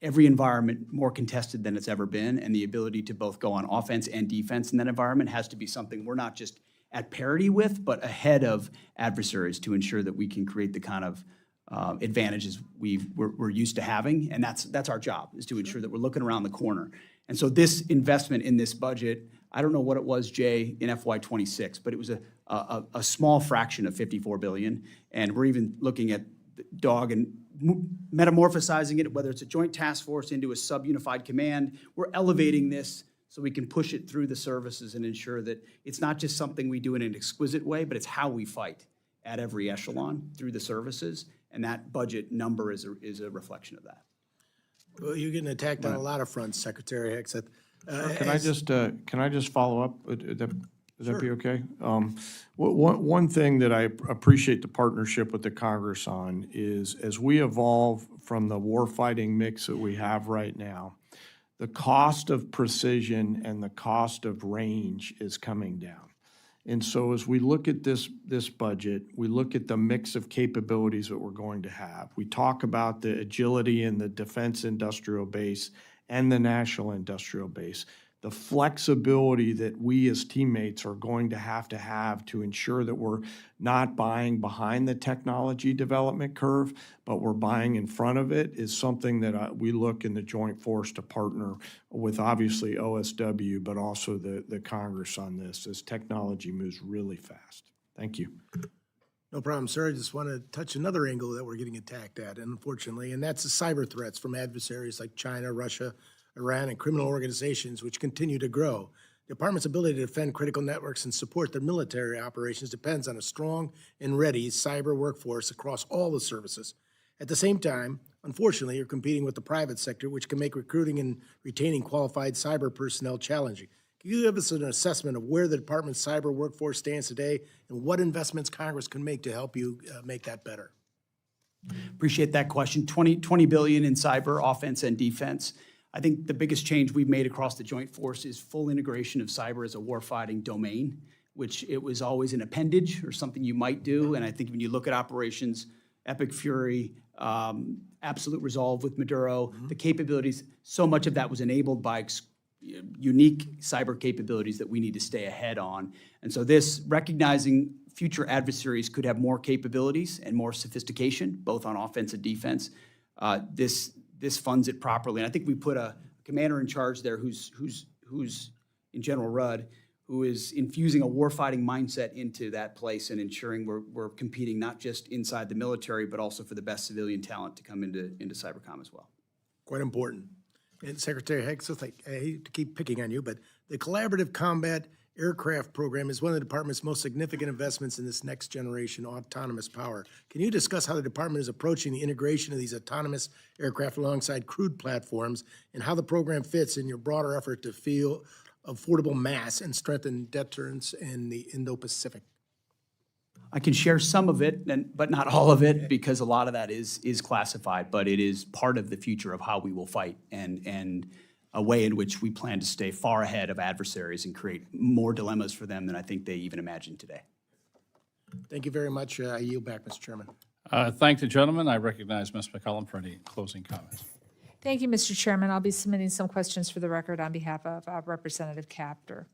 every environment more contested than it's ever been, and the ability to both go on offense and defense in that environment has to be something we're not just at parity with, but ahead of adversaries to ensure that we can create the kind of advantages we're used to having. And that's our job, is to ensure that we're looking around the corner. And so this investment in this budget, I don't know what it was, Jay, in FY26, but it was a small fraction of $54 billion. And we're even looking at DOG and metamorphosizing it, whether it's a joint task force into a sub-unified command. We're elevating this so we can push it through the services and ensure that it's not just something we do in an exquisite way, but it's how we fight at every echelon through the services. And that budget number is a reflection of that. Well, you're getting attacked on a lot of fronts, Secretary Hegseth. Can I just follow up? Would that be okay? One thing that I appreciate the partnership with the Congress on is, as we evolve from the warfighting mix that we have right now, the cost of precision and the cost of range is coming down. And so as we look at this budget, we look at the mix of capabilities that we're going to have. We talk about the agility in the defense industrial base and the national industrial base, the flexibility that we as teammates are going to have to ensure that we're not buying behind the technology development curve, but we're buying in front of it, is something that we look in the Joint Force to partner with, obviously OSW, but also the Congress on this, as technology moves really fast. Thank you. No problem, sir. I just want to touch another angle that we're getting attacked at, unfortunately, and that's the cyber threats from adversaries like China, Russia, Iran, and criminal organizations which continue to grow. The department's ability to defend critical networks and support their military operations depends on a strong and ready cyber workforce across all the services. At the same time, unfortunately, you're competing with the private sector, which can make recruiting and retaining qualified cyber personnel challenging. Can you give us an assessment of where the department's cyber workforce stands today and what investments Congress can make to help you make that better? Appreciate that question. $20 billion in cyber, offense and defense. I think the biggest change we've made across the Joint Force is full integration of cyber as a warfighting domain, which it was always an appendage or something you might do. And I think when you look at operations, Epic Fury, Absolute Resolve with Maduro, the capabilities, so much of that was enabled by unique cyber capabilities that we need to stay ahead on. And so this, recognizing future adversaries could have more capabilities and more sophistication, both on offense and defense, this funds it properly. And I think we put a commander in charge there who's in General Rudd, who is infusing a warfighting mindset into that place and ensuring we're competing not just inside the military, but also for the best civilian talent to come into cybercom as well. quite important. And Secretary Hegseth, I hate to keep picking on you, but the Collaborative Combat Aircraft Program is one of the department's most significant investments in this next generation autonomous power. Can you discuss how the department is approaching the integration of these autonomous aircraft alongside crewed platforms and how the program fits in your broader effort to field affordable mass and strengthen deterrence in the Indo-Pacific? I can share some of it, but not all of it, because a lot of that is classified, but it is part of the future of how we will fight and a way in which we plan to stay far ahead of adversaries and create more dilemmas for them than I think they even imagine today. Thank you very much. I yield back, Mr. Chairman. Thank the gentleman. I recognize Ms. McCollum for any closing comments. Thank you, Mr. Chairman. I'll be submitting some questions for the record on behalf of Representative Capter.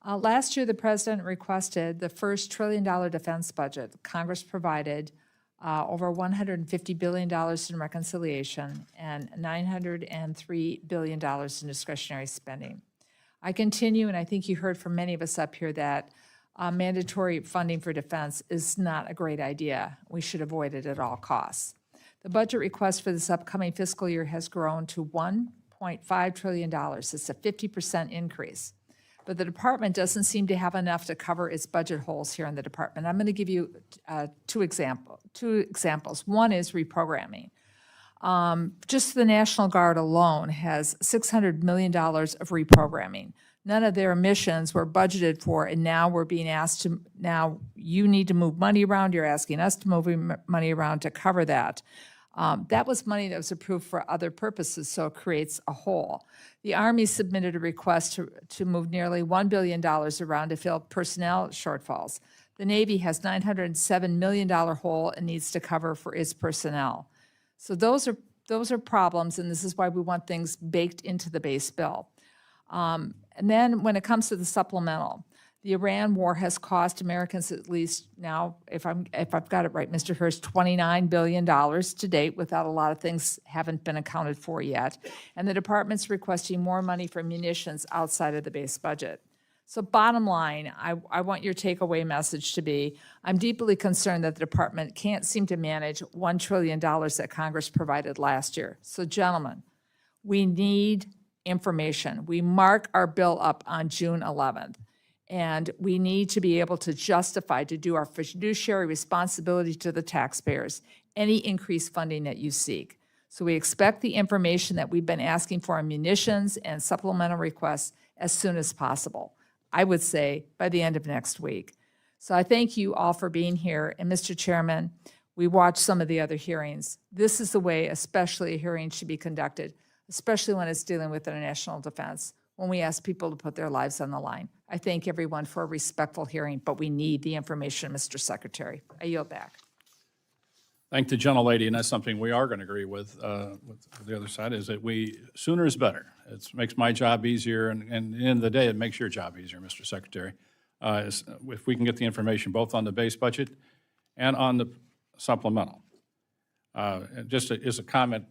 Last year, the President requested the first $1 trillion defense budget. Congress provided over $150 billion in reconciliation and $903 billion in discretionary spending. I continue, and I think you heard from many of us up here, that mandatory funding for defense is not a great idea. We should avoid it at all costs. The budget request for this upcoming fiscal year has grown to $1.5 trillion. It's a 50% increase. But the department doesn't seem to have enough to cover its budget holes here in the department. I'm going to give you two examples. One is reprogramming. Just the National Guard alone has $600 million of reprogramming. None of their missions were budgeted for, and now we're being asked to, now you need to move money around. You're asking us to move money around to cover that. That was money that was approved for other purposes, so it creates a hole. The Army submitted a request to move nearly $1 billion around to fill personnel shortfalls. The Navy has $907 million hole it needs to cover for its personnel. So those are problems, and this is why we want things baked into the base bill. And then when it comes to the supplemental, the Iran war has cost Americans at least now, if I've got it right, Mr. Hurst, $29 billion to date, without a lot of things haven't been accounted for yet. And the department's requesting more money for munitions outside of the base budget. So bottom line, I want your takeaway message to be, I'm deeply concerned that the department can't seem to manage $1 trillion that Congress provided last year. So gentlemen, we need information. We mark our bill up on June 11th. And we need to be able to justify, to do our fiduciary responsibility to the taxpayers, any increased funding that you seek. So we expect the information that we've been asking for on munitions and supplemental requests as soon as possible. I would say by the end of next week. So I thank you all for being here. And Mr. Chairman, we watched some of the other hearings. This is the way especially a hearing should be conducted, especially when it's dealing with international defense, when we ask people to put their lives on the line. I thank everyone for a respectful hearing, but we need the information, Mr. Secretary. I yield back. Thank the gentlelady, and that's something we are going to agree with the other side, is that sooner is better. It makes my job easier, and at the end of the day, it makes your job easier, Mr. Secretary. If we can get the information both on the base budget and on the supplemental. And just as a comment,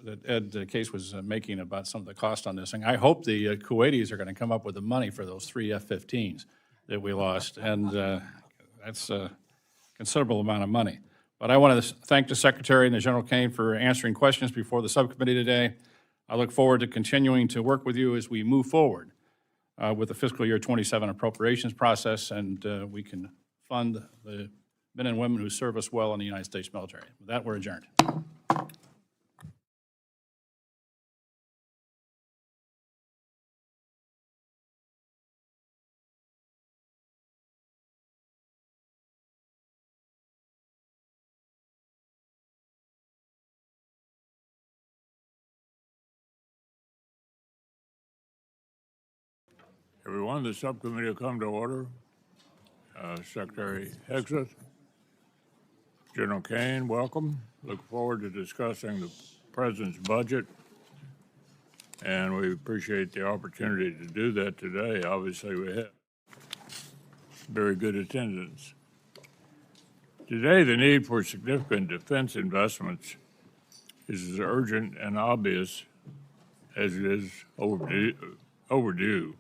that Ed Case was making about some of the cost on this thing. I hope the Kuwaitis are going to come up with the money for those 3 F-15s that we lost, and that's a considerable amount of money. But I want to thank the Secretary and the General Caine for answering questions before the subcommittee today. I look forward to continuing to work with you as we move forward with the fiscal year 27 appropriations process, and we can fund the men and women who serve us well in the United States military. With that, we're adjourned. Everyone, the subcommittee will come to order. Secretary Hegseth, General Caine, welcome. Look forward to discussing the President's budget, and we appreciate the opportunity to do that today. Obviously, we have very good attendance. Today, the need for significant defense investments is as urgent and obvious as it is overdue.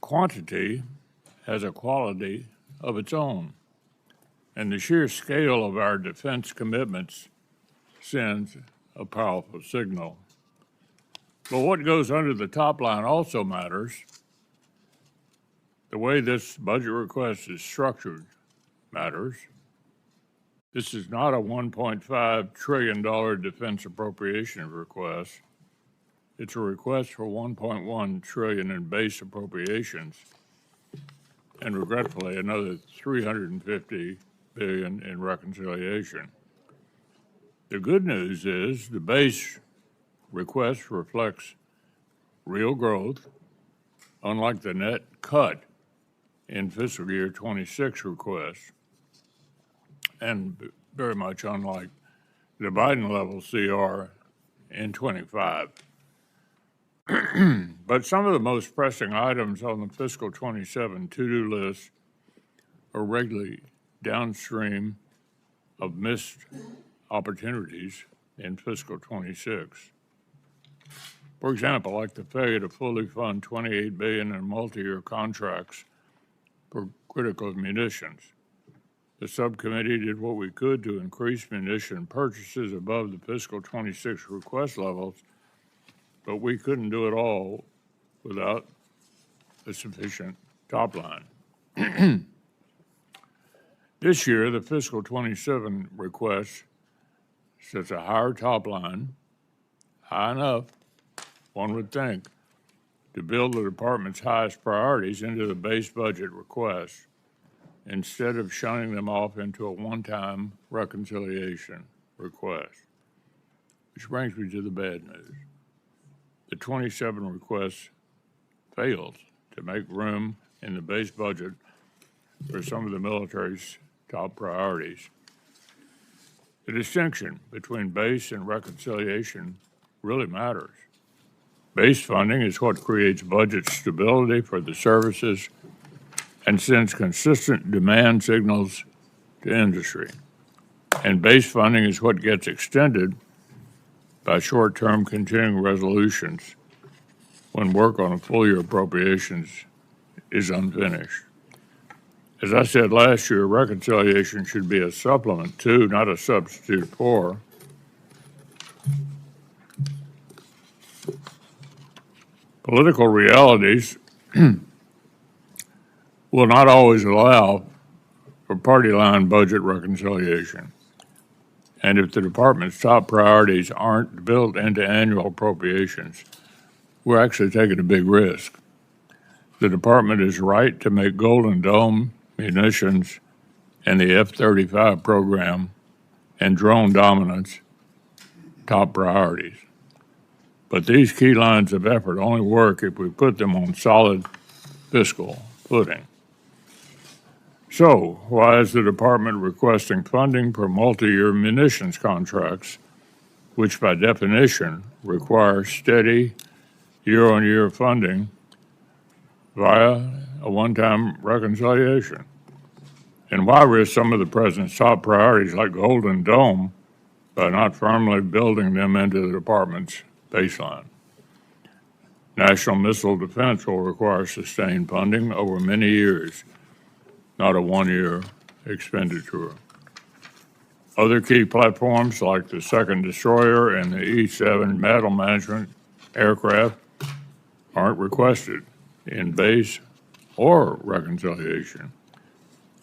Quantity has a quality of its own, and the sheer scale of our defense commitments sends a powerful signal. But what goes under the top line also matters. The way this budget request is structured matters. This is not a $1.5 trillion defense appropriation request. It's a request for $1.1 trillion in base appropriations, and regretfully, another $350 billion in reconciliation. The good news is the base request reflects real growth, unlike the net cut in fiscal year 26 request, and very much unlike the Biden level CR in 25. But some of the most pressing items on the fiscal 27 to-do list are regularly downstream of missed opportunities in fiscal 26. For example, like the failure to fully fund $28 billion in multi-year contracts for critical munitions. The subcommittee did what we could to increase munition purchases above the fiscal 26 request levels, but we couldn't do it all without a sufficient top line. This year, the fiscal 27 request sets a higher top line, high enough, one would think, to build the department's highest priorities into the base budget request, instead of shunning them off into a one-time reconciliation request. Which brings me to the bad news. The 27 request fails to make room in the base budget for some of the military's top priorities. The distinction between base and reconciliation really matters. Base funding is what creates budget stability for the services and sends consistent demand signals to industry. And base funding is what gets extended by short-term continuing resolutions when work on a full-year appropriations is unfinished. As I said last year, reconciliation should be a supplement to, not a substitute for, political realities will not always allow for party line budget reconciliation. And if the department's top priorities aren't built into annual appropriations, we're actually taking a big risk. The department is right to make Golden Dome, munitions, and the F-35 program and drone dominance top priorities. But these key lines of effort only work if we put them on solid fiscal footing. So, why is the department requesting funding for multi-year munitions contracts, which by definition require steady year-on-year funding via a one-time reconciliation? And why risk some of the president's top priorities like Golden Dome by not firmly building them into the department's baseline? National missile defense will require sustained funding over many years, not a one-year expenditure. Other key platforms like the second destroyer and the E-7 battle management aircraft aren't requested in base or reconciliation.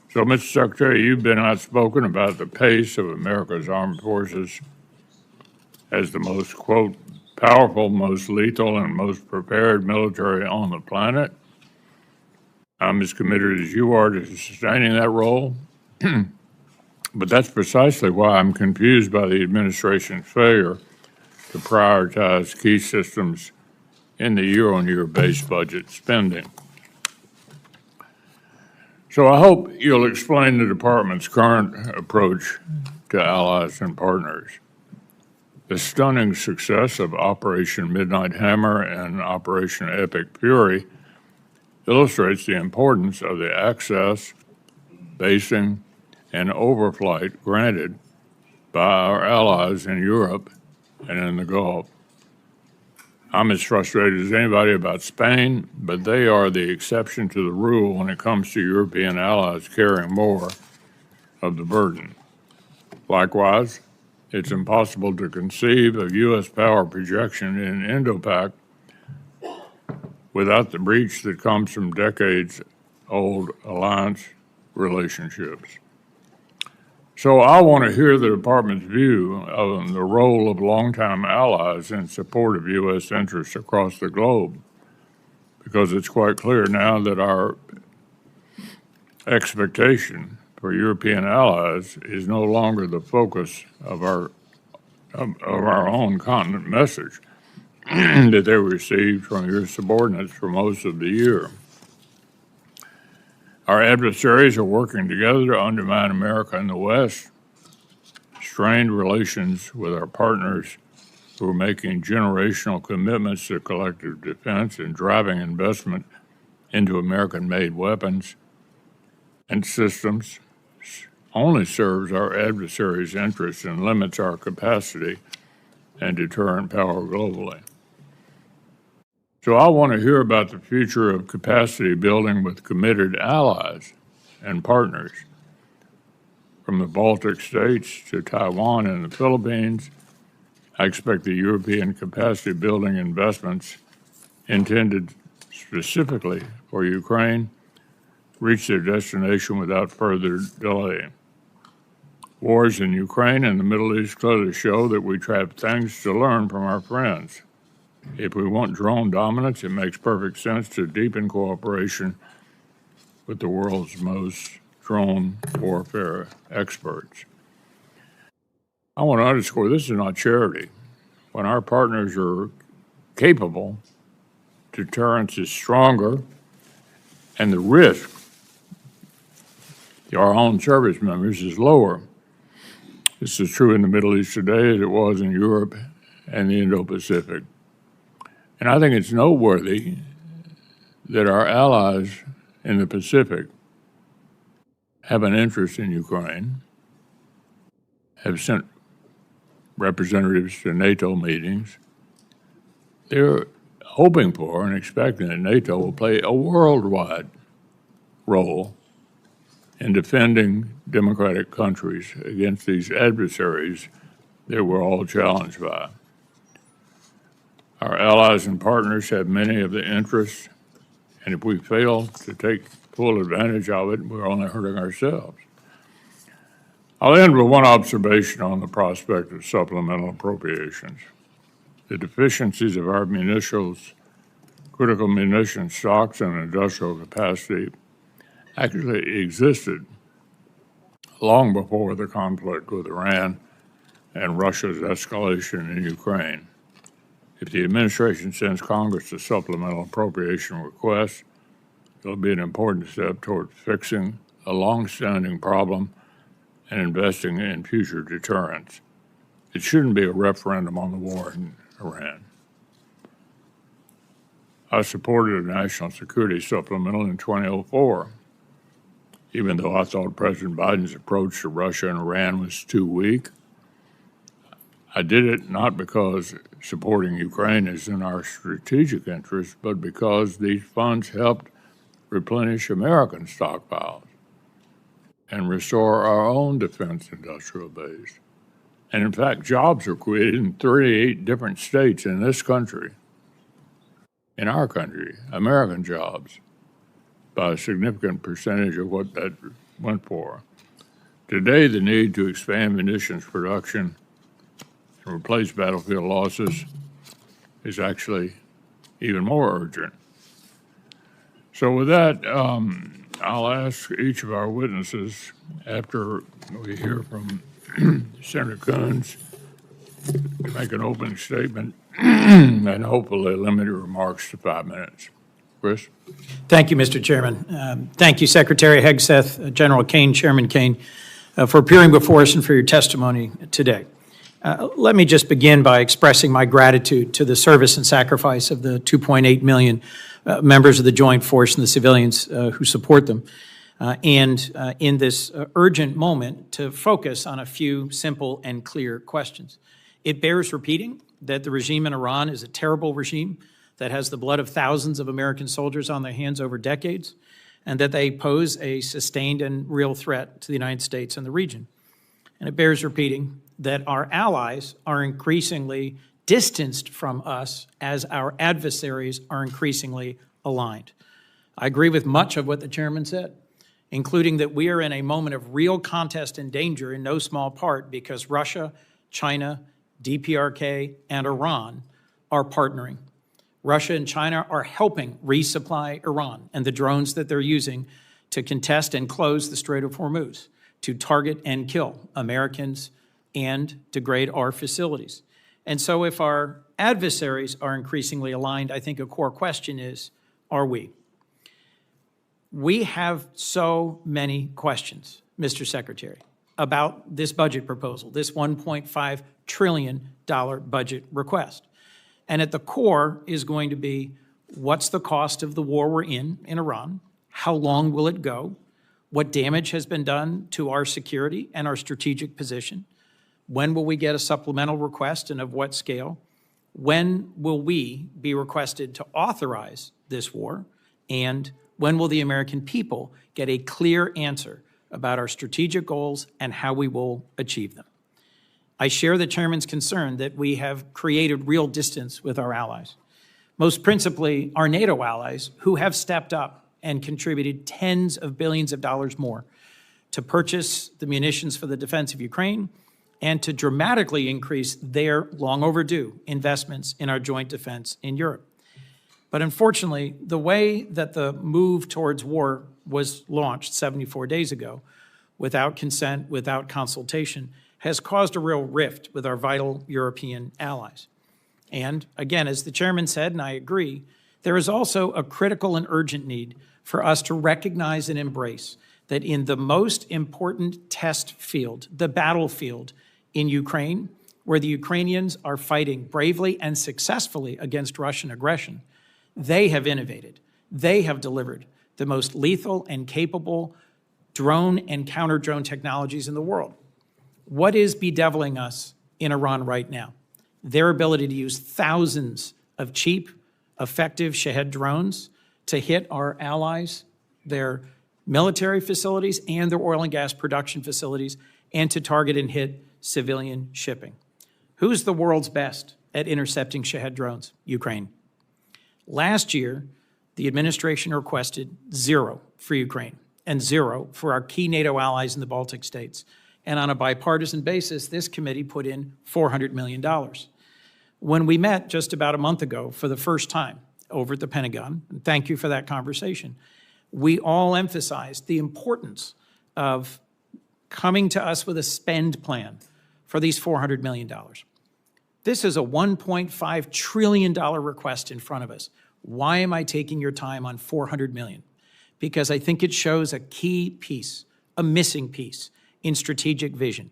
So, Mr. Secretary, you've been outspoken about the pace of America's armed forces as the most, quote, powerful, most lethal, and most prepared military on the planet. I'm as committed as you are to sustaining that role, but that's precisely why I'm confused by the administration's failure to prioritize key systems in the year-on-year base budget spending. So I hope you'll explain the department's current approach to allies and partners. The stunning success of Operation Midnight Hammer and Operation Epic Fury illustrates the importance of the access, basing, and overflight granted by our allies in Europe and in the Gulf. I'm as frustrated as anybody about Spain, but they are the exception to the rule when it comes to European allies carrying more of the burden. Likewise, it's impossible to conceive of U.S. power projection in Indo-Pac without the breach that comes from decades-old alliance relationships. So I want to hear the Department's view of the role of longtime allies in support of U.S. interests across the globe, because it's quite clear now that our expectation for European allies is no longer the focus of our own continent message that they received from your subordinates for most of the year. Our adversaries are working together to undermine America in the West, strained relations with our partners who are making generational commitments to collective defense and driving investment into American-made weapons and systems only serves our adversaries' interests and limits our capacity and deterrent power globally. So I want to hear about the future of capacity building with committed allies and partners. From the Baltic states to Taiwan and the Philippines, I expect the European capacity building investments intended specifically for Ukraine reach their destination without further delay. Wars in Ukraine and the Middle East clearly show that we have things to learn from our friends. If we want drone dominance, it makes perfect sense to deepen cooperation with the world's most drone warfare experts. I want to underscore this is not charity. When our partners are capable, deterrence is stronger, and the risk to our own service members is lower. This is true in the Middle East today as it was in Europe and the Indo-Pacific. And I think it's noteworthy that our allies in the Pacific have an interest in Ukraine, have sent representatives to NATO meetings. They're hoping for and expecting that NATO will play a worldwide role in defending democratic countries against these adversaries that we're all challenged by. Our allies and partners have many of the interests, and if we fail to take full advantage of it, we're only hurting ourselves. I'll end with one observation on the prospect of supplemental appropriations. The deficiencies of our munitions, critical munitions stocks, and industrial capacity actually existed long before the conflict with Iran and Russia's escalation in Ukraine. If the administration sends Congress a supplemental appropriation request, it'll be an important step toward fixing a long-standing problem and investing in future deterrence. It shouldn't be a referendum on the war in Iran. I supported a national security supplemental in 2004, even though I thought President Biden's approach to Russia and Iran was too weak. I did it not because supporting Ukraine is in our strategic interest, but because these funds helped replenish American stockpiles and restore our own defense industrial base. And in fact, jobs were created in 38 different states in this country, in our country, American jobs, by a significant percentage of what that went for. Today, the need to expand munitions production and replace battlefield losses is actually even more urgent. So with that, I'll ask each of our witnesses, after we hear from Senator Coons, to make an opening statement and hopefully limit your remarks to 5 minutes. Chris? Thank you, Mr. Chairman. Thank you, Secretary Hegseth, General Caine, Chairman Caine, for appearing before us and for your testimony today. Let me just begin by expressing my gratitude to the service and sacrifice of the 2.8 million members of the Joint Force and the civilians who support them, and in this urgent moment to focus on a few simple and clear questions. It bears repeating that the regime in Iran is a terrible regime that has the blood of thousands of American soldiers on their hands over decades, and that they pose a sustained and real threat to the United States and the region. and it bears repeating, that our allies are increasingly distanced from us as our adversaries are increasingly aligned. I agree with much of what the chairman said, including that we are in a moment of real contest and danger in no small part because Russia, China, DPRK, and Iran are partnering. Russia and China are helping resupply Iran and the drones that they're using to contest and close the Strait of Hormuz, to target and kill Americans and degrade our facilities. And so if our adversaries are increasingly aligned, I think a core question is, are we? We have so many questions, Mr. Secretary, about this budget proposal, this $1.5 trillion budget request. And at the core is going to be, what's the cost of the war we're in Iran? How long will it go? What damage has been done to our security and our strategic position? When will we get a supplemental request and of what scale? When will we be requested to authorize this war? And when will the American people get a clear answer about our strategic goals and how we will achieve them? I share the chairman's concern that we have created real distance with our allies, most principally our NATO allies, who have stepped up and contributed tens of billions of dollars more to purchase the munitions for the defense of Ukraine and to dramatically increase their long overdue investments in our joint defense in Europe. But unfortunately, the way that the move towards war was launched 74 days ago, without consent, without consultation, has caused a real rift with our vital European allies. And again, as the chairman said, and I agree, there is also a critical and urgent need for us to recognize and embrace that in the most important test field, the battlefield in Ukraine, where the Ukrainians are fighting bravely and successfully against Russian aggression, they have innovated. They have delivered the most lethal and capable drone and counter-drone technologies in the world. What is bedeviling us in Iran right now? Their ability to use thousands of cheap, effective Shahed drones to hit our allies, their military facilities, and their oil and gas production facilities, and to target and hit civilian shipping. Who's the world's best at intercepting Shahed drones? Ukraine. Last year, the administration requested 0 for Ukraine and 0 for our key NATO allies in the Baltic states. And on a bipartisan basis, this committee put in $400 million. When we met just about a month ago for the first time over at the Pentagon, and thank you for that conversation, we all emphasized the importance of coming to us with a spend plan for these $400 million. This is a $1.5 trillion request in front of us. Why am I taking your time on $400 million? Because I think it shows a key piece, a missing piece in strategic vision.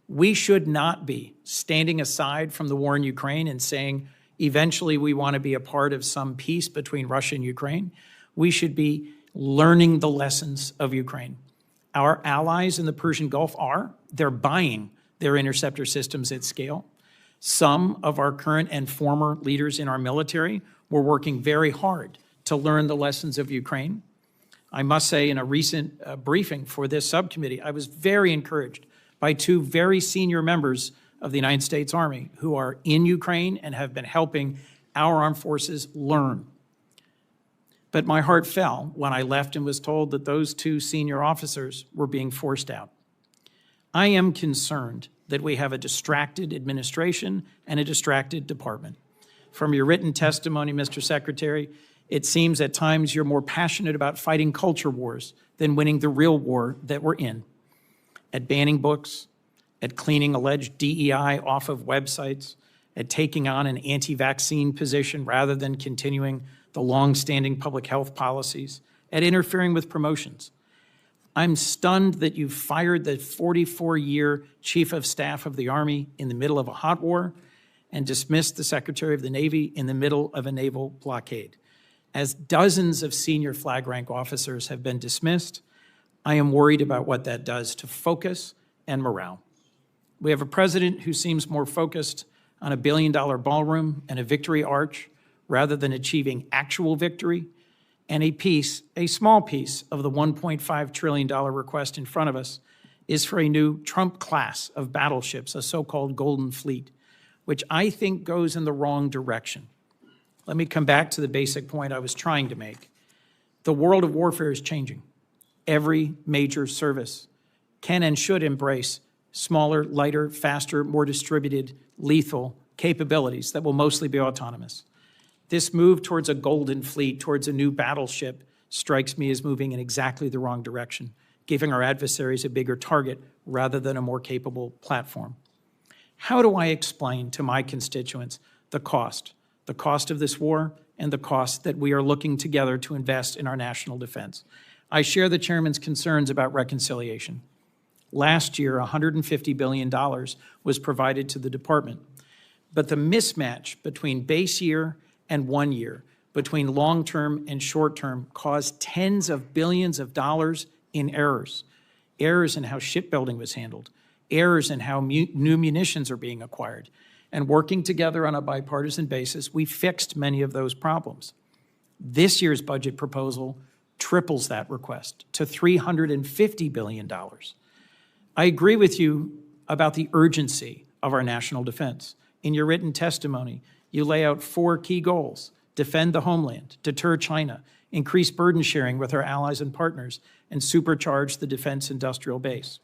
We should not be standing aside from the war in Ukraine and saying, eventually we want to be a part of some peace between Russia and Ukraine. We should be learning the lessons of Ukraine. Our allies in the Persian Gulf they're buying their interceptor systems at scale. Some of our current and former leaders in our military were working very hard to learn the lessons of Ukraine. I must say, in a recent briefing for this subcommittee, I was very encouraged by 2 very senior members of the United States Army who are in Ukraine and have been helping our armed forces learn. But my heart fell when I left and was told that those 2 senior officers were being forced out. I am concerned that we have a distracted administration and a distracted department. From your written testimony, Mr. Secretary, it seems at times you're more passionate about fighting culture wars than winning the real war that we're in. At banning books, at cleaning alleged DEI off of websites, at taking on an anti-vaccine position rather than continuing the long-standing public health policies, at interfering with promotions. I'm stunned that you fired the 44-year Chief of Staff of the Army in the middle of a hot war and dismissed the Secretary of the Navy in the middle of a naval blockade. As dozens of senior flag rank officers have been dismissed, I am worried about what that does to focus and morale. We have a president who seems more focused on a $1 billion ballroom and a victory arch rather than achieving actual victory, and a small piece of the $1.5 trillion request in front of us is for a new Trump class of battleships, a so-called Golden Fleet, which I think goes in the wrong direction. Let me come back to the basic point I was trying to make. The world of warfare is changing. Every major service can and should embrace smaller, lighter, faster, more distributed, lethal capabilities that will mostly be autonomous. This move towards a Golden Fleet, towards a new battleship, strikes me as moving in exactly the wrong direction, giving our adversaries a bigger target rather than a more capable platform. How do I explain to my constituents the cost of this war and the cost that we are looking together to invest in our national defense? I share the chairman's concerns about reconciliation. Last year, $150 billion was provided to the department, but the mismatch between base year and 1 year, between long-term and short-term, caused tens of billions of dollars in errors in how shipbuilding was handled, errors in how new munitions are being acquired. And working together on a bipartisan basis, we fixed many of those problems. This year's budget proposal triples that request to $350 billion. I agree with you about the urgency of our national defense. In your written testimony, you lay out 4 key goals: defend the homeland, deter China, increase burden sharing with our allies and partners, and supercharge the defense industrial base.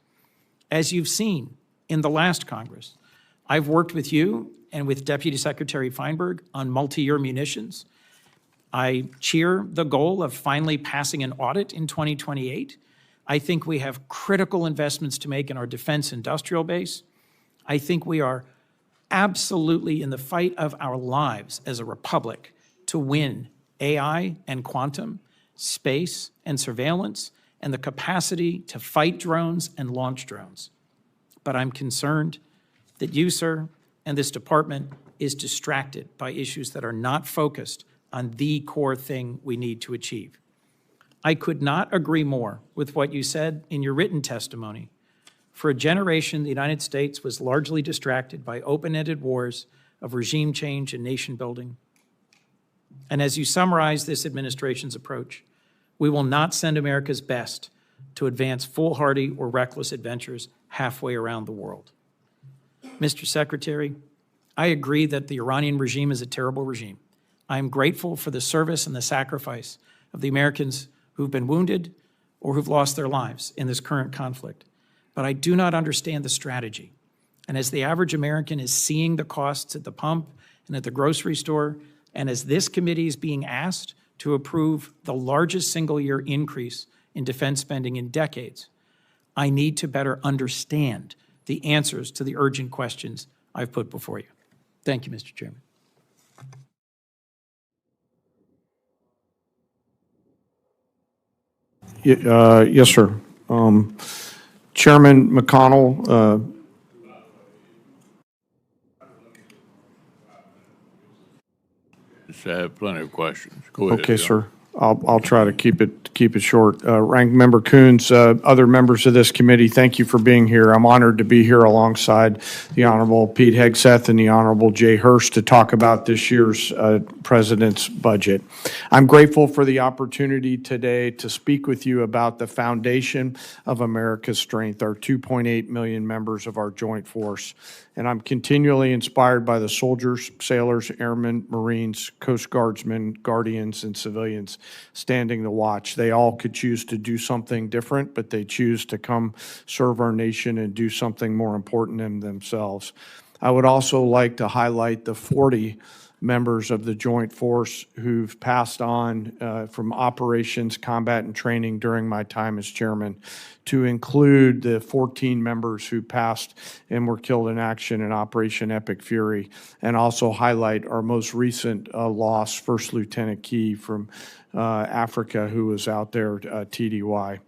As you've seen in the last Congress, I've worked with you and with Deputy Secretary Feinberg on multi-year munitions. I cheer the goal of finally passing an audit in 2028. I think we have critical investments to make in our defense industrial base. I think we are absolutely in the fight of our lives as a republic to win AI and quantum, space and surveillance, and the capacity to fight drones and launch drones. But I'm concerned that you, sir, and this department is distracted by issues that are not focused on the core thing we need to achieve. I could not agree more with what you said in your written testimony. For a generation, the United States was largely distracted by open-ended wars of regime change and nation building. And as you summarize this administration's approach, we will not send America's best to advance foolhardy or reckless adventures halfway around the world. Mr. Secretary, I agree that the Iranian regime is a terrible regime. I am grateful for the service and the sacrifice of the Americans who've been wounded or who've lost their lives in this current conflict. But I do not understand the strategy. And as the average American is seeing the costs at the pump and at the grocery store, and as this committee is being asked to approve the largest single-year increase in defense spending in decades, I need to better understand the answers to the urgent questions I've put before you. Thank you, Mr. Chairman. Yes, sir. Chairman McConnell, Just have plenty of questions. Go ahead. okay, John. sir. I'll try to keep it short. Ranking Member Coons, other members of this committee, thank you for being here. I'm honored to be here alongside the Honorable Pete Hegseth and the Honorable Jules Hurst to talk about this year's President's budget. I'm grateful for the opportunity today to speak with you about the foundation of America's strength, our 2.8 million members of our joint force. And I'm continually inspired by the soldiers, sailors, airmen, Marines, Coast Guardsmen, Guardians, and civilians standing the watch. They all could choose to do something different, but they choose to come serve our nation and do something more important than themselves. I would also like to highlight the 40 members of the Joint Force who've passed on from operations, combat, and training during my time as chairman, to include the 14 members who passed and were killed in action in Operation Epic Fury, and also highlight our most recent loss, First Lieutenant Key from Africa, who was out there, TDY.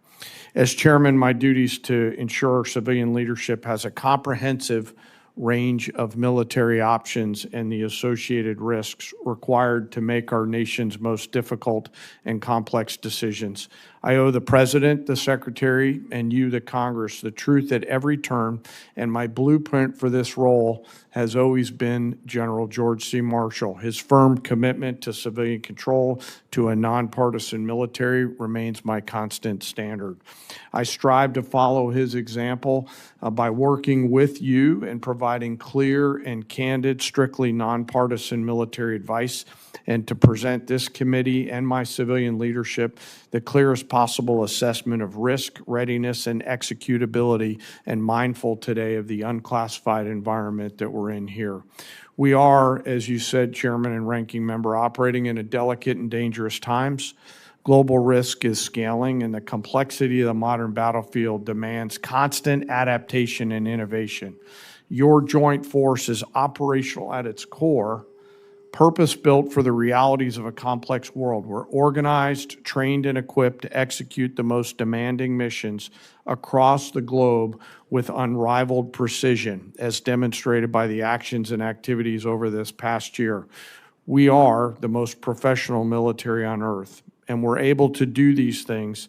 As chairman, my duty is to ensure civilian leadership has a comprehensive range of military options and the associated risks required to make our nation's most difficult and complex decisions. I owe the President, the Secretary, and you, the Congress, the truth at every turn, and my blueprint for this role has always been General George C. Marshall. His firm commitment to civilian control, to a nonpartisan military, remains my constant standard. I strive to follow his example by working with you and providing clear and candid, strictly nonpartisan military advice, and to present this committee and my civilian leadership the clearest possible assessment of risk, readiness, and executability, and mindful today of the unclassified environment that we're in here. We are, as you said, Chairman and Ranking Member, operating in a delicate and dangerous times. Global risk is scaling, and the complexity of the modern battlefield demands constant adaptation and innovation. Your joint force is operational at its core, purpose-built for the realities of a complex world. We're organized, trained, and equipped to execute the most demanding missions across the globe with unrivaled precision, as demonstrated by the actions and activities over this past year. We are the most professional military on earth, and we're able to do these things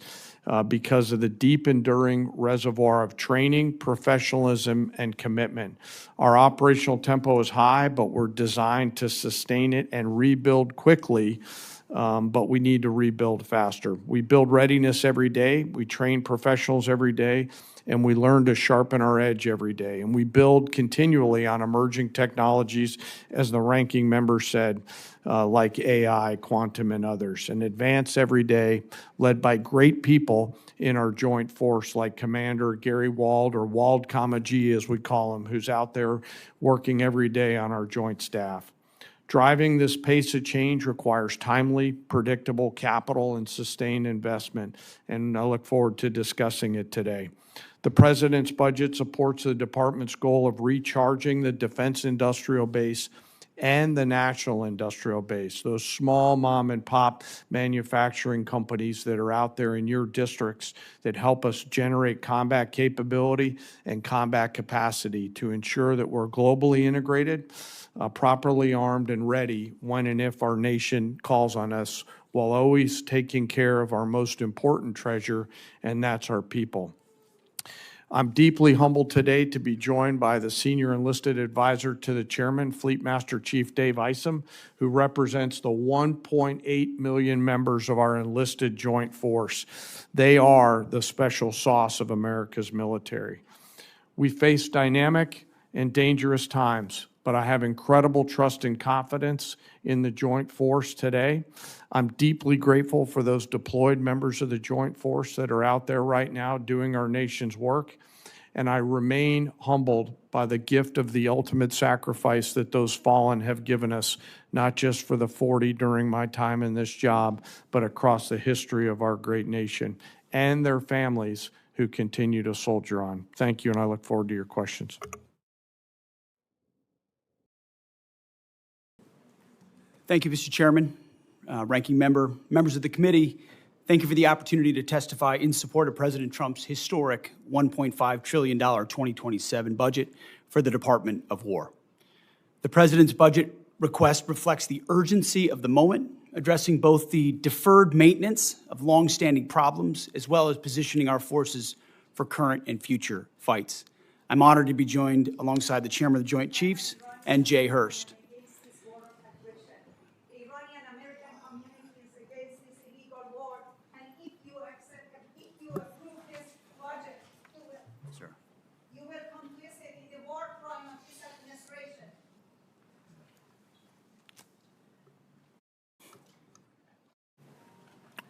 because of the deep, enduring reservoir of training, professionalism, and commitment. Our operational tempo is high, but we're designed to sustain it and rebuild quickly, but we need to rebuild faster. We build readiness every day, we train professionals every day, and we learn to sharpen our edge every day. And we build continually on emerging technologies, as the ranking member said, like AI, quantum, and others, and advance every day, led by great people in our joint force, like Commander Gary Wald, or Wald, G, as we call him, who's out there working every day on our joint staff. Driving this pace of change requires timely, predictable capital and sustained investment, and I look forward to discussing it today. The President's budget supports the Department's goal of recharging the defense industrial base and the national industrial base, those small mom and pop manufacturing companies that are out there in your districts that help us generate combat capability and combat capacity to ensure that we're globally integrated, properly armed and ready when and if our nation calls on us, while always taking care of our most important treasure, and that's our people. I'm deeply humbled today to be joined by the Senior Enlisted Advisor to the Chairman, Fleet Master Chief Dave Isom, who represents the 1.8 million members of our enlisted joint force. They are the special sauce of America's military. We face dynamic and dangerous times, but I have incredible trust and confidence in the joint force today. I'm deeply grateful for those deployed members of the joint force that are out there right now doing our nation's work. And I remain humbled by the gift of the ultimate sacrifice that those fallen have given us, not just for the 40 during my time in this job, but across the history of our great nation, and their families who continue to soldier on. Thank you, and I look forward to your questions. Thank you, Mr. Chairman, Ranking Member, members of the committee. Thank you for the opportunity to testify in support of President Trump's historic $1.5 trillion 2027 budget for the Department of War. The President's budget request reflects the urgency of the moment, addressing both the deferred maintenance of longstanding problems as well as positioning our forces for current and future fights. I'm honored to be joined alongside the Chairman of the Joint Chiefs and Jay Hurst.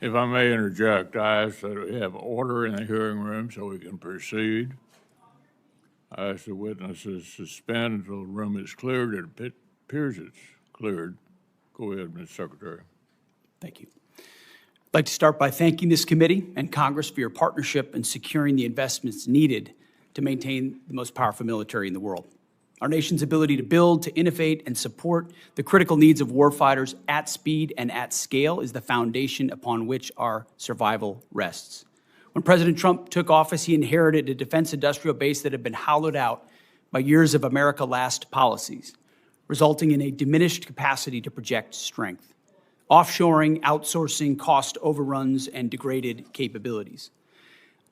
If I may interject, I ask that we have order in the hearing room so we can proceed. I ask the witnesses suspend until the room is cleared. It appears it's cleared. Go ahead, Ms. Secretary. Thank you. I'd like to start by thanking this committee and Congress for your partnership in securing the investments needed to maintain the most powerful military in the world. Our nation's ability to build, to innovate, and support the critical needs of warfighters at speed and at scale is the foundation upon which our survival rests. When President Trump took office, he inherited a defense industrial base that had been hollowed out by years of America Last policies, resulting in a diminished capacity to project strength, offshoring, outsourcing, cost overruns, and degraded capabilities.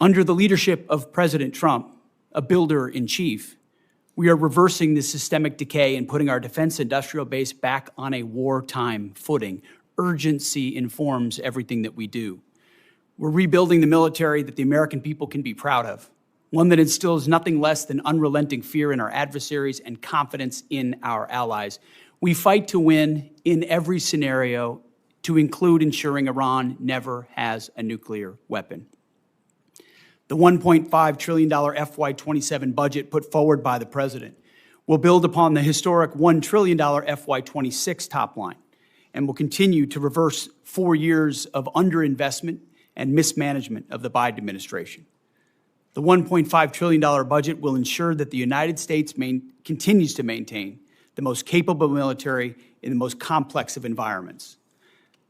Under the leadership of President Trump, a builder-in-chief, we are reversing this systemic decay and putting our defense industrial base back on a wartime footing. Urgency informs everything that we do. We're rebuilding the military that the American people can be proud of, one that instills nothing less than unrelenting fear in our adversaries and confidence in our allies. We fight to win in every scenario, to include ensuring Iran never has a nuclear weapon. The $1.5 trillion FY27 budget put forward by the President will build upon the historic $1 trillion FY26 top line and will continue to reverse 4 years of underinvestment and mismanagement of the Biden administration. The $1.5 trillion budget will ensure that the United States continues to maintain the most capable military in the most complex of environments.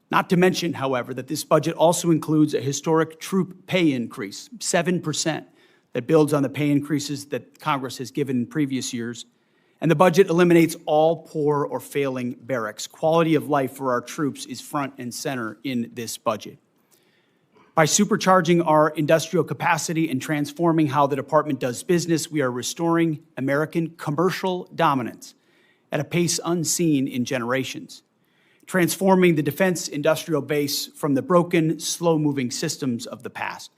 Not to mention, however, that this budget also includes a historic troop pay increase, 7%, that builds on the pay increases that Congress has given in previous years. And the budget eliminates all poor or failing barracks. Quality of life for our troops is front and center in this budget. By supercharging our industrial capacity and transforming how the department does business, we are restoring American commercial dominance at a pace unseen in generations, transforming the defense industrial base from the broken, slow-moving systems of the past.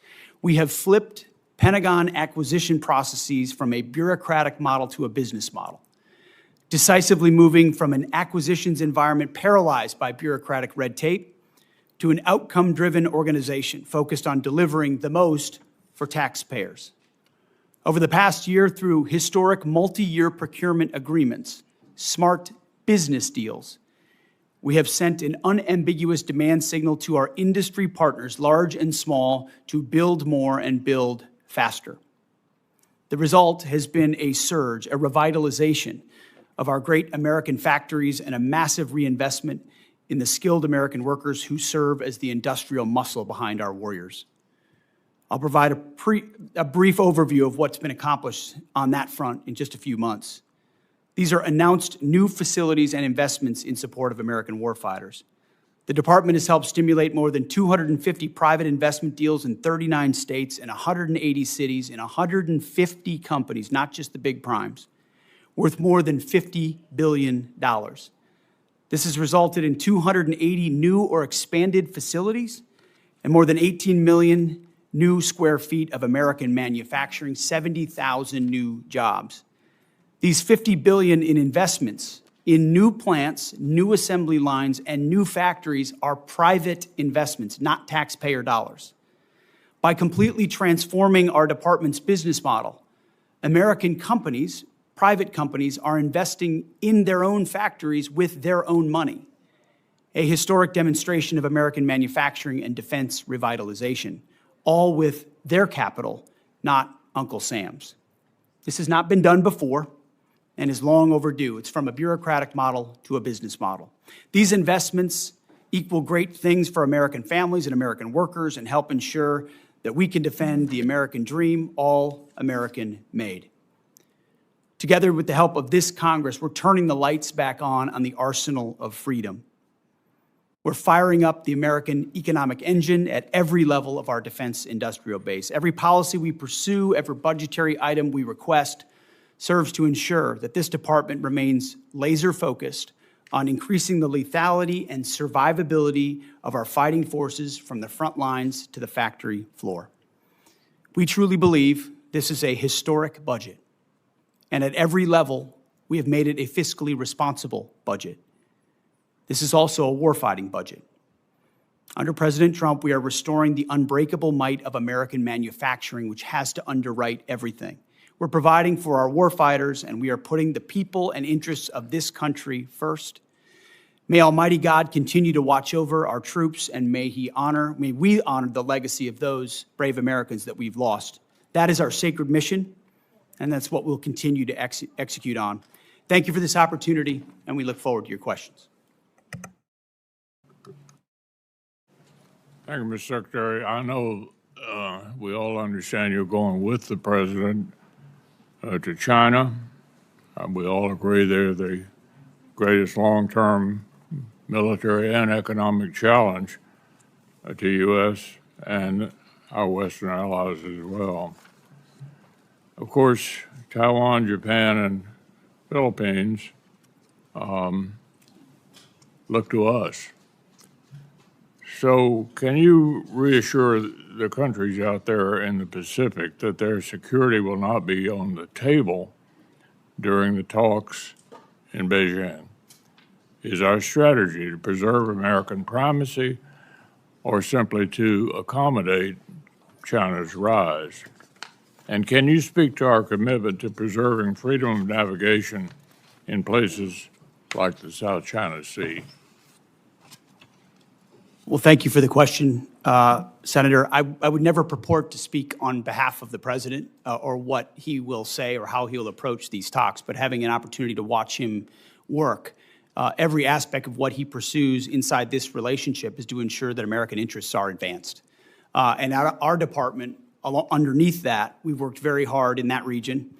We have flipped Pentagon acquisition processes from a bureaucratic model to a business model, decisively moving from an acquisitions environment paralyzed by bureaucratic red tape to an outcome-driven organization focused on delivering the most for taxpayers. Over the past year, through historic multi-year procurement agreements, smart business deals, we have sent an unambiguous demand signal to our industry partners, large and small, to build more and build faster. The result has been a surge, a revitalization of our great American factories and a massive reinvestment in the skilled American workers who serve as the industrial muscle behind our warriors. I'll provide a brief overview of what's been accomplished on that front in just a few months. These are announced new facilities and investments in support of American warfighters. The department has helped stimulate more than 250 private investment deals in 39 states and 180 cities in 150 companies, not just the big primes, worth more than $50 billion. This has resulted in 280 new or expanded facilities and more than 18 million new square feet of American manufacturing, 70,000 new jobs. These $50 billion in investments in new plants, new assembly lines, and new factories are private investments, not taxpayer dollars. By completely transforming our department's business model, American companies, private companies, are investing in their own factories with their own money, a historic demonstration of American manufacturing and defense revitalization, all with their capital, not Uncle Sam's. This has not been done before and is long overdue. It's from a bureaucratic model to a business model. These investments equal great things for American families and American workers and help ensure that we can defend the American dream, all American made. Together with the help of this Congress, we're turning the lights back on the arsenal of freedom. We're firing up the American economic engine at every level of our defense industrial base. Every policy we pursue, every budgetary item we request serves to ensure that this department remains laser-focused on increasing the lethality and survivability of our fighting forces from the front lines to the factory floor. We truly believe this is a historic budget, and at every level, we have made it a fiscally responsible budget. This is also a warfighting budget. Under President Trump, we are restoring the unbreakable might of American manufacturing, which has to underwrite everything. We're providing for our warfighters, and we are putting the people and interests of this country first. May Almighty God continue to watch over our troops, and may we honor the legacy of those brave Americans that we've lost. That is our sacred mission, and that's what we'll continue to execute on. Thank you for this opportunity, and we look forward to your questions. Thank you, Mr. Secretary. I know we all understand you're going with the president to China We all agree they're the greatest long-term military and economic challenge to U.S. and our Western allies as well. Of course, Taiwan, Japan, and Philippines look to us. So can you reassure the countries out there in the Pacific that their security will not be on the table during the talks in Beijing? Is our strategy to preserve American primacy or simply to accommodate China's rise? And can you speak to our commitment to preserving freedom of navigation in places like the South China Sea? Well, thank you for the question, Senator. I would never purport to speak on behalf of the president or what he will say or how he'll approach these talks, but having an opportunity to watch him work, every aspect of what he pursues inside this relationship is to ensure that American interests are advanced. And our department, underneath that, we've worked very hard in that region,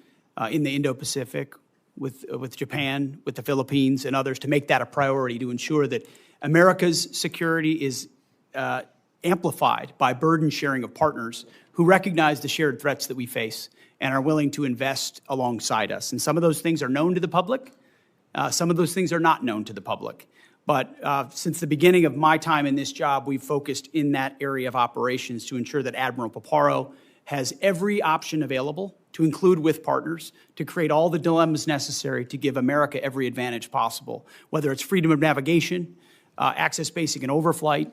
in the Indo-Pacific, with Japan, with the Philippines, and others, to make that a priority, to ensure that America's security is amplified by burden sharing of partners who recognize the shared threats that we face and are willing to invest alongside us. And some of those things are known to the public. Some of those things are not known to the public. But since the beginning of my time in this job, we've focused in that area of operations to ensure that Admiral Paparo has every option available to include with partners to create all the dilemmas necessary to give America every advantage possible, whether it's freedom of navigation, access basic and overflight,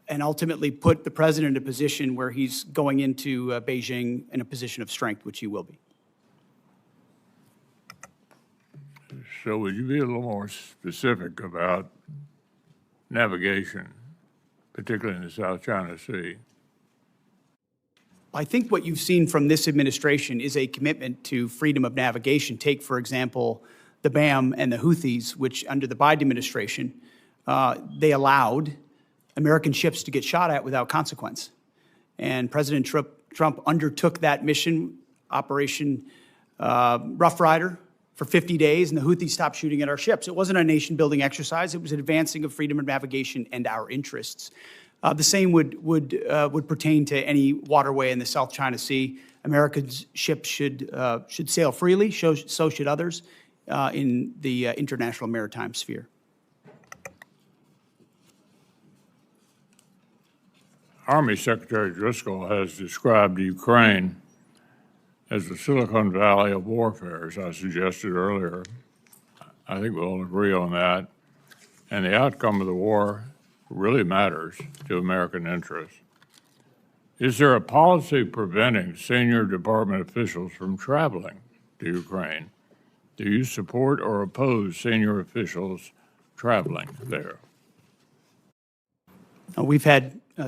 and ultimately put the president in a position where he's going into Beijing in a position of strength, which he will be. So would you be a little more specific about navigation, particularly in the South China Sea? I think what you've seen from this administration is a commitment to freedom of navigation. Take, for example, the BAM and the Houthis, which under the Biden administration, they allowed American ships to get shot at without consequence. And President Trump undertook that mission, Operation Rough Rider, for 50 days, and the Houthis stopped shooting at our ships. It wasn't a nation-building exercise. It was an advancing of freedom of navigation and our interests. The same would pertain to any waterway in the South China Sea. America's ships should sail freely, so should others in the international maritime sphere. Army Secretary Driscoll has described Ukraine as the Silicon Valley of warfare, as I suggested earlier. I think we'll agree on that. And the outcome of the war really matters to American interests. Is there a policy preventing senior department officials from traveling to Ukraine? Do you support or oppose senior officials traveling there?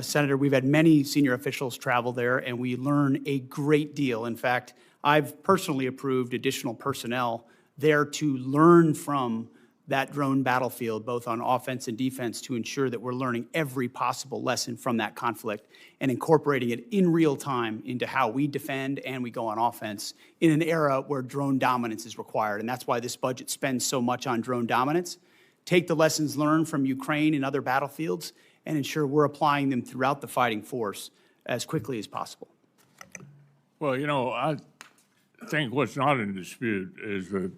Senator, we've had many senior officials travel there, and we learn a great deal. In fact, I've personally approved additional personnel there to learn from that drone battlefield, both on offense and defense, to ensure that we're learning every possible lesson from that conflict and incorporating it in real time into how we defend and we go on offense in an era where drone dominance is required. And that's why this budget spends so much on drone dominance. Take the lessons learned from Ukraine and other battlefields and ensure we're applying them throughout the fighting force as quickly as possible. Well, you know, I think what's not in dispute is that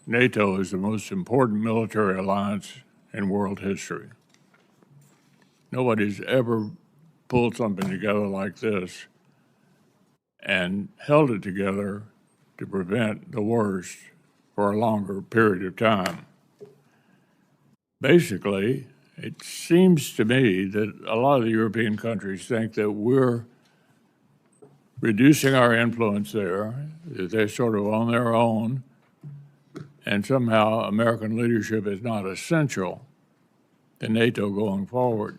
NATO is the most important military alliance in world history. Nobody's ever pulled something together like this and held it together to prevent the worst for a longer period of time. Basically, it seems to me that a lot of the European countries think that we're reducing our influence there, that they're sort of on their own, and somehow American leadership is not essential to NATO going forward.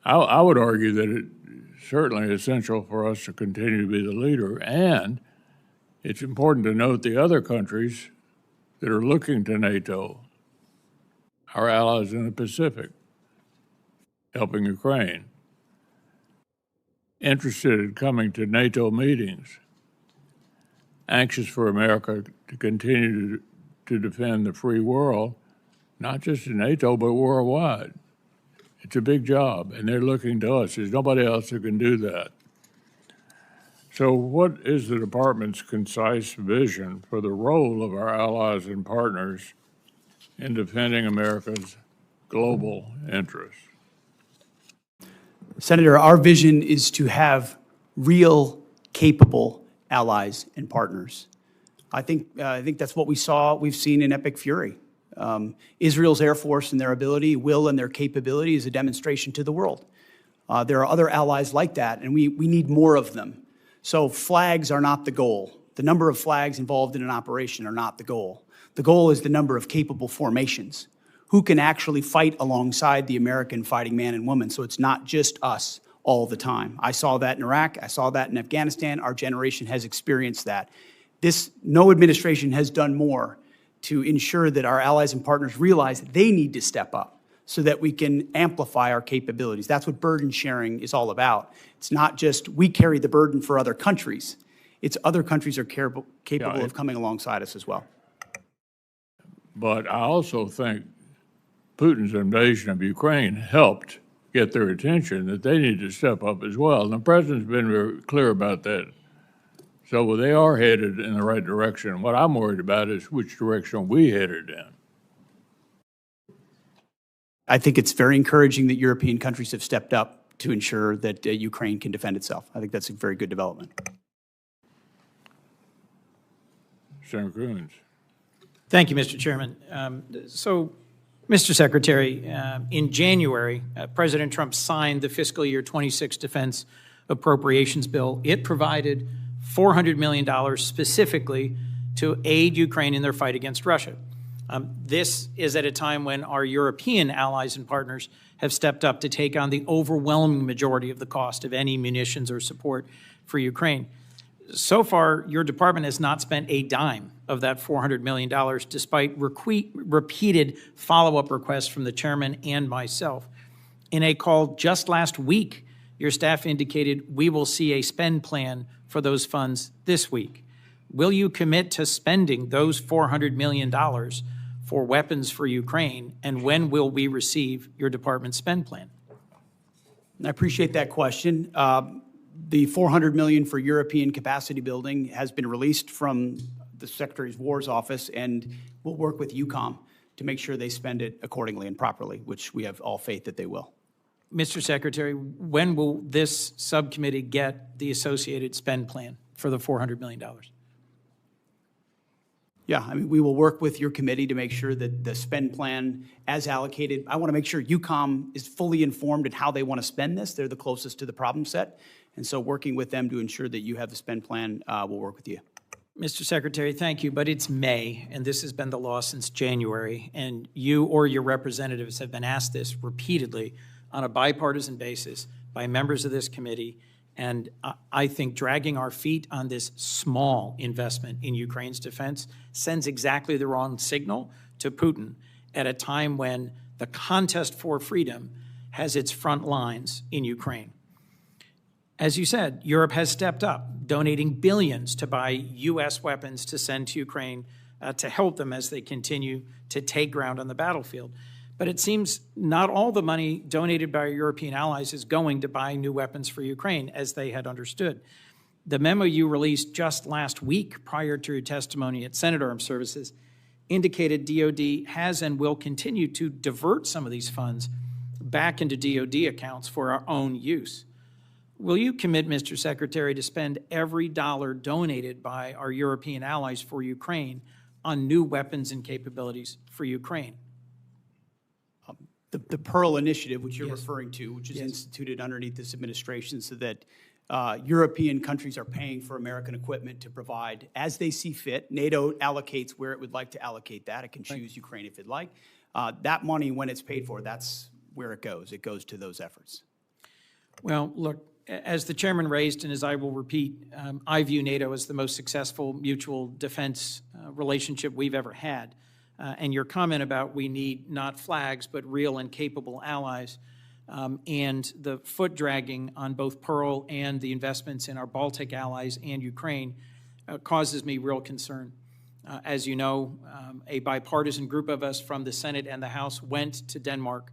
I would argue that it's certainly essential for us to continue to be the leader, and it's important to note the other countries that are looking to NATO, our allies in the Pacific, helping Ukraine, interested in coming to NATO meetings, anxious for America to continue to defend the free world, not just in NATO, but worldwide. It's a big job, and they're looking to us. There's nobody else who can do that. So what is the department's concise vision for the role of our allies and partners in defending America's global interests? Senator, our vision is to have real, capable allies and partners. I think that's what we've seen in Epic Fury. Israel's Air Force and their ability, will, and their capability is a demonstration to the world. There are other allies like that, and we need more of them. So flags are not the goal. The number of flags involved in an operation are not the goal. The goal is the number of capable formations who can actually fight alongside the American fighting man and woman. So it's not just us all the time. I saw that in Iraq. I saw that in Afghanistan. Our generation has experienced that. No administration has done more to ensure that our allies and partners realize they need to step up so that we can amplify our capabilities. That's what burden sharing is all about. It's not just we carry the burden for other countries. It's other countries are capable of coming alongside us as well. But I also think Putin's invasion of Ukraine helped get their attention that they need to step up as well. And the president's been very clear about that. So they are headed in the right direction. What I'm worried about is which direction we headed in. I think it's very encouraging that European countries have stepped up to ensure that Ukraine can defend itself. I think that's a very good development. Senator Coons. Thank you, Mr. Chairman. So, Mr. Secretary, in January, President Trump signed the fiscal year 26 defense appropriations bill. It provided $400 million specifically to aid Ukraine in their fight against Russia. This is at a time when our European allies and partners have stepped up to take on the overwhelming majority of the cost of any munitions or support for Ukraine. So far, your department has not spent a dime of that $400 million, despite repeated follow-up requests from the chairman and myself. In a call just last week, your staff indicated we will see a spend plan for those funds this week. Will you commit to spending those $400 million for weapons for Ukraine, and when will we receive your department's spend plan? I appreciate that question. The $400 million for European capacity building has been released from the Secretary of War's office, and we'll work with EUCOM to make sure they spend it accordingly and properly, which we have all faith that they will. Mr. Secretary, when will this subcommittee get the associated spend plan for the $400 million? Yeah, I mean, we will work with your committee to make sure that the spend plan as allocated, I want to make sure EUCOM is fully informed in how they want to spend this. They're the closest to the problem set. And so working with them to ensure that you have the spend plan, we'll work with you. Mr. Secretary, thank you, but it's May, and this has been the law since January, and you or your representatives have been asked this repeatedly on a bipartisan basis by members of this committee, and I think dragging our feet on this small investment in Ukraine's defense sends exactly the wrong signal to Putin at a time when the contest for freedom has its front lines in Ukraine. As you said, Europe has stepped up, donating billions to buy U.S. weapons to send to Ukraine to help them as they continue to take ground on the battlefield. But it seems not all the money donated by our European allies is going to buy new weapons for Ukraine, as they had understood. The memo you released just last week, prior to your testimony at Senate Armed Services, indicated DOD has and will continue to divert some of these funds back into DOD accounts for our own use. Will you commit, Mr. Secretary, to spend every dollar donated by our European allies for Ukraine on new weapons and capabilities for Ukraine? The Pearl Initiative, which you're referring to, which is instituted underneath this administration so that European countries are paying for American equipment to provide as they see fit. NATO allocates where it would like to allocate that. It can choose Ukraine if it'd like. That money, when it's paid for, that's where it goes. It goes to those efforts. Well, look, as the chairman raised, and as I will repeat, I view NATO as the most successful mutual defense relationship we've ever had. And your comment about we need not flags, but real and capable allies, and the foot dragging on both Pearl and the investments in our Baltic allies and Ukraine causes me real concern. As you know, a bipartisan group of us from the Senate and the House went to Denmark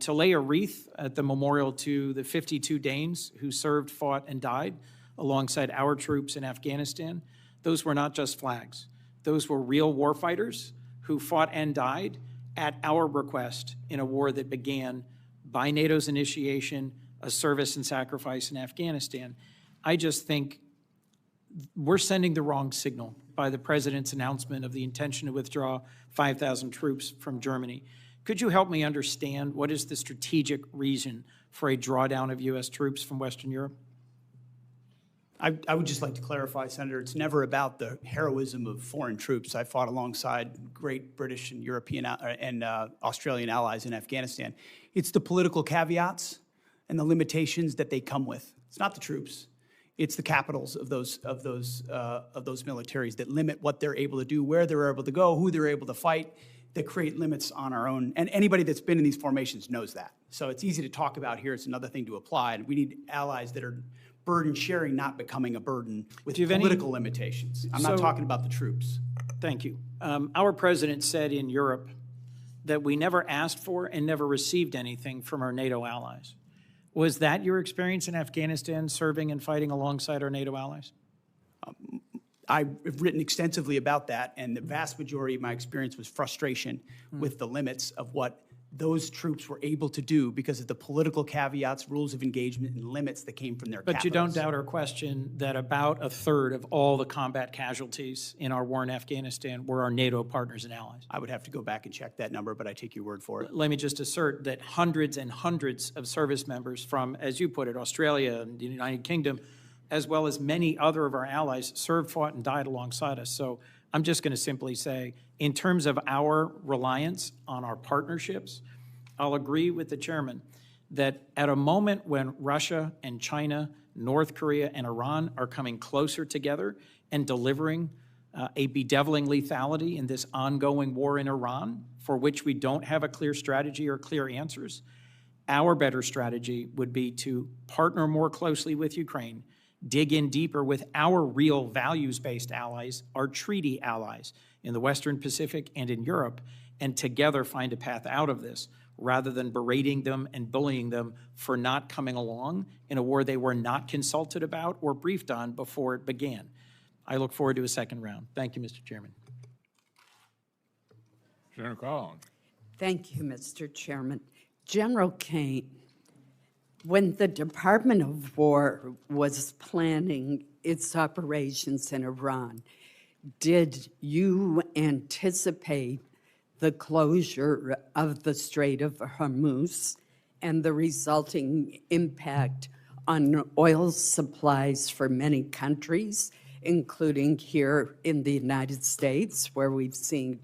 to lay a wreath at the memorial to the 52 Danes who served, fought, and died alongside our troops in Afghanistan. Those were not just flags. Those were real warfighters who fought and died at our request in a war that began by NATO's initiation, a service and sacrifice in Afghanistan. I just think we're sending the wrong signal by the president's announcement of the intention to withdraw 5,000 troops from Germany. Could you help me understand what is the strategic reason for a drawdown of U.S. troops from Western Europe? I would just like to clarify, Senator, it's never about the heroism of foreign troops. I fought alongside great British and European and Australian allies in Afghanistan. It's the political caveats and the limitations that they come with. It's not the troops. It's the capitals of those militaries that limit what they're able to do, where they're able to go, who they're able to fight, that create limits on our own. And anybody that's been in these formations knows that. So it's easy to talk about here. It's another thing to apply. And we need allies that are burden sharing, not becoming a burden with political limitations. I'm not talking about the troops. Thank you. Our president said in Europe that we never asked for and never received anything from our NATO allies. Was that your experience in Afghanistan, serving and fighting alongside our NATO allies? I've written extensively about that, and the vast majority of my experience was frustration with the limits of what those troops were able to do because of the political caveats, rules of engagement, and limits that came from their capitals. But you don't doubt our question that about a third of all the combat casualties in our war in Afghanistan were our NATO partners and allies. I would have to go back and check that number, but I take your word for it. Let me just assert that hundreds and hundreds of service members from, as you put it, Australia and the United Kingdom, as well as many other of our allies, served, fought, and died alongside us. So I'm just going to simply say, in terms of our reliance on our partnerships, I'll agree with the chairman that at a moment when Russia and China, North Korea and Iran are coming closer together and delivering a bedeviling lethality in this ongoing war in Iran, for which we don't have a clear strategy or clear answers, our better strategy would be to partner more closely with Ukraine, dig in deeper with our real values-based allies, our treaty allies in the Western Pacific and in Europe, and together find a path out of this, rather than berating them and bullying them for not coming along in a war they were not consulted about or briefed on before it began. I look forward to a second round. Thank you, Mr. Chairman. Senator Collins. Thank you, Mr. Chairman. General Caine, when the Department of War was planning its operations in Iran, did you anticipate the closure of the Strait of Hormuz and the resulting impact on oil supplies for many countries, including here in the United States, where we've seen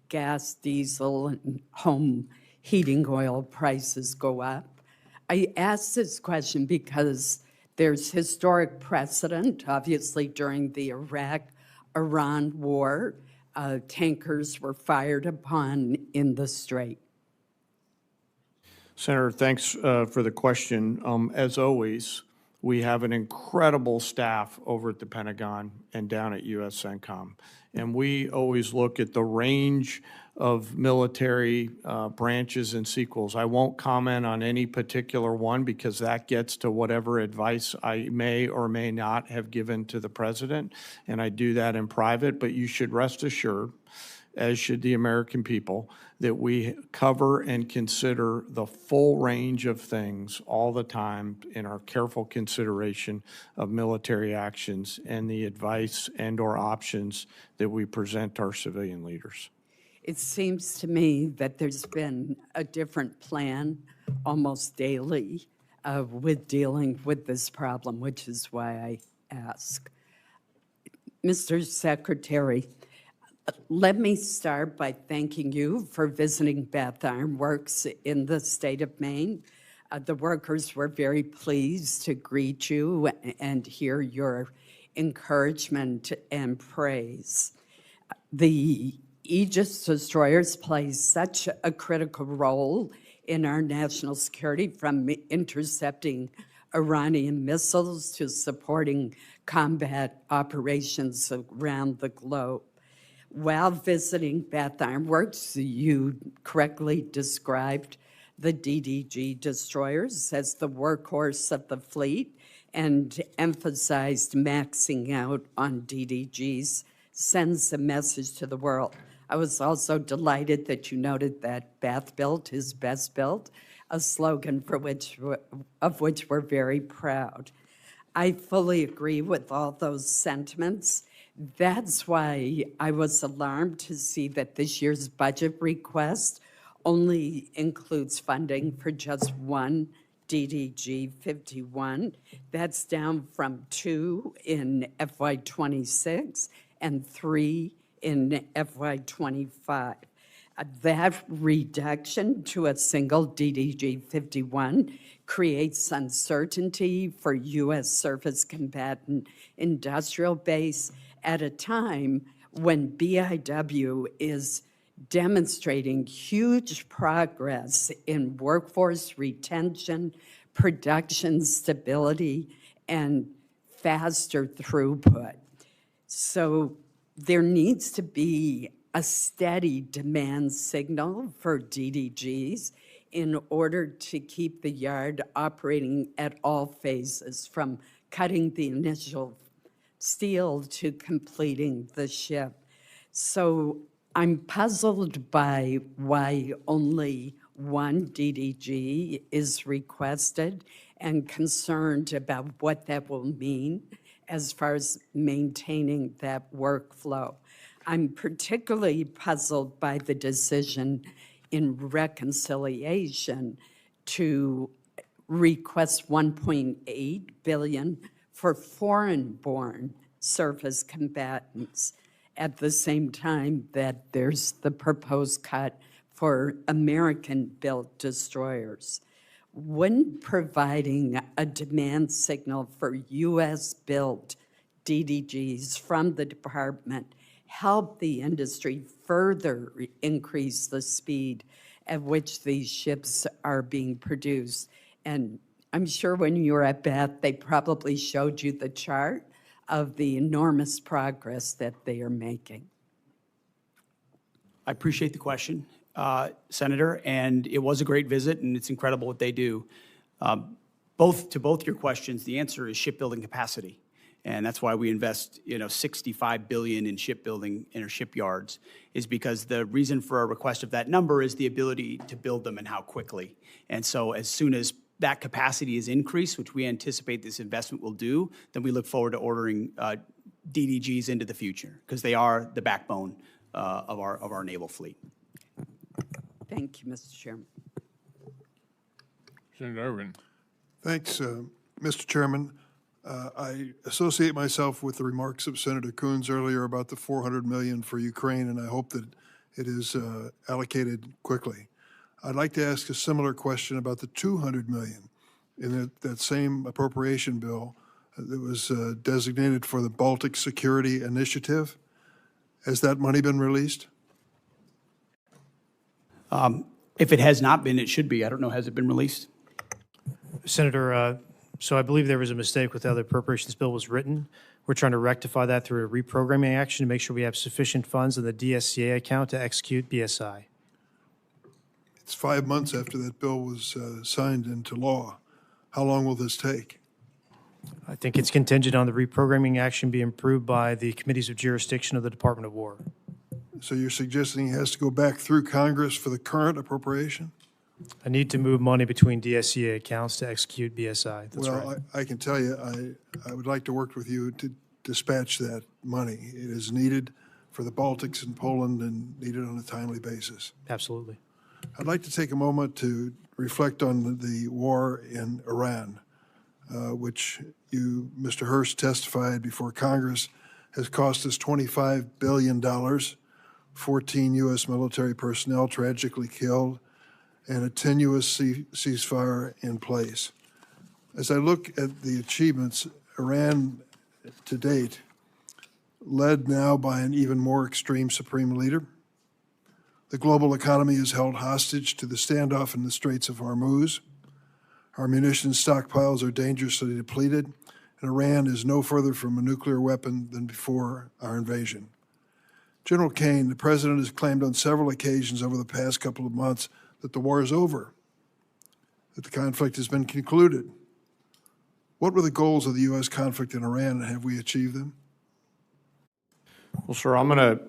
gas, diesel, and home heating oil prices go up? I ask this question because there's historic precedent, obviously during the Iraq-Iran war, tankers were fired upon in the Strait. Senator, thanks for the question. As always, we have an incredible staff over at the Pentagon and down at USCENTCOM. And we always look at the range of military branches and sequels. I won't comment on any particular one because that gets to whatever advice I may or may not have given to the president, and I do that in private. But you should rest assured, as should the American people, that we cover and consider the full range of things all the time in our careful consideration of military actions and the advice and/or options that we present our civilian leaders. It seems to me that there's been a different plan almost daily with dealing with this problem, which is why I ask. Mr. Secretary, let me start by thanking you for visiting Bath Iron Works in the state of Maine. The workers were very pleased to greet you and hear your encouragement and praise. The Aegis destroyers play such a critical role in our national security, from intercepting Iranian missiles to supporting combat operations around the globe. While visiting Bath Iron Works, you correctly described the DDG destroyers as the workhorse of the fleet and emphasized maxing out on DDGs sends a message to the world. I was also delighted that you noted that Bath built is best built, a slogan of which we're very proud. I fully agree with all those sentiments. That's why I was alarmed to see that this year's budget request only includes funding for just one DDG 51. That's down from 2 in FY26 and 3 in FY25. That reduction to a single DDG 51 creates uncertainty for U.S. surface combatant industrial base at a time when BIW is demonstrating huge progress in workforce retention, production stability, and faster throughput. So there needs to be a steady demand signal for DDGs in order to keep the yard operating at all phases, from cutting the initial steel to completing the ship. So I'm puzzled by why only one DDG is requested and concerned about what that will mean as far as maintaining that workflow. I'm particularly puzzled by the decision in reconciliation to request $1.8 billion for foreign-born surface combatants at the same time that there's the proposed cut for American-built destroyers. Wouldn't providing a demand signal for U.S.-built DDGs from the department help the industry further increase the speed at which these ships are being produced? And I'm sure when you were at Bath, they probably showed you the chart of the enormous progress that they are making. I appreciate the question, Senator, and it was a great visit, and it's incredible what they do. To both your questions, the answer is shipbuilding capacity. And that's why we invest, $65 billion in shipbuilding in our shipyards, is because the reason for a request of that number is the ability to build them and how quickly. And so as soon as that capacity is increased, which we anticipate this investment will do, then we look forward to ordering DDGs into the future, because they are the backbone of our naval fleet. Thank you, Mr. Chairman. Senator Ervin. Thanks, Mr. Chairman. I associate myself with the remarks of Senator Coons earlier about the $400 million for Ukraine, and I hope that it is allocated quickly. I'd like to ask a similar question about the $200 million in that same appropriation bill that was designated for the Baltic Security Initiative. Has that money been released? If it has not been, it should be. I don't know, has it been released? Senator, so I believe there was a mistake with how the appropriations bill was written. We're trying to rectify that through a reprogramming action to make sure we have sufficient funds in the DSCA account to execute BSI. It's 5 months after that bill was signed into law. How long will this take? I think it's contingent on the reprogramming action being approved by the committees of jurisdiction of the Department of War. So you're suggesting he has to go back through Congress for the current appropriation? I need to move money between DSCA accounts to execute BSI. That's right. Well, I can tell you, I would like to work with you to dispatch that money. It is needed for the Baltics and Poland and needed on a timely basis. Absolutely. I'd like to take a moment to reflect on the war in Iran, which you, Mr. Hurst, testified before Congress, has cost us $25 billion, 14 U.S. military personnel tragically killed, and a tenuous ceasefire in place. As I look at the achievements, Iran to date, led now by an even more extreme supreme leader. The global economy is held hostage to the standoff in the Straits of Hormuz. Our munitions stockpiles are dangerously depleted, and Iran is no further from a nuclear weapon than before our invasion. General Caine, the president has claimed on several occasions over the past couple of months that the war is over, that the conflict has been concluded. What were the goals of the U.S. conflict in Iran, and have we achieved them? Well, sir, I'm going to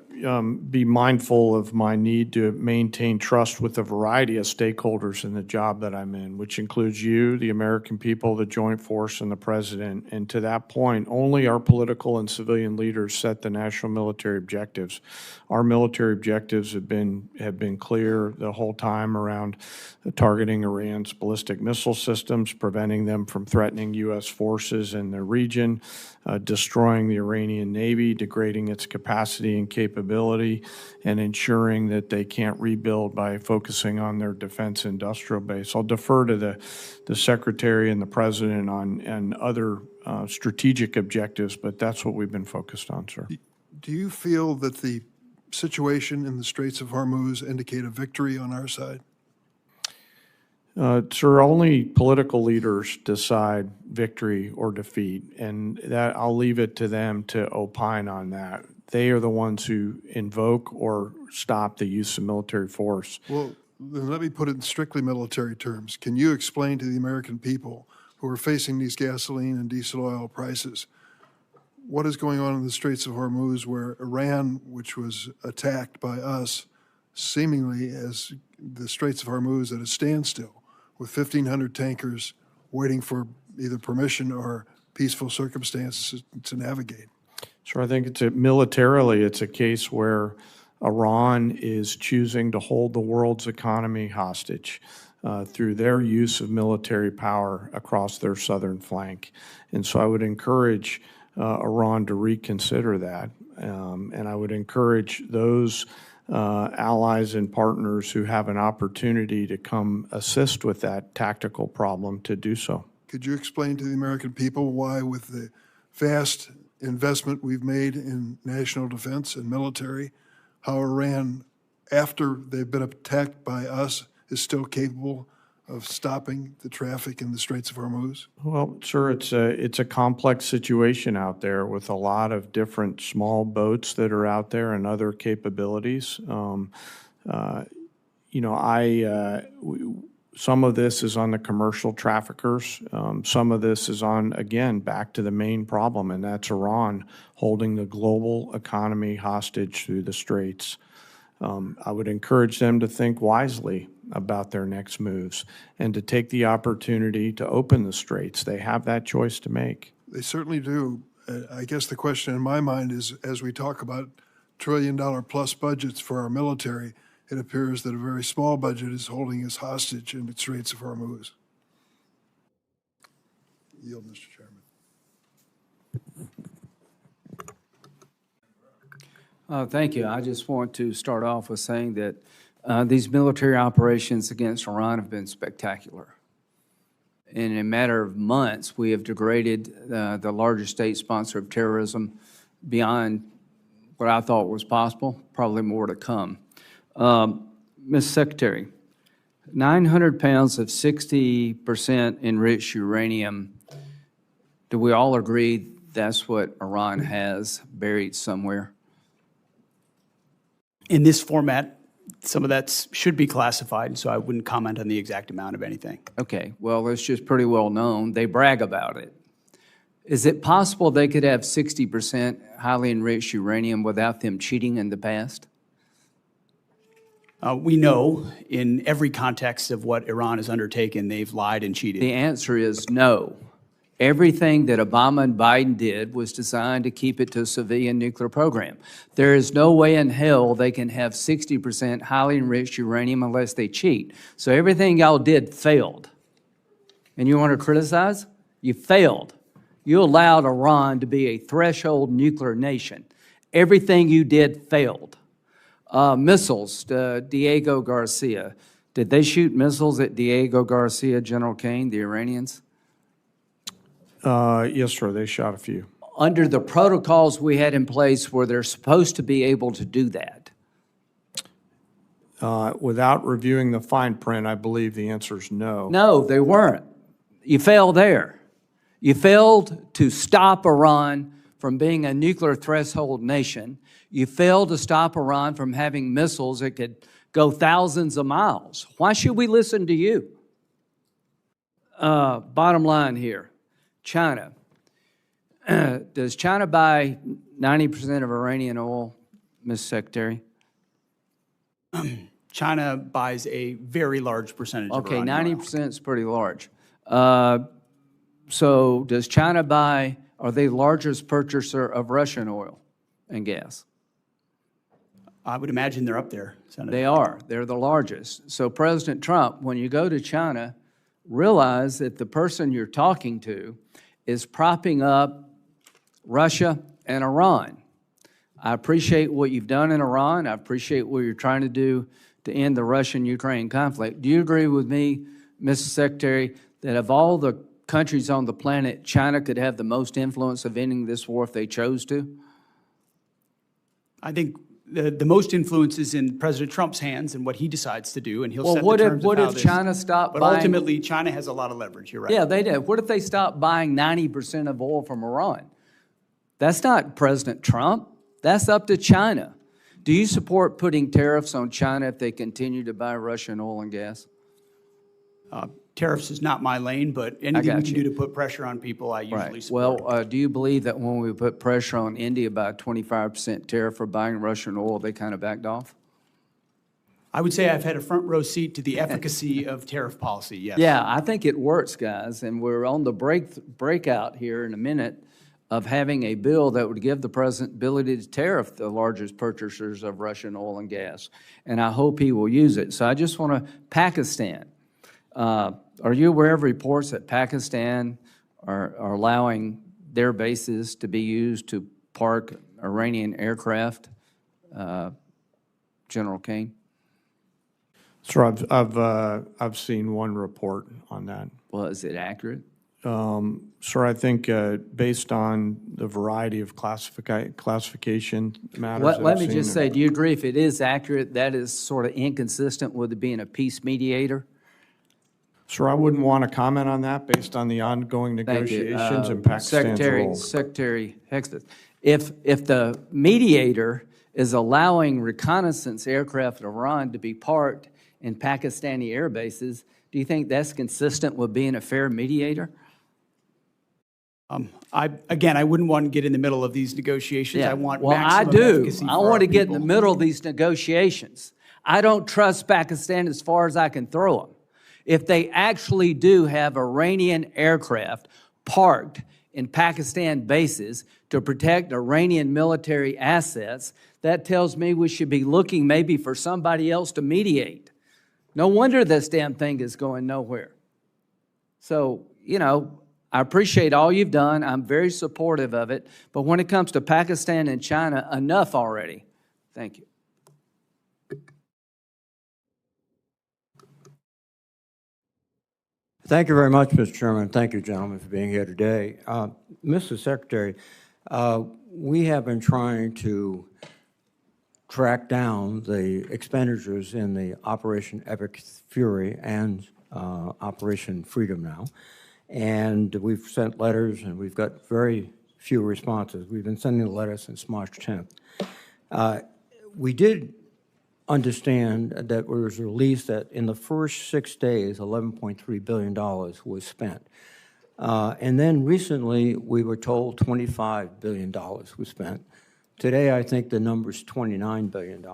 be mindful of my need to maintain trust with a variety of stakeholders in the job that I'm in, which includes you, the American people, the Joint Force, and the President. And to that point, only our political and civilian leaders set the national military objectives. Our military objectives have been clear the whole time around targeting Iran's ballistic missile systems, preventing them from threatening U.S. forces in the region, destroying the Iranian Navy, degrading its capacity and capability, and ensuring that they can't rebuild by focusing on their defense industrial base. I'll defer to the Secretary and the President on other strategic objectives, but that's what we've been focused on, sir. Do you feel that the situation in the Straits of Hormuz indicate a victory on our side? Sir, only political leaders decide victory or defeat, and that I'll leave it to them to opine on that. They are the ones who invoke or stop the use of military force. Well, then let me put it in strictly military terms. Can you explain to the American people who are facing these gasoline and diesel oil prices what is going on in the Straits of Hormuz, where Iran, which was attacked by us, seemingly as the Straits of Hormuz at a standstill, with 1,500 tankers waiting for either permission or peaceful circumstances to navigate? So I think militarily, it's a case where Iran is choosing to hold the world's economy hostage through their use of military power across their southern flank. And so I would encourage Iran to reconsider that. And I would encourage those allies and partners who have an opportunity to come assist with that tactical problem to do so. Could you explain to the American people why, with the vast investment we've made in national defense and military, how Iran, after they've been attacked by us, is still capable of stopping the traffic in the Straits of Hormuz? Well, sir, it's a complex situation out there with a lot of different small boats that are out there and other capabilities. Some of this is on the commercial traffickers. Some of this is on, again, back to the main problem, and that's Iran holding the global economy hostage through the Straits. I would encourage them to think wisely about their next moves and to take the opportunity to open the Straits. They have that choice to make. They certainly do. I guess the question in my mind is, as we talk about trillion-dollar-plus budgets for our military, it appears that a very small budget is holding us hostage in the Straits of Hormuz. Yield, Mr. Chairman. Thank you. I just want to start off with saying that these military operations against Iran have been spectacular. In a matter of months, we have degraded the largest state sponsor of terrorism beyond what I thought was possible, probably more to come. Mr. Secretary, 900 pounds of 60% enriched uranium, do we all agree that's what Iran has buried somewhere? In this format, some of that should be classified, so I wouldn't comment on the exact amount of anything. Okay, well, it's just pretty well known. They brag about it. Is it possible they could have 60% highly enriched uranium without them cheating in the past? We know in every context of what Iran has undertaken, they've lied and cheated. The answer is no. Everything that Obama and Biden did was designed to keep it to a civilian nuclear program. There is no way in hell they can have 60% highly enriched uranium unless they cheat. So everything y'all did failed. And you want to criticize? You failed. You allowed Iran to be a threshold nuclear nation. Everything you did failed. Missiles, Diego Garcia. Did they shoot missiles at Diego Garcia, General Caine, the Iranians? Yes, sir, they shot a few. Under the protocols we had in place, were they supposed to be able to do that? Without reviewing the fine print, I believe the answer is no. No, they weren't. You failed there. You failed to stop Iran from being a nuclear threshold nation. You failed to stop Iran from having missiles that could go thousands of miles. Why should we listen to you? Bottom line here, China. Does China buy 90% of Iranian oil, Ms. Secretary? China buys a very large percentage of Okay, Iranian oil. 90% is pretty large. So does China buy, are they the largest purchaser of Russian oil and gas? I would imagine they're up there, Senator. They are. They're the largest. So President Trump, when you go to China, realize that the person you're talking to is propping up Russia and Iran. I appreciate what you've done in Iran. I appreciate what you're trying to do to end the Russian-Ukraine conflict. Do you agree with me, Mr. Secretary, that of all the countries on the planet, China could have the most influence of ending this war if they chose to? I think the most influence is in President Trump's hands and what he decides to do, and he'll Well, set what the if- terms what of how if this. China stopped But buying- ultimately, China has a lot of leverage. You're right. Yeah, they did. What if they stopped buying 90% of oil from Iran? That's not President Trump. That's up to China. Do you support putting tariffs on China if they continue to buy Russian oil and gas? Tariffs is not my lane, but anything we got can you. do to put pressure on people, I usually Right. support. Well, do you believe that when we put pressure on India by a 25% tariff for buying Russian oil, they kind of backed off? I would say I've had a front row seat to the efficacy of tariff policy, yes. Yeah, I think it works, guys, and we're on the breakout here in a minute of having a bill that would give the president ability to tariff the largest purchasers of Russian oil and gas, and I hope he will use it. So I just want to, Pakistan, are you aware of reports that Pakistan are allowing their bases to be used to park Iranian aircraft, General Caine? Sir, I've seen one report on that. Well, is it accurate? Sir, I think based on the variety of classification matters. Let me just say, do you agree if it is accurate, that is sort of inconsistent with it being a peace mediator? Sir, I wouldn't want to comment on that based on the ongoing Thank you. negotiations and Pakistan's role. Secretary Hegseth, if the mediator is allowing reconnaissance aircraft in Iran to be parked in Pakistani air bases, do you think that's consistent with being a fair mediator? I wouldn't want to get in the middle of these negotiations. I want Well, I maximum do. efficacy I for want our to get in the people. middle of these negotiations. I don't trust Pakistan as far as I can throw them. If they actually do have Iranian aircraft parked in Pakistan bases to protect Iranian military assets, that tells me we should be looking maybe for somebody else to mediate. No wonder this damn thing is going nowhere. So, you know, I appreciate all you've done. I'm very supportive of it. But when it comes to Pakistan and China, enough already. Thank you. Thank you very much, Mr. Chairman. Thank you, gentlemen, for being here today. Mr. Secretary, we have been trying to track down the expenditures in the Operation Epic Fury and Operation Freedom now. And we've sent letters, and we've got very few responses. We've been sending the letters since March 10th. We did understand that it was released that in the first 6 days, $11.3 billion was spent. And then recently, we were told $25 billion was spent. Today, I think the number is $29 billion.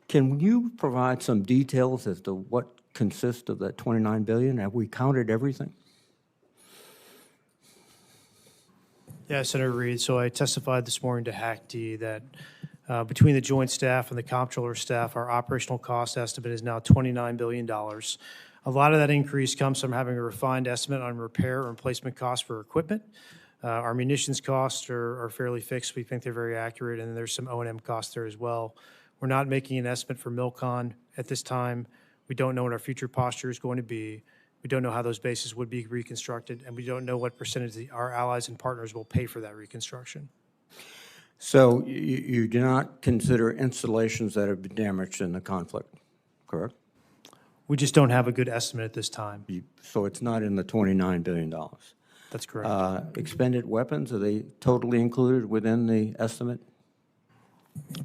Can you provide some details as to what consists of that $29 billion? Have we counted everything? Yeah, Senator Reid. So I testified this morning to HACD that between the Joint Staff and the Comptroller staff, our operational cost estimate is now $29 billion. A lot of that increase comes from having a refined estimate on repair and replacement costs for equipment. Our munitions costs are fairly fixed. We think they're very accurate, and there's some O&M costs there as well. We're not making an estimate for MILCON at this time. We don't know what our future posture is going to be. We don't know how those bases would be reconstructed, and we don't know what percentage our allies and partners will pay for that reconstruction. So you do not consider installations that have been damaged in the conflict, correct? We just don't have a good estimate at this time. So it's not in the $29 billion. That's correct. Expended weapons, are they totally included within the estimate?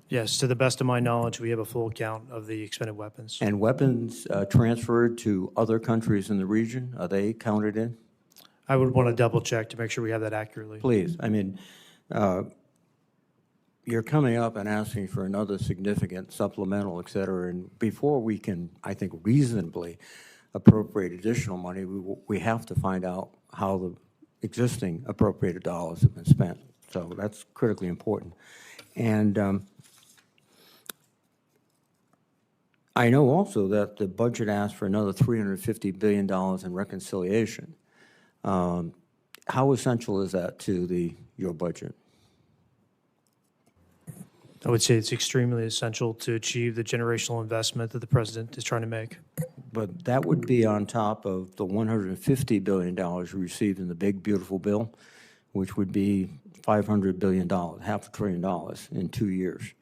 Yes, to the best of my knowledge, we have a full count of the expended weapons. And weapons transferred to other countries in the region, are they counted in? I would want to double check to make sure we have that accurately. Please, I mean, you're coming up and asking for another significant supplemental, et cetera, and before we can, I think, reasonably appropriate additional money, we have to find out how the existing appropriated dollars have been spent. So that's critically important. And I know also that the budget asked for another $350 billion in reconciliation. How essential is that to your budget? I would say it's extremely essential to achieve the generational investment that the president is trying to make. But that would be on top of the $150 billion we received in the big, beautiful bill, which would be $500 billion, half $1 trillion in 2 years.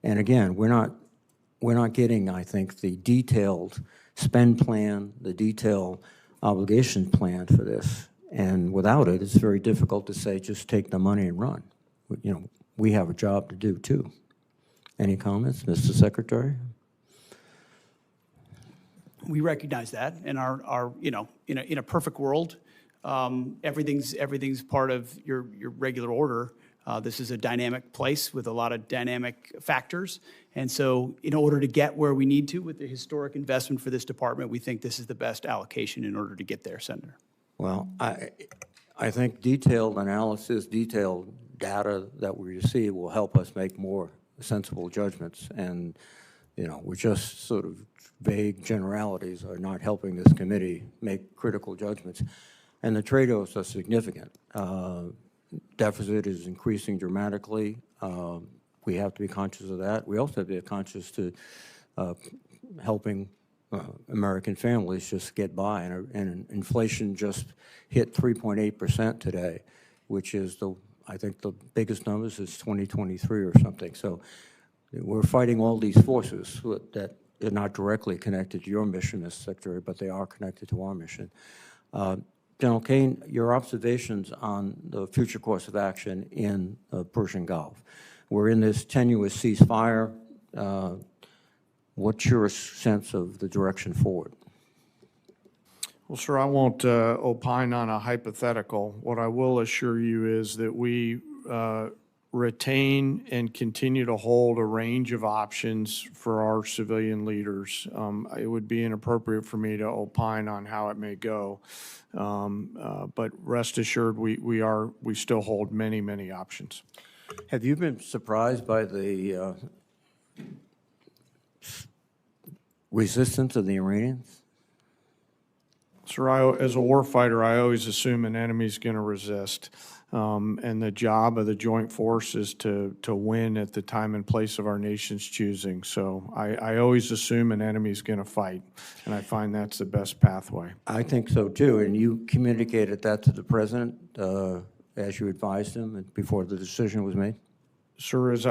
And again, we're not getting, I think, the detailed spend plan, the detailed obligation plan for this. And without it, it's very difficult to say, just take the money and run. You know, we have a job to do too. Any comments, Mr. Secretary? We recognize that, and our you know, in a perfect world, everything's part of your regular order. This is a dynamic place with a lot of dynamic factors, and so in order to get where we need to with the historic investment for this department, we think this is the best allocation in order to get there, Senator. Well, I think detailed analysis, detailed data that we receive will help us make more sensible judgments. And, you know, we're just sort of vague generalities are not helping this committee make critical judgments. And the trade-offs are significant. Deficit is increasing dramatically. We have to be conscious of that. We also have to be conscious to helping American families just get by. And inflation just hit 3.8% today, which is I think the biggest numbers is 2023 or something. So we're fighting all these forces that are not directly connected to your mission, Mr. Secretary, but they are connected to our mission. General Caine, your observations on the future course of action in the Persian Gulf. We're in this tenuous ceasefire. What's your sense of the direction forward? Well, sir, I won't opine on a hypothetical. What I will assure you is that we retain and continue to hold a range of options for our civilian leaders. It would be inappropriate for me to opine on how it may go, but rest assured, we still hold many, many options. Have you been surprised by the resistance of the Iranians? Sir, as a warfighter, I always assume an enemy's going to resist. And the job of the joint force is to win at the time and place of our nation's choosing. So I always assume an enemy's going to fight, and I find that's the best pathway. I think so too, and you communicated that to the president as you advised him before the decision was made? Sir, as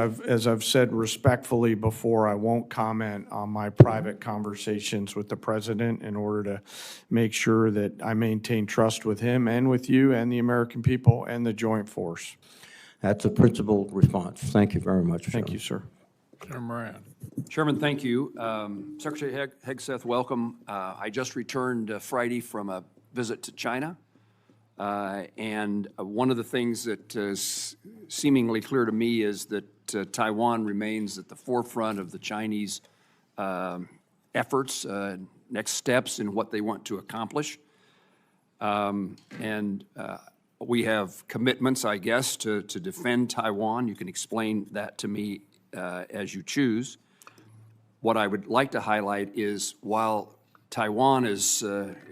I've said respectfully before, I won't comment on my private conversations with the president in order to make sure that I maintain trust with him and with you and the American people and the joint force. That's a principled response. Thank you very much. Thank you, sir. Senator Moran. Chairman, thank you. Secretary Hegseth, welcome. I just returned Friday from a visit to China. And one of the things that is seemingly clear to me is that Taiwan remains at the forefront of the Chinese efforts, next steps in what they want to accomplish. And we have commitments, I guess, to defend Taiwan. You can explain that to me as you choose. What I would like to highlight is while Taiwan is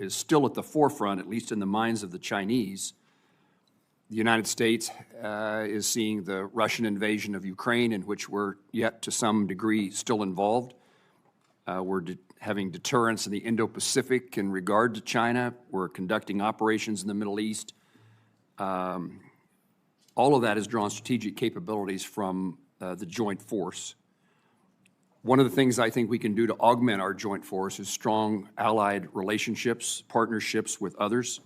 still at the forefront, at least in the minds of the Chinese, the United States is seeing the Russian invasion of Ukraine, in which we're yet to some degree still involved. We're having deterrence in the Indo-Pacific in regard to China. We're conducting operations in the Middle East. All of that has drawn strategic capabilities from the joint force. One of the things I think we can do to augment our joint force is strong allied relationships, partnerships with others.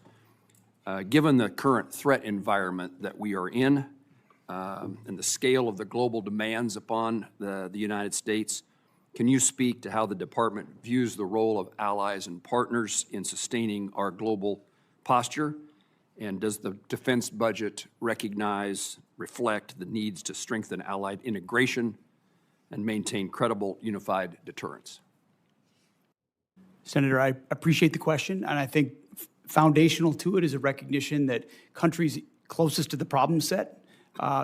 Given the current threat environment that we are in and the scale of the global demands upon the United States, can you speak to how the department views the role of allies and partners in sustaining our global posture? And does the defense budget recognize, reflect the needs to strengthen allied integration and maintain credible unified deterrence? Senator, I appreciate the question, and I think foundational to it is a recognition that countries closest to the problem set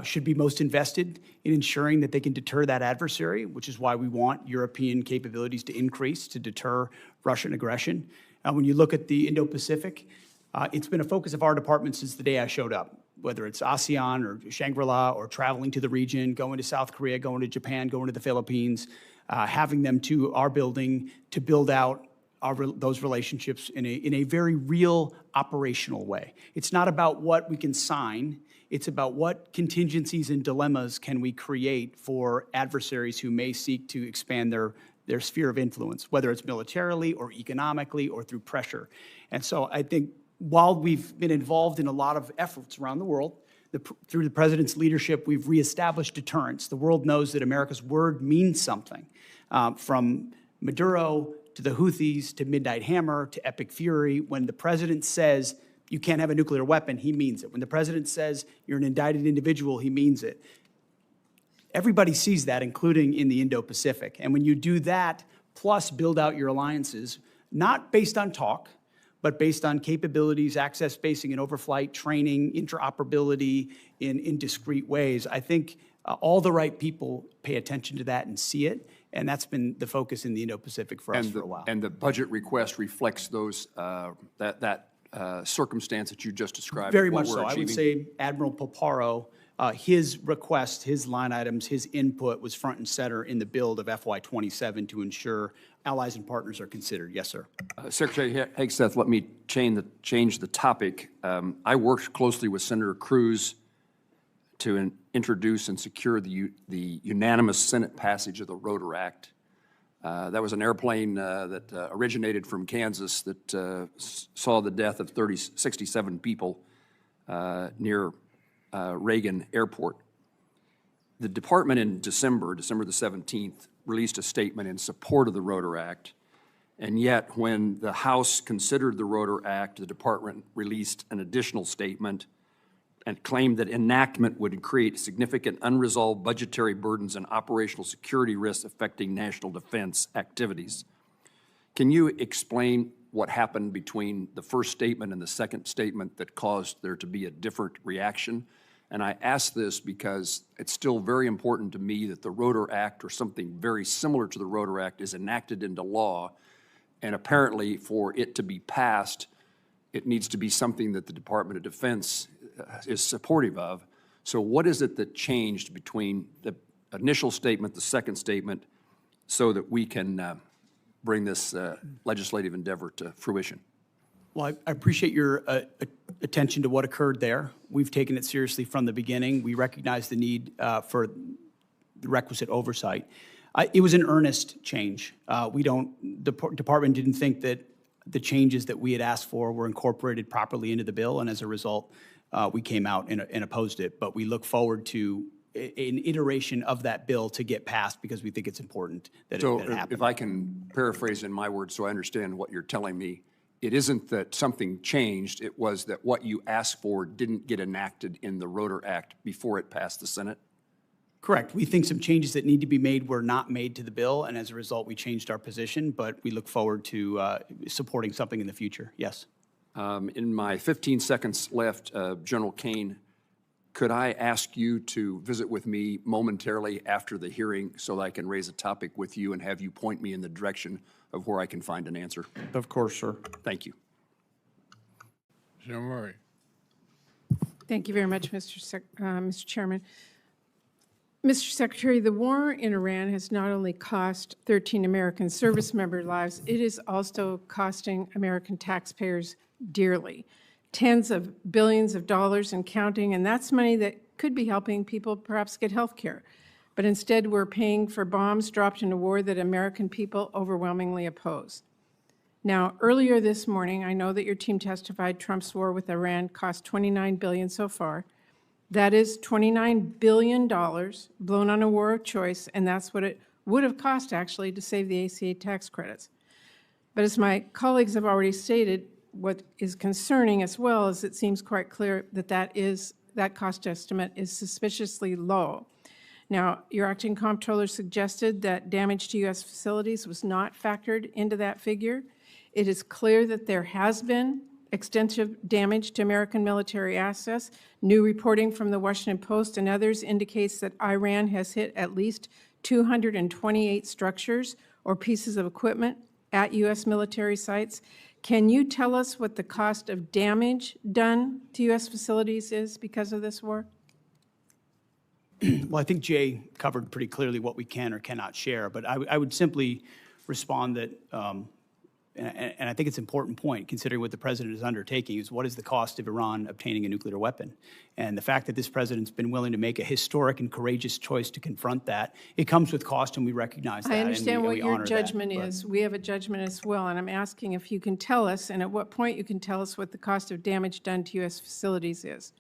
should be most invested in ensuring that they can deter that adversary, which is why we want European capabilities to increase to deter Russian aggression. When you look at the Indo-Pacific, it's been a focus of our department since the day I showed up, whether it's ASEAN or Shangri-La or traveling to the region, going to South Korea, going to Japan, going to the Philippines, having them to our building to build out those relationships in a very real operational way. It's not about what we can sign. It's about what contingencies and dilemmas can we create for adversaries who may seek to expand their sphere of influence, whether it's militarily or economically or through pressure. And so I think while we've been involved in a lot of efforts around the world, through the President's leadership, we've reestablished deterrence. The world knows that America's word means something, from Maduro to the Houthis to Midnight Hammer to Epic Fury. When the President says you can't have a nuclear weapon, he means it. When the President says you're an indicted individual, he means it. Everybody sees that, including in the Indo-Pacific. And when you do that, plus build out your alliances, not based on talk, but based on capabilities, access, spacing, and overflight, training, interoperability in discrete ways, I think all the right people pay attention to that and see it. And that's been the focus in the Indo-Pacific for us for a while. And the budget request reflects those circumstance that you just described. Very much so. I would say Admiral Paparo, his request, his line items, his input was front and center in the build of FY27 to ensure allies and partners are considered. Yes, sir. Secretary Hegseth, let me change the topic. I worked closely with Senator Cruz to introduce and secure the unanimous Senate passage of the Rotor Act. That was an airplane that originated from Kansas that saw the death of 67 people near Reagan Airport. The department in December the 17th, released a statement in support of the Rotor Act, and yet when the House considered the Rotor Act, the department released an additional statement and claimed that enactment would create significant unresolved budgetary burdens and operational security risks affecting national defense activities. Can you explain what happened between the first statement and the second statement that caused there to be a different reaction? And I ask this because it's still very important to me that the Rotor Act or something very similar to the Rotor Act is enacted into law, and apparently for it to be passed, it needs to be something that the Department of Defense is supportive of. So what is it that changed between the initial statement, the second statement, so that we can bring this legislative endeavor to fruition? Well, I appreciate your attention to what occurred there. We've taken it seriously from the beginning. We recognize the need for the requisite oversight. It was an earnest change. The department didn't think that the changes that we had asked for were incorporated properly into the bill, and as a result, we came out and opposed it. But we look forward to an iteration of that bill to get passed because we think it's important that it happen. If I can paraphrase in my words so I understand what you're telling me, it isn't that something changed, it was that what you asked for didn't get enacted in the Rotor Act before it passed the Senate? Correct. We think some changes that need to be made were not made to the bill, and as a result, we changed our position, but we look forward to supporting something in the future. Yes. In my 15 seconds left, General Caine, could I ask you to visit with me momentarily after the hearing so that I can raise a topic with you and have you point me in the direction of where I can find an answer? Of course, sir. Thank you. Senator Murray. Thank you very much, Mr. Chairman. Mr. Secretary, the war in Iran has not only cost 13 American service member lives, it is also costing American taxpayers dearly. Tens of billions of dollars and counting, and that's money that could be helping people perhaps get health care. But instead, we're paying for bombs dropped in a war that American people overwhelmingly oppose. Now, earlier this morning, I know that your team testified Trump's war with Iran cost $29 billion so far. That is $29 billion blown on a war of choice, and that's what it would have cost, actually, to save the ACA tax credits. But as my colleagues have already stated, what is concerning as well is it seems quite clear that that cost estimate is suspiciously low. Now, your acting comptroller suggested that damage to U.S. facilities was not factored into that figure. It is clear that there has been extensive damage to American military assets. New reporting from the Washington Post and others indicates that Iran has hit at least 228 structures or pieces of equipment at U.S. military sites. Can you tell us what the cost of damage done to U.S. facilities is because of this war? Well, I think Jay covered pretty clearly what we can or cannot share, but I would simply respond that, and I think it's an important point, considering what the president is undertaking, is what is the cost of Iran obtaining a nuclear weapon? And the fact that this president's been willing to make a historic and courageous choice to confront that, it comes with cost, and we recognize that. I understand and what we your honor judgment that, is. We have a judgment as well, and I'm asking if you can tell us, and at what point you can tell us what the cost of damage done to U.S. facilities is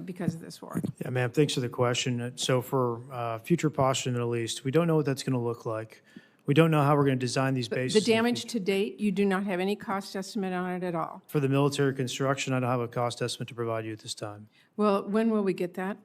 because of this war. Yeah, ma'am, thanks for the question. So for future posture in the Middle East, we don't know what that's going to look like. We don't know how we're going to design these bases. The damage to date, you do not have any cost estimate on it at all. For the military construction, I don't have a cost estimate to provide you at this time. Well, when will we get that?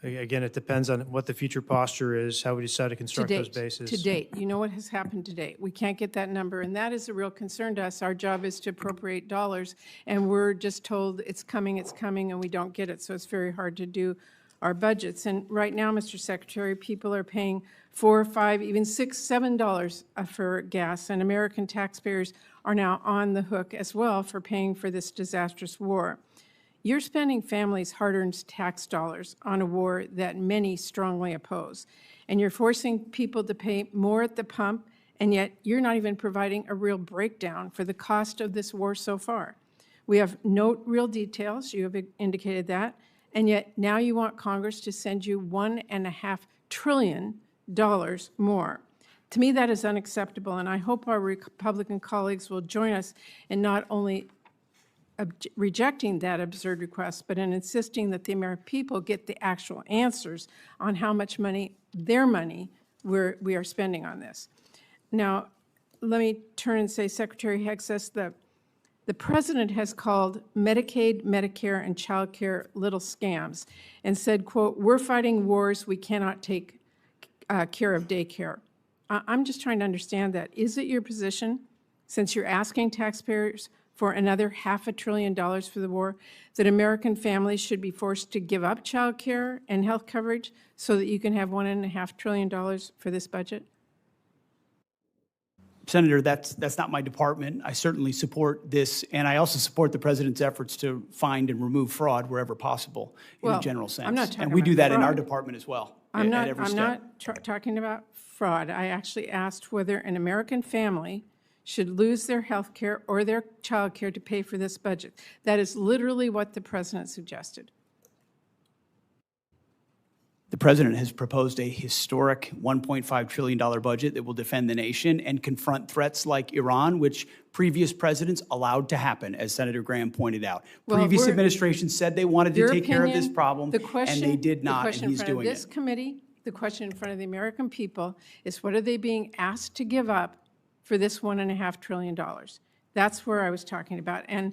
Again, it depends on what the future posture is, how we decide to To construct those date, bases. to date. You know what has happened to date. We can't get that number, and that is a real concern to us. Our job is to appropriate dollars, and we're just told it's coming, and we don't get it, so it's very hard to do our budgets. And right now, Mr. Secretary, people are paying $4, $5, even $6, $7 for gas, and American taxpayers are now on the hook as well for paying for this disastrous war. You're spending families' hard-earned tax dollars on a war that many strongly oppose, and you're forcing people to pay more at the pump, and yet you're not even providing a real breakdown for the cost of this war so far. We have no real details, you have indicated that, and yet now you want Congress to send you $1.5 trillion more. To me, that is unacceptable, and I hope our Republican colleagues will join us in not only rejecting that absurd request, but in insisting that the American people get the actual answers on how much money, their money, we are spending on this. Now, let me turn and say, Secretary Hegseth, the president has called Medicaid, Medicare, and child care little scams and said, quote, we're fighting wars, we cannot take care of daycare. I'm just trying to understand that. Is it your position, since you're asking taxpayers for another $500 billion for the war, that American families should be forced to give up child care and health coverage so that you can have $1.5 trillion for this budget? Senator, that's not my department. I certainly support this, and I also support the president's efforts to find and remove fraud wherever possible in a general sense. I'm not talking and we do about that in our fraud. department as well. I'm not talking about fraud. I actually asked whether an American family should lose their health care or their child care to pay for this budget. That is literally what the president suggested. The president has proposed a historic $1.5 trillion budget that will defend the nation and confront threats like Iran, which previous presidents allowed to happen, as Senator Graham pointed out. Well, previous administrations said they wanted to take care of this problem, and they did not, and he's doing this committee, the question in front of the American people is, what are they being asked to give up for this $1.5 trillion? That's where I was talking about. And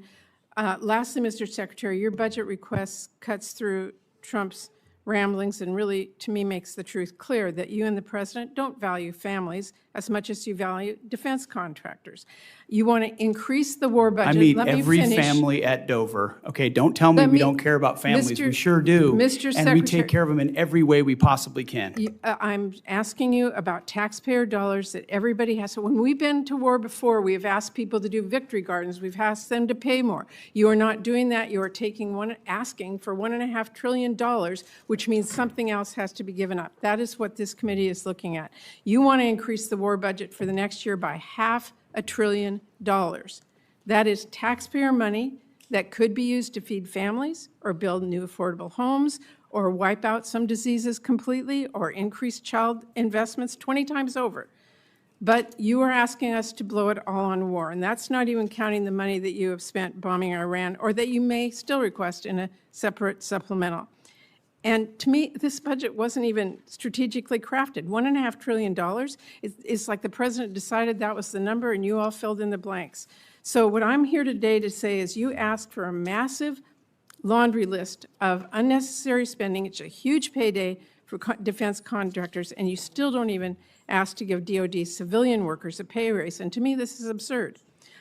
lastly, Mr. Secretary, your budget request cuts through Trump's ramblings and really, to me, makes the truth clear that you and the president don't value families as much as you value defense contractors. You want to increase the war budget. I meet every family at Dover. Okay, don't tell me we don't care about families. We sure do. Mr. And we take care of them in every way we possibly can. I'm asking you about taxpayer dollars that everybody has. So when we've been to war before, we have asked people to do victory gardens. We've asked them to pay more. You are not doing that. You are asking for $1.5 trillion, which means something else has to be given up. That is what this committee is looking at. You want to increase the war budget for the next year by $500 billion. That is taxpayer money that could be used to feed families or build new affordable homes or wipe out some diseases completely or increase child investments 20 times over. But you are asking us to blow it all on war, and that's not even counting the money that you have spent bombing Iran or that you may still request in a separate supplemental. And to me, this budget wasn't even strategically crafted. $1.5 trillion is like the president decided that was the number and you all filled in the blanks. So what I'm here today to say is you asked for a massive laundry list of unnecessary spending. It's a huge payday for defense contractors, and you still don't even ask to give DoD civilian workers a pay raise. And to me, this is absurd.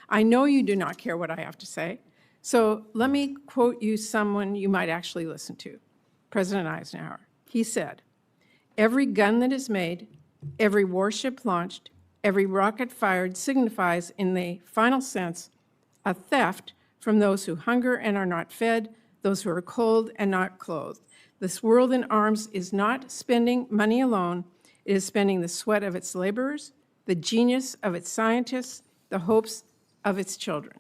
I know you do not care what I have to say. So let me quote you someone you might actually listen to, President Eisenhower. He said, "Every gun that is made, every warship launched, every rocket fired signifies in the final sense a theft from those who hunger and are not fed, those who are cold and not clothed. This world in arms is not spending money alone. It is spending the sweat of its laborers, the genius of its scientists, the hopes of its children."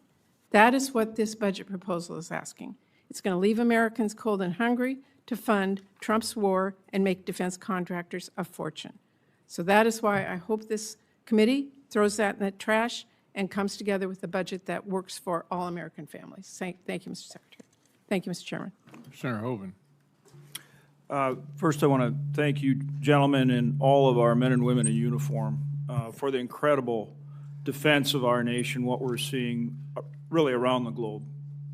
That is what this budget proposal is asking. It's going to leave Americans cold and hungry to fund Trump's war and make defense contractors a fortune. So that is why I hope this committee throws that in the trash and comes together with a budget that works for all American families. Thank you, Mr. Secretary. Thank you, Mr. Chairman. Senator Hoeven. First, I want to thank you, gentlemen, and all of our men and women in uniform for the incredible defense of our nation, what we're seeing really around the globe,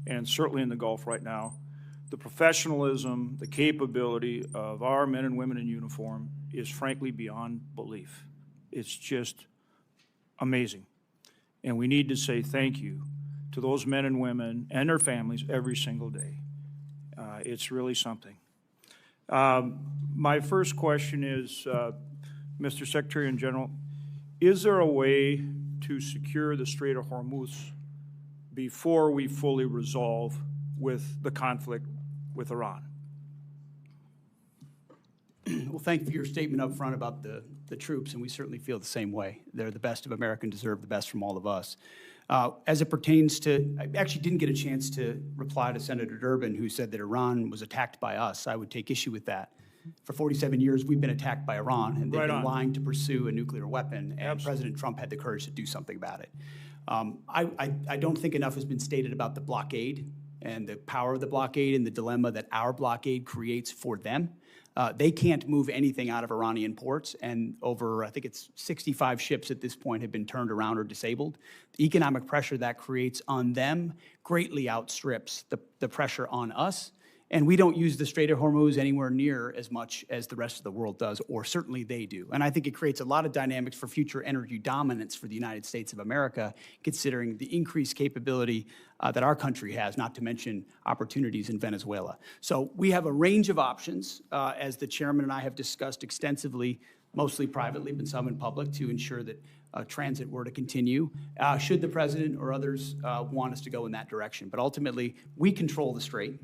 and certainly in the Gulf right now. The professionalism, the capability of our men and women in uniform is frankly beyond belief. It's just amazing. And we need to say thank you to those men and women and their families every single day. It's really something. My first question is, Mr. Secretary in General, is there a way to secure the Strait of Hormuz before we fully resolve with the conflict with Iran? Well, thank you for your statement up front about the troops, and we certainly feel the same way. They're the best of America and deserve the best from all of us. As it pertains to, I actually didn't get a chance to reply to Senator Durbin, who said that Iran was attacked by us. I would take issue with that. For 47 years, we've been attacked by Iran, and they've been lying to pursue a nuclear weapon, and President Trump had the courage to do something about it. I don't think enough has been stated about the blockade and the power of the blockade and the dilemma that our blockade creates for them. They can't move anything out of Iranian ports, and over, I think it's 65 ships at this point have been turned around or disabled. The economic pressure that creates on them greatly outstrips the pressure on us, and we don't use the Strait of Hormuz anywhere near as much as the rest of the world does, or certainly they do. And I think it creates a lot of dynamics for future energy dominance for the United States of America, considering the increased capability that our country has, not to mention opportunities in Venezuela. So we have a range of options, as the chairman and I have discussed extensively, mostly privately, but some in public, to ensure that transit were to continue, should the president or others want us to go in that direction. But ultimately, we control the strait.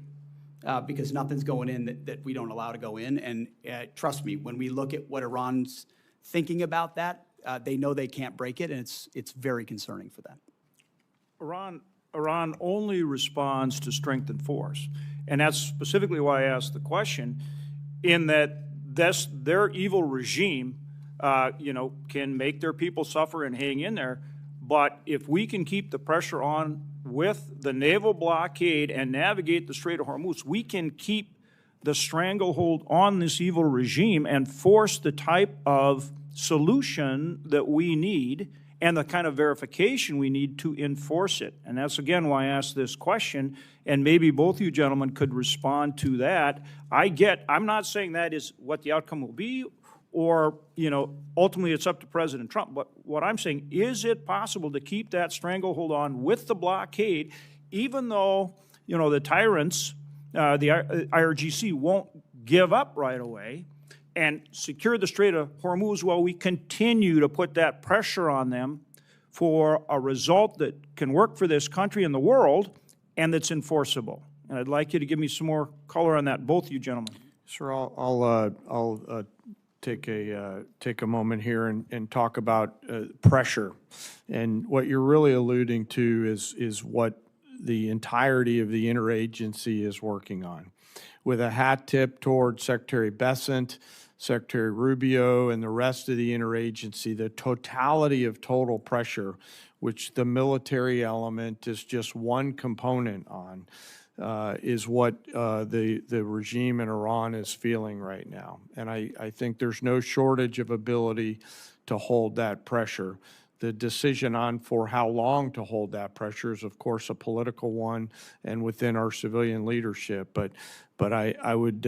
Because nothing's going in that we don't allow to go in. And trust me, when we look at what Iran's thinking about that, they know they can't break it, and it's very concerning for them. Iran only responds to strength and force. And that's specifically why I asked the question, in that their evil regime can make their people suffer and hang in there. But if we can keep the pressure on with the naval blockade and navigate the Strait of Hormuz, we can keep the stranglehold on this evil regime and force the type of solution that we need and the kind of verification we need to enforce it. And that's, again, why I asked this question, and maybe both you gentlemen could respond to that. I'm not saying that is what the outcome will be, or, ultimately it's up to President Trump. But what I'm saying, is it possible to keep that stranglehold on with the blockade, even though, the tyrants, the IRGC, won't give up right away, and secure the Strait of Hormuz while we continue to put that pressure on them for a result that can work for this country and the world and that's enforceable? And I'd like you to give me some more color on that, both you gentlemen. Sir, I'll take a moment here and talk about pressure. And what you're really alluding to is what the entirety of the interagency is working on. with a hat tip toward Secretary Bessent, Secretary Rubio, and the rest of the interagency, the totality of total pressure, which the military element is just one component on, is what the regime in Iran is feeling right now. And I think there's no shortage of ability to hold that pressure. The decision on for how long to hold that pressure is, of course, a political one and within our civilian leadership. But I would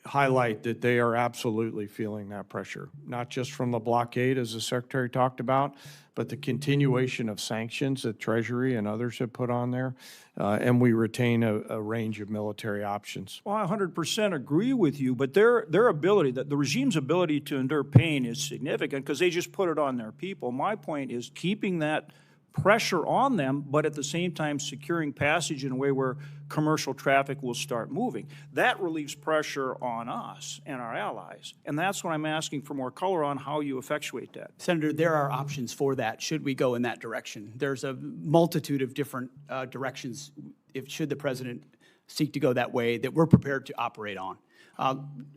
highlight that they are absolutely feeling that pressure, not just from the blockade, as the Secretary talked about, but the continuation of sanctions that Treasury and others have put on there, and we retain a range of military options. Well, I 100% agree with you, but their ability, the regime's ability to endure pain is significant because they just put it on their people. My point is keeping that pressure on them, but at the same time securing passage in a way where commercial traffic will start moving. That relieves pressure on us and our allies, and that's what I'm asking for more color on how you effectuate that. Senator, there are options for that, should we go in that direction. There's a multitude of different directions, should the president seek to go that way, that we're prepared to operate on.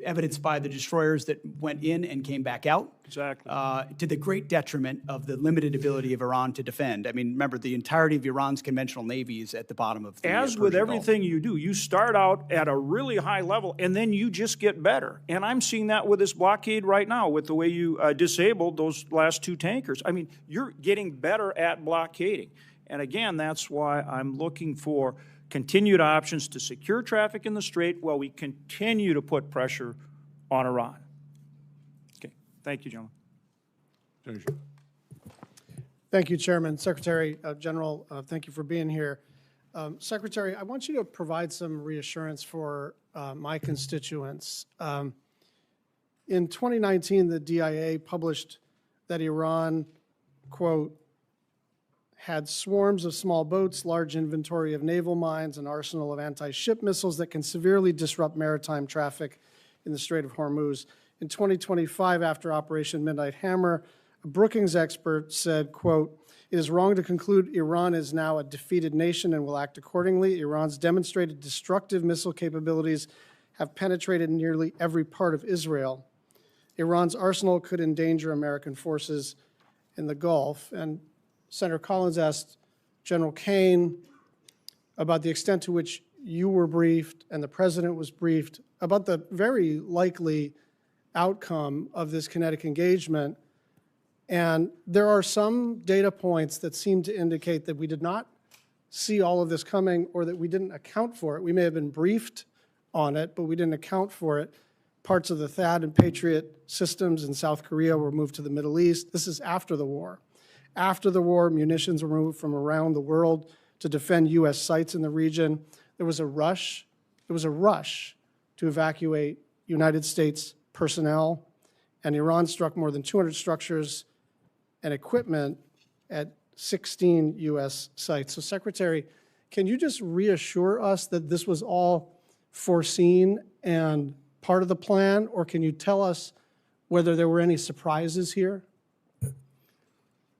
Evidenced by the destroyers that went in and came back out. Exactly. To the great detriment of the limited ability of Iran to defend. I mean, remember, the entirety of Iran's conventional navy is at the bottom of the As with everything you do, you start out at a really high level, and then you just get better. And I'm seeing that with this blockade right now, with the way you disabled those last two tankers. I mean, you're getting better at blockading. And again, that's why I'm looking for continued options to secure traffic in the Strait while we continue to put pressure on Iran. Okay, thank you, gentlemen. Thank you, Chairman. Secretary General, thank you for being here. Secretary, I want you to provide some reassurance for my constituents. In 2019, the DIA published that Iran, quote, had swarms of small boats, large inventory of naval mines, an arsenal of anti-ship missiles that can severely disrupt maritime traffic in the Strait of Hormuz. In 2025, after Operation Midnight Hammer, a Brookings expert said, quote, "It is wrong to conclude Iran is now a defeated nation and will act accordingly. Iran's demonstrated destructive missile capabilities have penetrated nearly every part of Israel. Iran's arsenal could endanger American forces in the Gulf." And Senator Collins asked General Caine about the extent to which you were briefed and the president was briefed about the very likely outcome of this kinetic engagement. And there are some data points that seem to indicate that we did not see all of this coming or that we didn't account for it. We may have been briefed on it, but we didn't account for it. Parts of the THAAD and Patriot systems in South Korea were moved to the Middle East. This is after the war. After the war, munitions were moved from around the world to defend U.S. sites in the region. There was a rush to evacuate United States personnel, and Iran struck more than 200 structures and equipment at 16 U.S. sites. So, Secretary, can you just reassure us that this was all foreseen and part of the plan, or can you tell us whether there were any surprises here?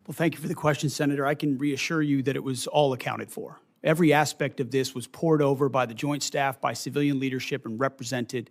Well, thank you for the question, Senator. I can reassure you that it was all accounted for. Every aspect of this was poured over by the Joint Staff, by civilian leadership, and represented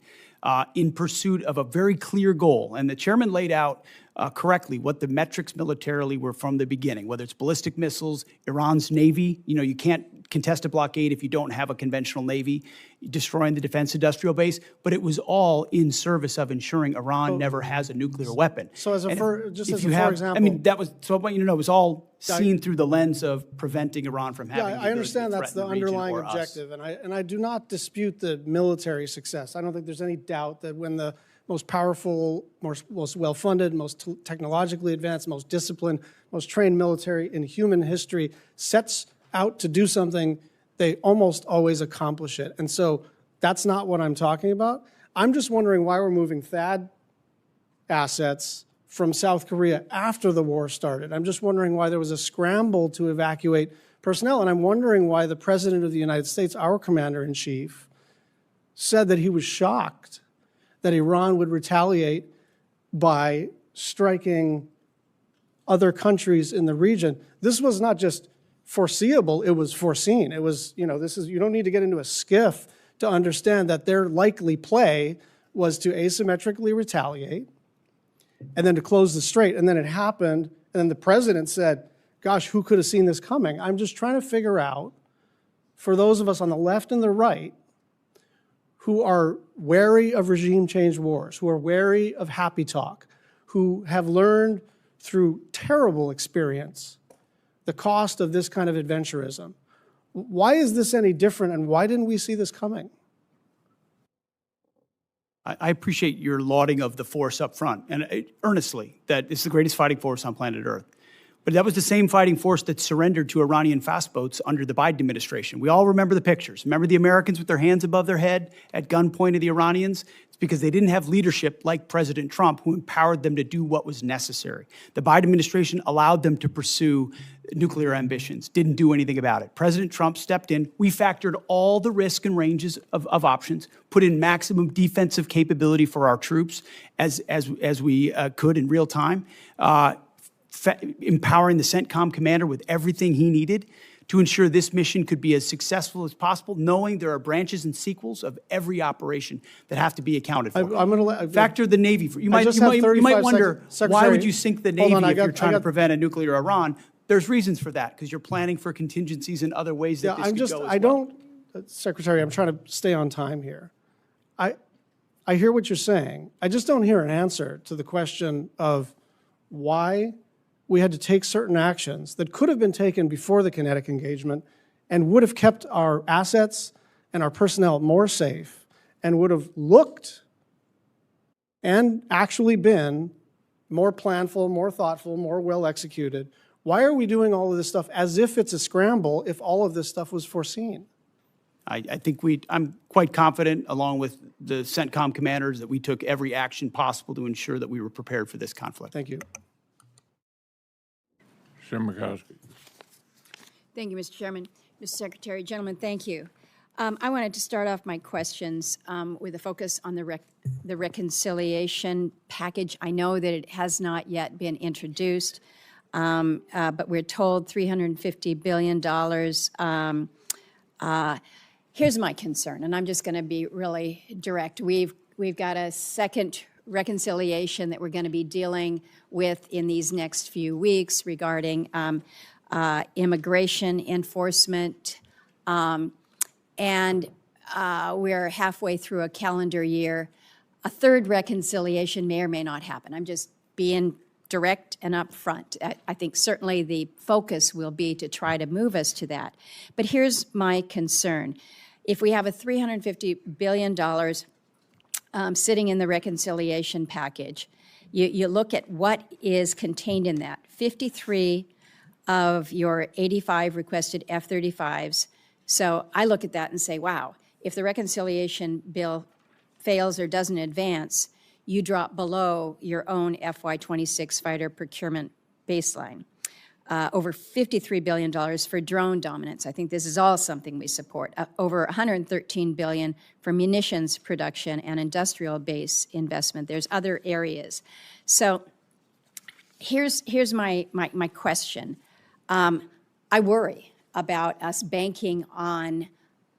in pursuit of a very clear goal. And the chairman laid out correctly what the metrics militarily were from the beginning, whether it's ballistic missiles, Iran's Navy. You know, you can't contest a blockade if you don't have a conventional Navy, destroying the defense industrial base. But it was all in service of ensuring Iran never has a nuclear weapon. So as a for example, I mean, that was, so I want you to know, it was all seen through the lens of preventing Iran from having I understand that's the underlying region or us. objective, and I do not dispute the military success. I don't think there's any doubt that when the most powerful, most well-funded, most technologically advanced, most disciplined, most trained military in human history sets out to do something, they almost always accomplish it. And so that's not what I'm talking about. I'm just wondering why we're moving THAAD assets from South Korea after the war started. I'm just wondering why there was a scramble to evacuate personnel, and I'm wondering why the President of the United States, our Commander-in-Chief, said that he was shocked that Iran would retaliate by striking other countries in the region. This was not just foreseeable, it was foreseen. It was, you know, this is, you don't need to get into a skiff to understand that their likely play was to asymmetrically retaliate and then to close the strait. And then it happened, and then the president said, gosh, who could have seen this coming? I'm just trying to figure out, for those of us on the left and the right who are wary of regime change wars, who are wary of happy talk, who have learned through terrible experience the cost of this kind of adventurism. Why is this any different, and why didn't we see this coming? I appreciate your lauding of the force up front, and earnestly, that it's the greatest fighting force on planet Earth. But that was the same fighting force that surrendered to Iranian fast boats under the Biden administration. We all remember the pictures. Remember the Americans with their hands above their head at gunpoint to the Iranians? It's because they didn't have leadership like President Trump, who empowered them to do what was necessary. The Biden administration allowed them to pursue nuclear ambitions, didn't do anything about it. President Trump stepped in. We factored all the risk and ranges of options, put in maximum defensive capability for our troops as we could in real time, empowering the CENTCOM commander with everything he needed to ensure this mission could be as successful as possible, knowing there are branches and sequels of every operation that have to be accounted for. I'm going to factor the Navy. You might wonder, why would you sink the Navy if you're trying to prevent a nuclear Iran? There's reasons for that, because you're planning for contingencies in other ways that this could go as well. Secretary, I'm trying to stay on time here. I hear what you're saying. I just don't hear an answer to the question of why we had to take certain actions that could have been taken before the kinetic engagement and would have kept our assets and our personnel more safe and would have looked and actually been more planful, more thoughtful, more well executed. Why are we doing all of this stuff as if it's a scramble if all of this stuff was foreseen? I think I'm quite confident, along with the CENTCOM commanders, that we took every action possible to ensure that we were prepared for this conflict. Thank you. Murkowski. Thank you, Mr. Chairman. Mr. Secretary, gentlemen, thank you. I wanted to start off my questions with a focus on the reconciliation package. I know that it has not yet been introduced, but we're told $350 billion. Here's my concern, and I'm just going to be really direct. We've got a second reconciliation that we're going to be dealing with in these next few weeks regarding immigration enforcement, and we're halfway through a calendar year. A third reconciliation may or may not happen. I'm just being direct and upfront. I think certainly the focus will be to try to move us to that. But here's my concern. If we have a $350 billion sitting in the reconciliation package, you look at what is contained in that. 53 of your 85 requested F-35s. So I look at that and say, wow, if the reconciliation bill fails or doesn't advance, you drop below your own FY26 fighter procurement baseline. Over $53 billion for drone dominance. I think this is all something we support. Over $113 billion for munitions production and industrial base investment. There's other areas. So here's my question. I worry about us banking on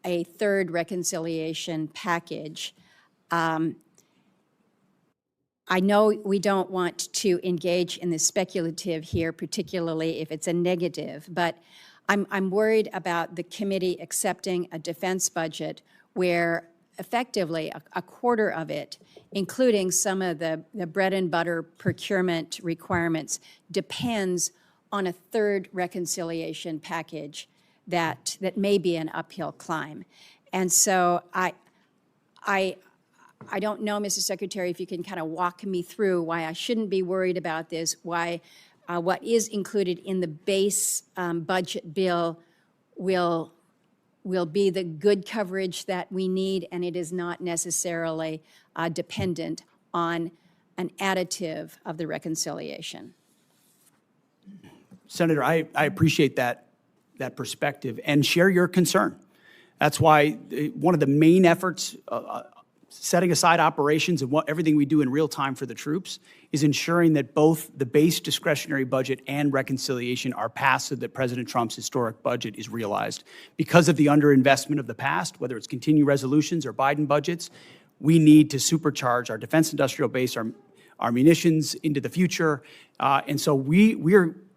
a third reconciliation package. I know we don't want to engage in the speculative here, particularly if it's a negative, but I'm worried about the committee accepting a defense budget where effectively a quarter of it, including some of the bread and butter procurement requirements, depends on a third reconciliation package that may be an uphill climb. And so I don't know, Mr. Secretary, if you can kind of walk me through why I shouldn't be worried about this, why what is included in the base budget bill will be the good coverage that we need, and it is not necessarily dependent on an additive of the reconciliation. Senator, I appreciate that perspective and share your concern. That's why one of the main efforts setting aside operations and everything we do in real time for the troops is ensuring that both the base discretionary budget and reconciliation are passed so that President Trump's historic budget is realized. Because of the underinvestment of the past, whether it's continuing resolutions or Biden budgets, we need to supercharge our defense industrial base, our munitions into the future. And so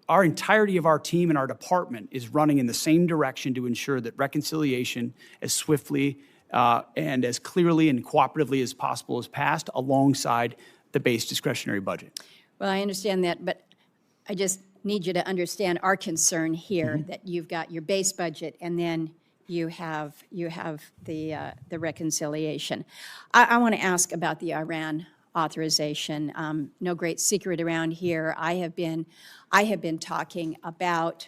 our entirety of our team and our department is running in the same direction to ensure that reconciliation as swiftly and as clearly and cooperatively as possible is passed alongside the base discretionary budget. Well, I understand that, but I just need you to understand our concern here, that you've got your base budget and then you have the reconciliation. I want to ask about the Iran authorization. No great secret around here. I have been talking about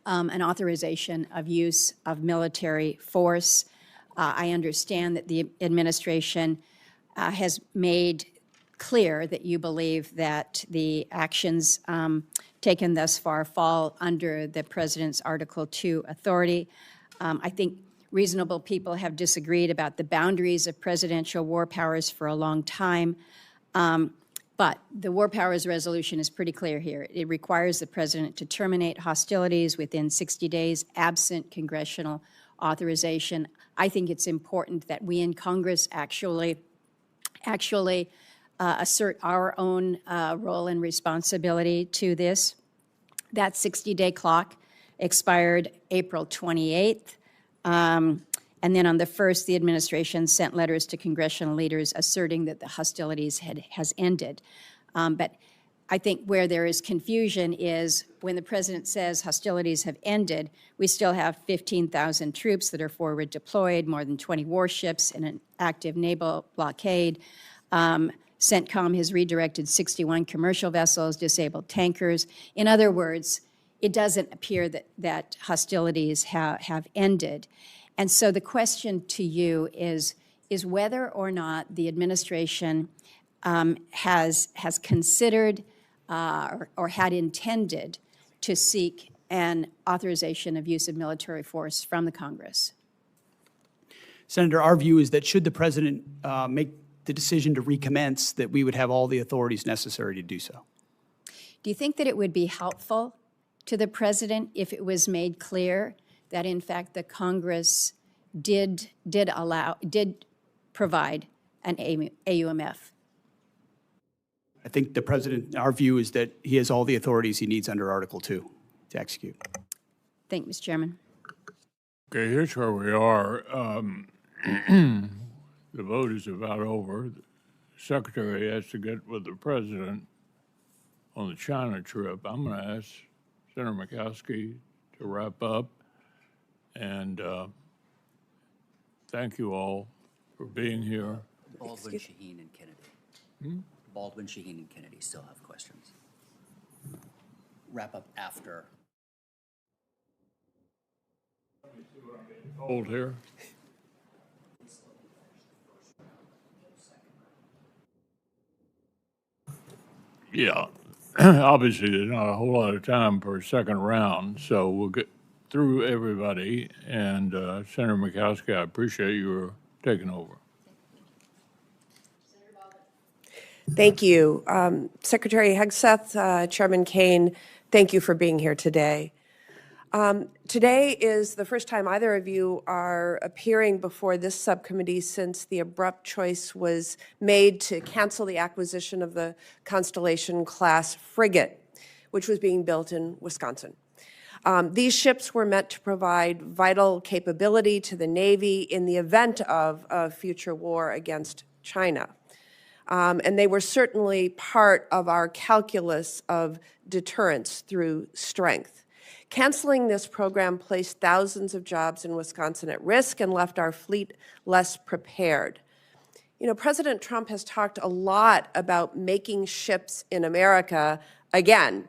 an authorization of use of military force. I understand that the administration has made clear that you believe that the actions taken thus far fall under the President's Article 2 authority. I think reasonable people have disagreed about the boundaries of presidential war powers for a long time, but the war powers resolution is pretty clear here. It requires the President to terminate hostilities within 60 days, absent congressional authorization. I think it's important that we in Congress actually assert our own role and responsibility to this. That 60-day clock expired April 28th. And then on the 1st, the administration sent letters to congressional leaders asserting that the hostilities has ended. But I think where there is confusion is when the President says hostilities have ended, we still have 15,000 troops that are forward deployed, more than 20 warships in an active naval blockade. CENTCOM has redirected 61 commercial vessels, disabled tankers. In other words, it doesn't appear that hostilities have ended. And so the question to you is whether or not the administration has considered or had intended to seek an authorization of use of military force from the Congress. Senator, our view is that should the President make the decision to recommence, that we would have all the authorities necessary to do so. Do you think that it would be helpful to the President if it was made clear that, in fact, the Congress did provide an AUMF? I think the President, our view is that he has all the authorities he needs under Article 2 to execute. Thank you, Mr. Chairman. Okay, here's where we are. The vote is about over. The Secretary has to get with the President on the China trip. I'm going to ask Senator Murkowski to wrap up. And thank you all for being here. Baldwin, Shaheen, and Kennedy. Baldwin, Shaheen, and Kennedy still have questions. Wrap up after. Hold here. Yeah, obviously there's not a whole lot of time for a second round, so we'll get through everybody. And Senator Murkowski, I appreciate your taking over. Thank you. Secretary Hegseth, Chairman Caine, thank you for being here today. Today is the first time either of you are appearing before this subcommittee since the abrupt choice was made to cancel the acquisition of the Constellation-class frigate, which was being built in Wisconsin. These ships were meant to provide vital capability to the Navy in the event of a future war against China. And they were certainly part of our calculus of deterrence through strength. Canceling this program placed thousands of jobs in Wisconsin at risk and left our fleet less prepared. You know, President Trump has talked a lot about making ships in America again.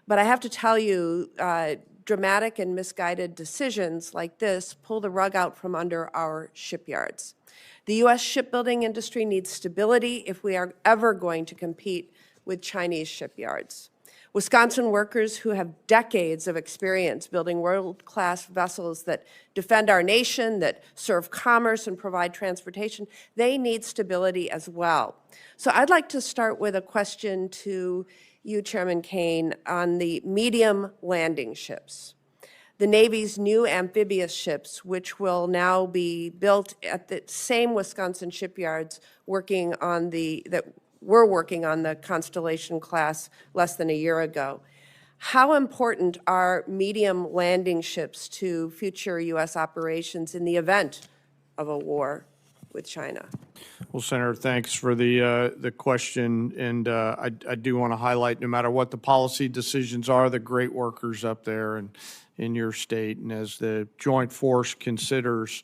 But I have to tell you, dramatic and misguided decisions like this pull the rug out from under our shipyards. The U.S. shipbuilding industry needs stability if we are ever going to compete with Chinese shipyards. Wisconsin workers who have decades of experience building world-class vessels that defend our nation, that serve commerce and provide transportation, they need stability as well. So I'd like to start with a question to you, Chairman Caine, on the medium landing ships. The Navy's new amphibious ships, which will now be built at the same Wisconsin shipyards working on that were working on the Constellation class less than a year ago. How important are medium landing ships to future U.S. operations in the event of a war with China? Well, Senator, thanks for the question, and I do want to highlight, no matter what the policy decisions are, the great workers up there and in your state, and as the Joint Force considers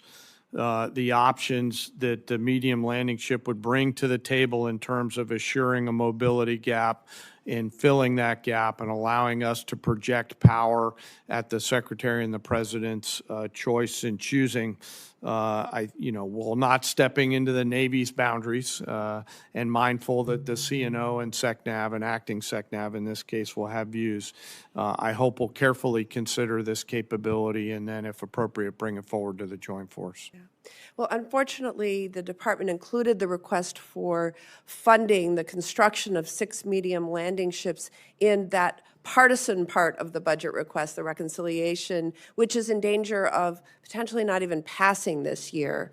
the options that the medium landing ship would bring to the table in terms of assuring a mobility gap, in filling that gap and allowing us to project power at the Secretary and the President's choice in choosing. While not stepping into the Navy's boundaries and mindful that the CNO and SECNAV and acting SECNAV in this case will have views, I hope we'll carefully consider this capability and then, if appropriate, bring it forward to the Joint Force. Yeah. Well, unfortunately, the department included the request for funding the construction of 6 medium landing ships in that partisan part of the budget request, the reconciliation, which is in danger of potentially not even passing this year.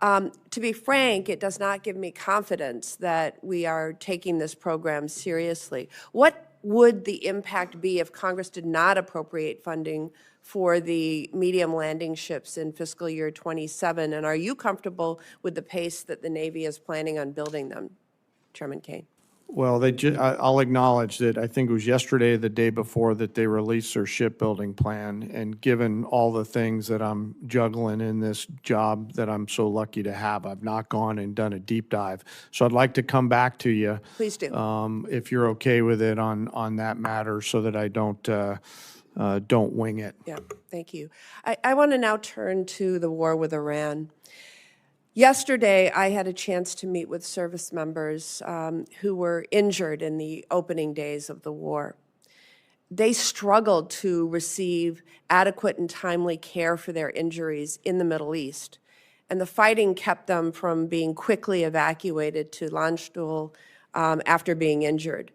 To be frank, it does not give me confidence that we are taking this program seriously. What would the impact be if Congress did not appropriate funding for the medium landing ships in fiscal year 27? And are you comfortable with the pace that the Navy is planning on building them, Chairman Caine? Well, I'll acknowledge that I think it was yesterday, the day before, that they released their shipbuilding plan. And given all the things that I'm juggling in this job that I'm so lucky to have, I've not gone and done a deep dive. So I'd like to come back to you. Please do. If you're okay with it on that matter, so that I don't wing it. Yeah, thank you. I want to now turn to the war with Iran. Yesterday, I had a chance to meet with service members who were injured in the opening days of the war. They struggled to receive adequate and timely care for their injuries in the Middle East, and the fighting kept them from being quickly evacuated to Landstuhl after being injured.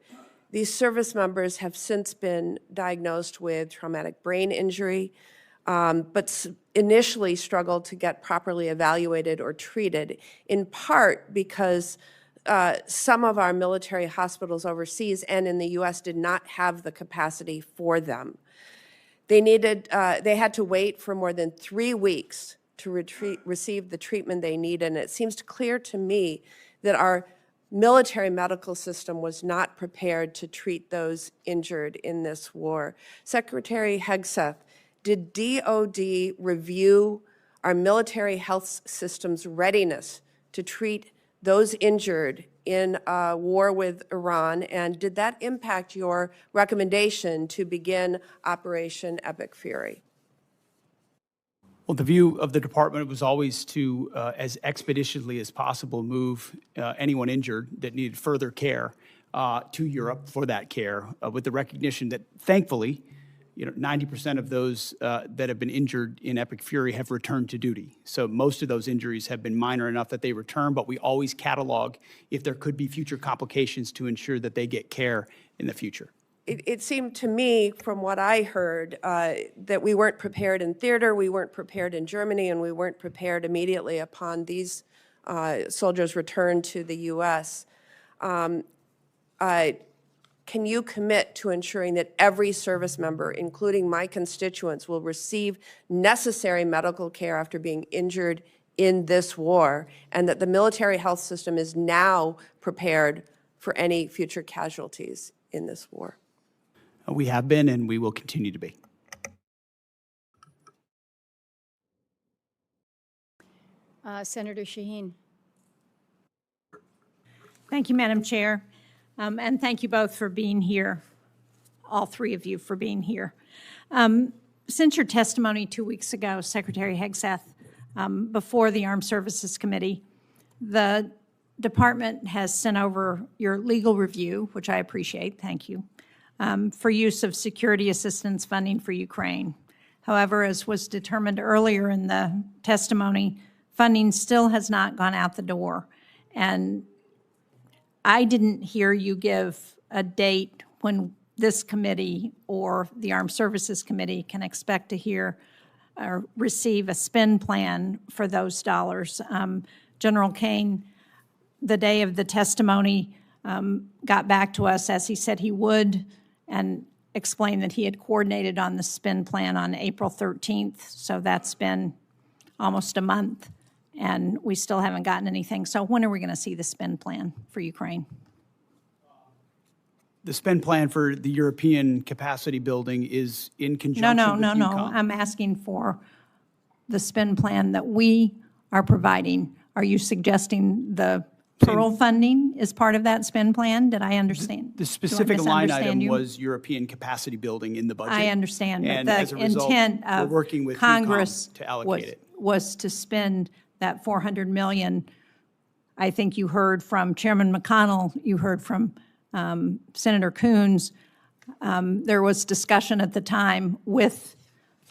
These service members have since been diagnosed with traumatic brain injury, but initially struggled to get properly evaluated or treated, in part because some of our military hospitals overseas and in the U.S. did not have the capacity for them. They had to wait for more than 3 weeks to receive the treatment they needed, and it seems clear to me that our military medical system was not prepared to treat those injured in this war. Secretary Hegseth, did DOD review our military health system's readiness to treat those injured in a war with Iran, and did that impact your recommendation to begin Operation Epic Fury? Well, the view of the department was always to, as expeditiously as possible, move anyone injured that needed further care to Europe for that care, with the recognition that, thankfully, 90% of those that have been injured in Epic Fury have returned to duty. So most of those injuries have been minor enough that they return, but we always catalog if there could be future complications to ensure that they get care in the future. It seemed to me, from what I heard, that we weren't prepared in theater, we weren't prepared in Germany, and we weren't prepared immediately upon these soldiers' return to the U.S. Can you commit to ensuring that every service member, including my constituents, will receive necessary medical care after being injured in this war, and that the military health system is now prepared for any future casualties in this war? We have been, and we will continue to be. Senator Shaheen. Thank you, Madam Chair. And thank you both for being here, all three of you for being here. Since your testimony 2 weeks ago, Secretary Hegseth, before the Armed Services Committee, the department has sent over your legal review, which I appreciate, thank you, for use of security assistance funding for Ukraine. However, as was determined earlier in the testimony, funding still has not gone out the door. And I didn't hear you give a date when this committee or the Armed Services Committee can expect to hear or receive a spend plan for those dollars. General Caine, the day of the testimony, got back to us as he said he would and explained that he had coordinated on the spend plan on April 13th. So that's been almost a month, and we still haven't gotten anything. So when are we going to see the spend plan for Ukraine? The spend plan for the European capacity building is in conjunction with EUCOM. I'm asking for the spend plan that we are providing. Are you suggesting the Pearl funding is part of that spend plan? Did I understand? The specific line item you? was European capacity building in the budget. I understand, but And as a the result, intent we're of working with Congress EUCOM to allocate it. was to spend that $400 million. I think you heard from Chairman McConnell, you heard from Senator Coons. There was discussion at the time with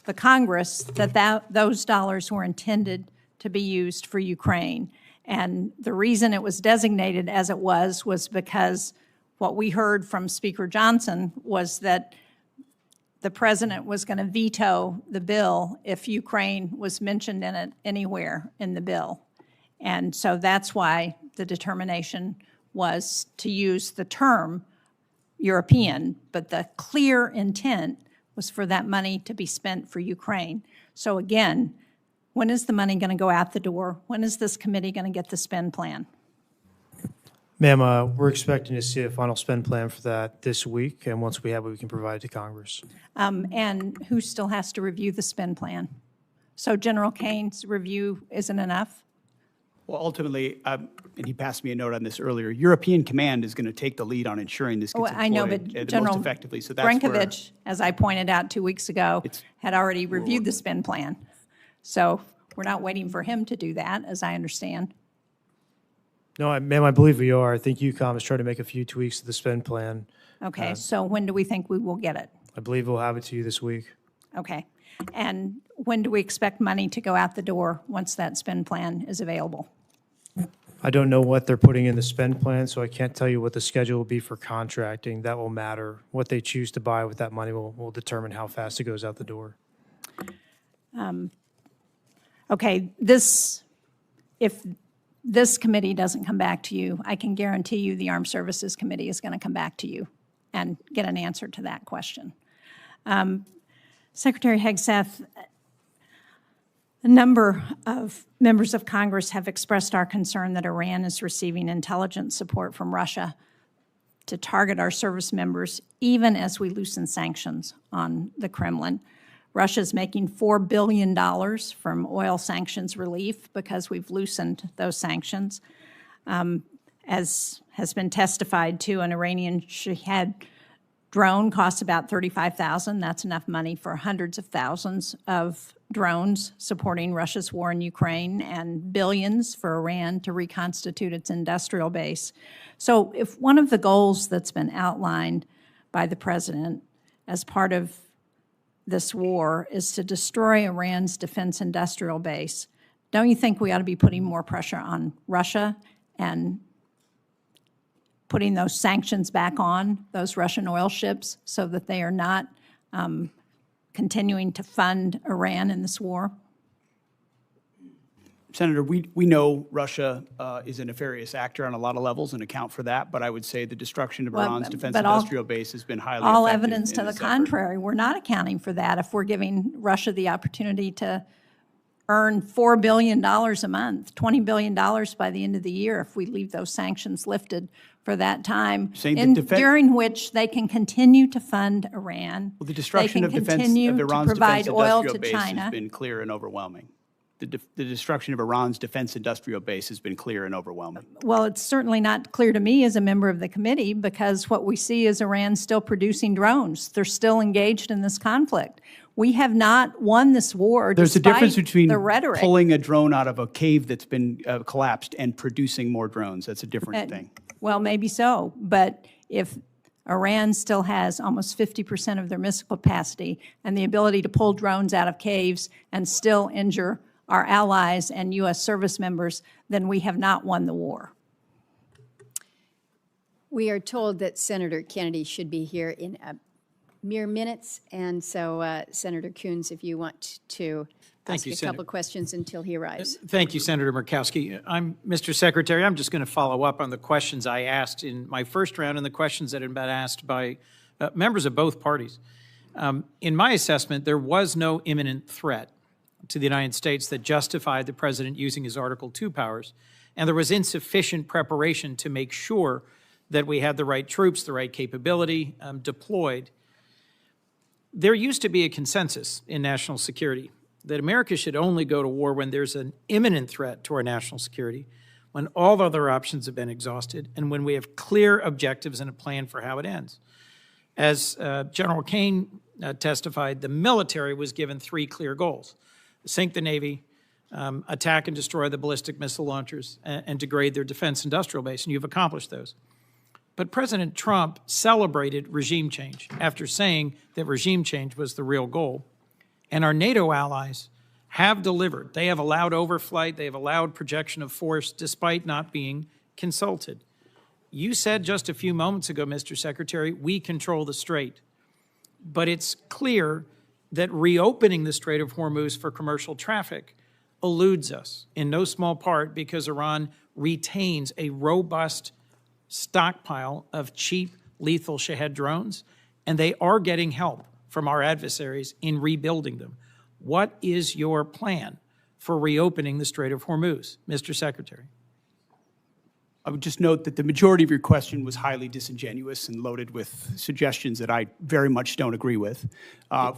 the Congress that those dollars were intended to be used for Ukraine. And the reason it was designated as it was because what we heard from Speaker Johnson was that the president was going to veto the bill if Ukraine was mentioned in it anywhere in the bill. And so that's why the determination was to use the term European, but the clear intent was for that money to be spent for Ukraine. So again, when is the money going to go out the door? When is this committee going to get the spend plan? Ma'am, we're expecting to see a final spend plan for that this week, and once we have it, we can provide it to Congress. And who still has to review the spend plan? So General Caine's review isn't enough? Well, ultimately, and he passed me a note on this earlier, European Command is going to take the lead on ensuring this gets I know, deployed but the General most effectively. So that's where Brinkovich, as I pointed out 2 weeks ago, had already reviewed the spend plan. So we're not waiting for him to do that, as I understand. No, ma'am, I believe we are. I think EUCOM is trying to make a few tweaks to the spend plan. Okay, so when do we think we will get it? I believe we'll have it to you this week. Okay. And when do we expect money to go out the door once that spend plan is available? I don't know what they're putting in the spend plan, so I can't tell you what the schedule will be for contracting. That will matter. What they choose to buy with that money will determine how fast it goes out the door. Okay, if this committee doesn't come back to you, I can guarantee you the Armed Services Committee is going to come back to you and get an answer to that question. Secretary Hegseth, a number of members of Congress have expressed our concern that Iran is receiving intelligence support from Russia to target our service members, even as we loosen sanctions on the Kremlin. Russia's making $4 billion from oil sanctions relief because we've loosened those sanctions. As has been testified to, an Iranian Shahed drone costs about $35,000. That's enough money for hundreds of thousands of drones supporting Russia's war in Ukraine, and billions for Iran to reconstitute its industrial base. So if one of the goals that's been outlined by the president as part of this war is to destroy Iran's defense industrial base, don't you think we ought to be putting more pressure on Russia and putting those sanctions back on those Russian oil ships so that they are not continuing to fund Iran in this war? Senator, we know Russia is a nefarious actor on a lot of levels and account for that, but I would say the destruction of Iran's defense industrial base has been highly all effective evidence in to the this effort. contrary. We're not accounting for that if we're giving Russia the opportunity to earn $4 billion a month, $20 billion by the end of the year if we leave those sanctions lifted for that time, during which they can continue to fund Iran. Well, the destruction of defense of Iran's defense industrial base has been clear and overwhelming. The destruction of Iran's defense industrial base has been clear and overwhelming. Well, it's certainly not clear to me as a member of the committee, because what we see is Iran still producing drones. They're still engaged in this conflict. We have not won this war. There's a difference between the rhetoric. Pulling a drone out of a cave that's been collapsed and producing more drones. That's a different thing. Well, maybe so, but if Iran still has almost 50% of their missile capacity and the ability to pull drones out of caves and still injure our allies and U.S. service members, then we have not won the war. We are told that Senator Kennedy should be here in mere minutes, and so Senator Coons, if you want to ask a couple questions until he arrives. Thank you, Senator Murkowski. Mr. Secretary, I'm just going to follow up on the questions I asked in my first round and the questions that had been asked by members of both parties. In my assessment, there was no imminent threat to the United States that justified the president using his Article II powers, and there was insufficient preparation to make sure that we had the right troops, the right capability deployed. There used to be a consensus in national security that America should only go to war when there's an imminent threat to our national security, when all other options have been exhausted, and when we have clear objectives and a plan for how it ends. As General Caine testified, the military was given 3 clear goals: sink the Navy, attack and destroy the ballistic missile launchers, and degrade their defense industrial base, and you've accomplished those. But President Trump celebrated regime change after saying that regime change was the real goal. And our NATO allies have delivered. They have allowed overflight. They have allowed projection of force despite not being consulted. You said just a few moments ago, Mr. Secretary, we control the Strait. But it's clear that reopening the Strait of Hormuz for commercial traffic eludes us, in no small part because Iran retains a robust stockpile of cheap, lethal Shahed drones, and they are getting help from our adversaries in rebuilding them. What is your plan for reopening the Strait of Hormuz, Mr. Secretary? I would just note that the majority of your question was highly disingenuous and loaded with suggestions that I very much don't agree with.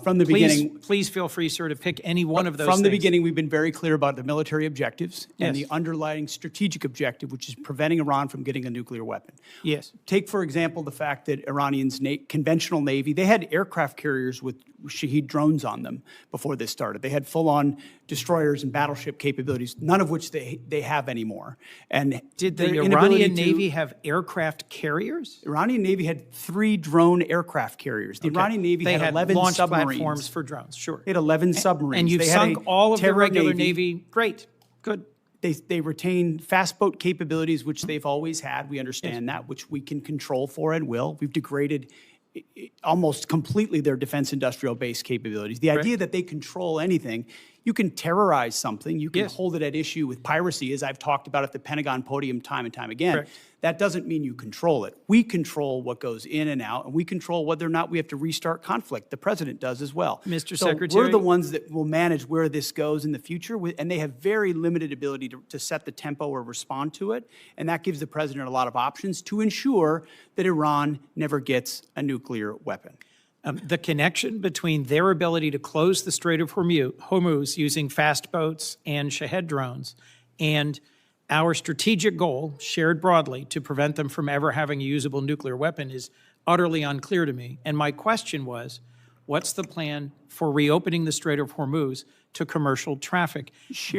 From the beginning, please feel free, sir, to pick any one of those From the things. beginning, we've been very clear about the military objectives and Yes. the underlying strategic objective, which is preventing Iran from getting a nuclear weapon. Yes. Take, for example, the fact that Iranians' conventional Navy, they had aircraft carriers with Shahed drones on them before this started. They had full-on destroyers and battleship capabilities, none of which they have anymore. And Did the their inability Iranian to- Navy have aircraft carriers? Iranian Navy had 3 drone aircraft carriers. The Okay. Iranian Navy They had had 11 launch submarines. platforms for drones, sure. They had 11 submarines. And you've They had sunk a all of the terror regular Navy. Great, good. They retain fast boat capabilities, which they've always had. We understand that, which we can control for and will. We've degraded almost completely their defense industrial base capabilities. The idea that they control anything, you can terrorize something, you can hold it at issue with piracy, as I've talked about at the Pentagon podium time and time again. Correct. That doesn't mean you control it. We control what goes in and out, and we control whether or not we have to restart conflict. The president does as well. Mr. So Secretary- we're the ones that will manage where this goes in the future, and they have very limited ability to set the tempo or respond to it, and that gives the president a lot of options to ensure that Iran never gets a nuclear weapon. The connection between their ability to close the Strait of Hormuz using fast boats and Shahed drones and our strategic goal, shared broadly, to prevent them from ever having a usable nuclear weapon is utterly unclear to me. And my question was, what's the plan for reopening the Strait of Hormuz to commercial traffic,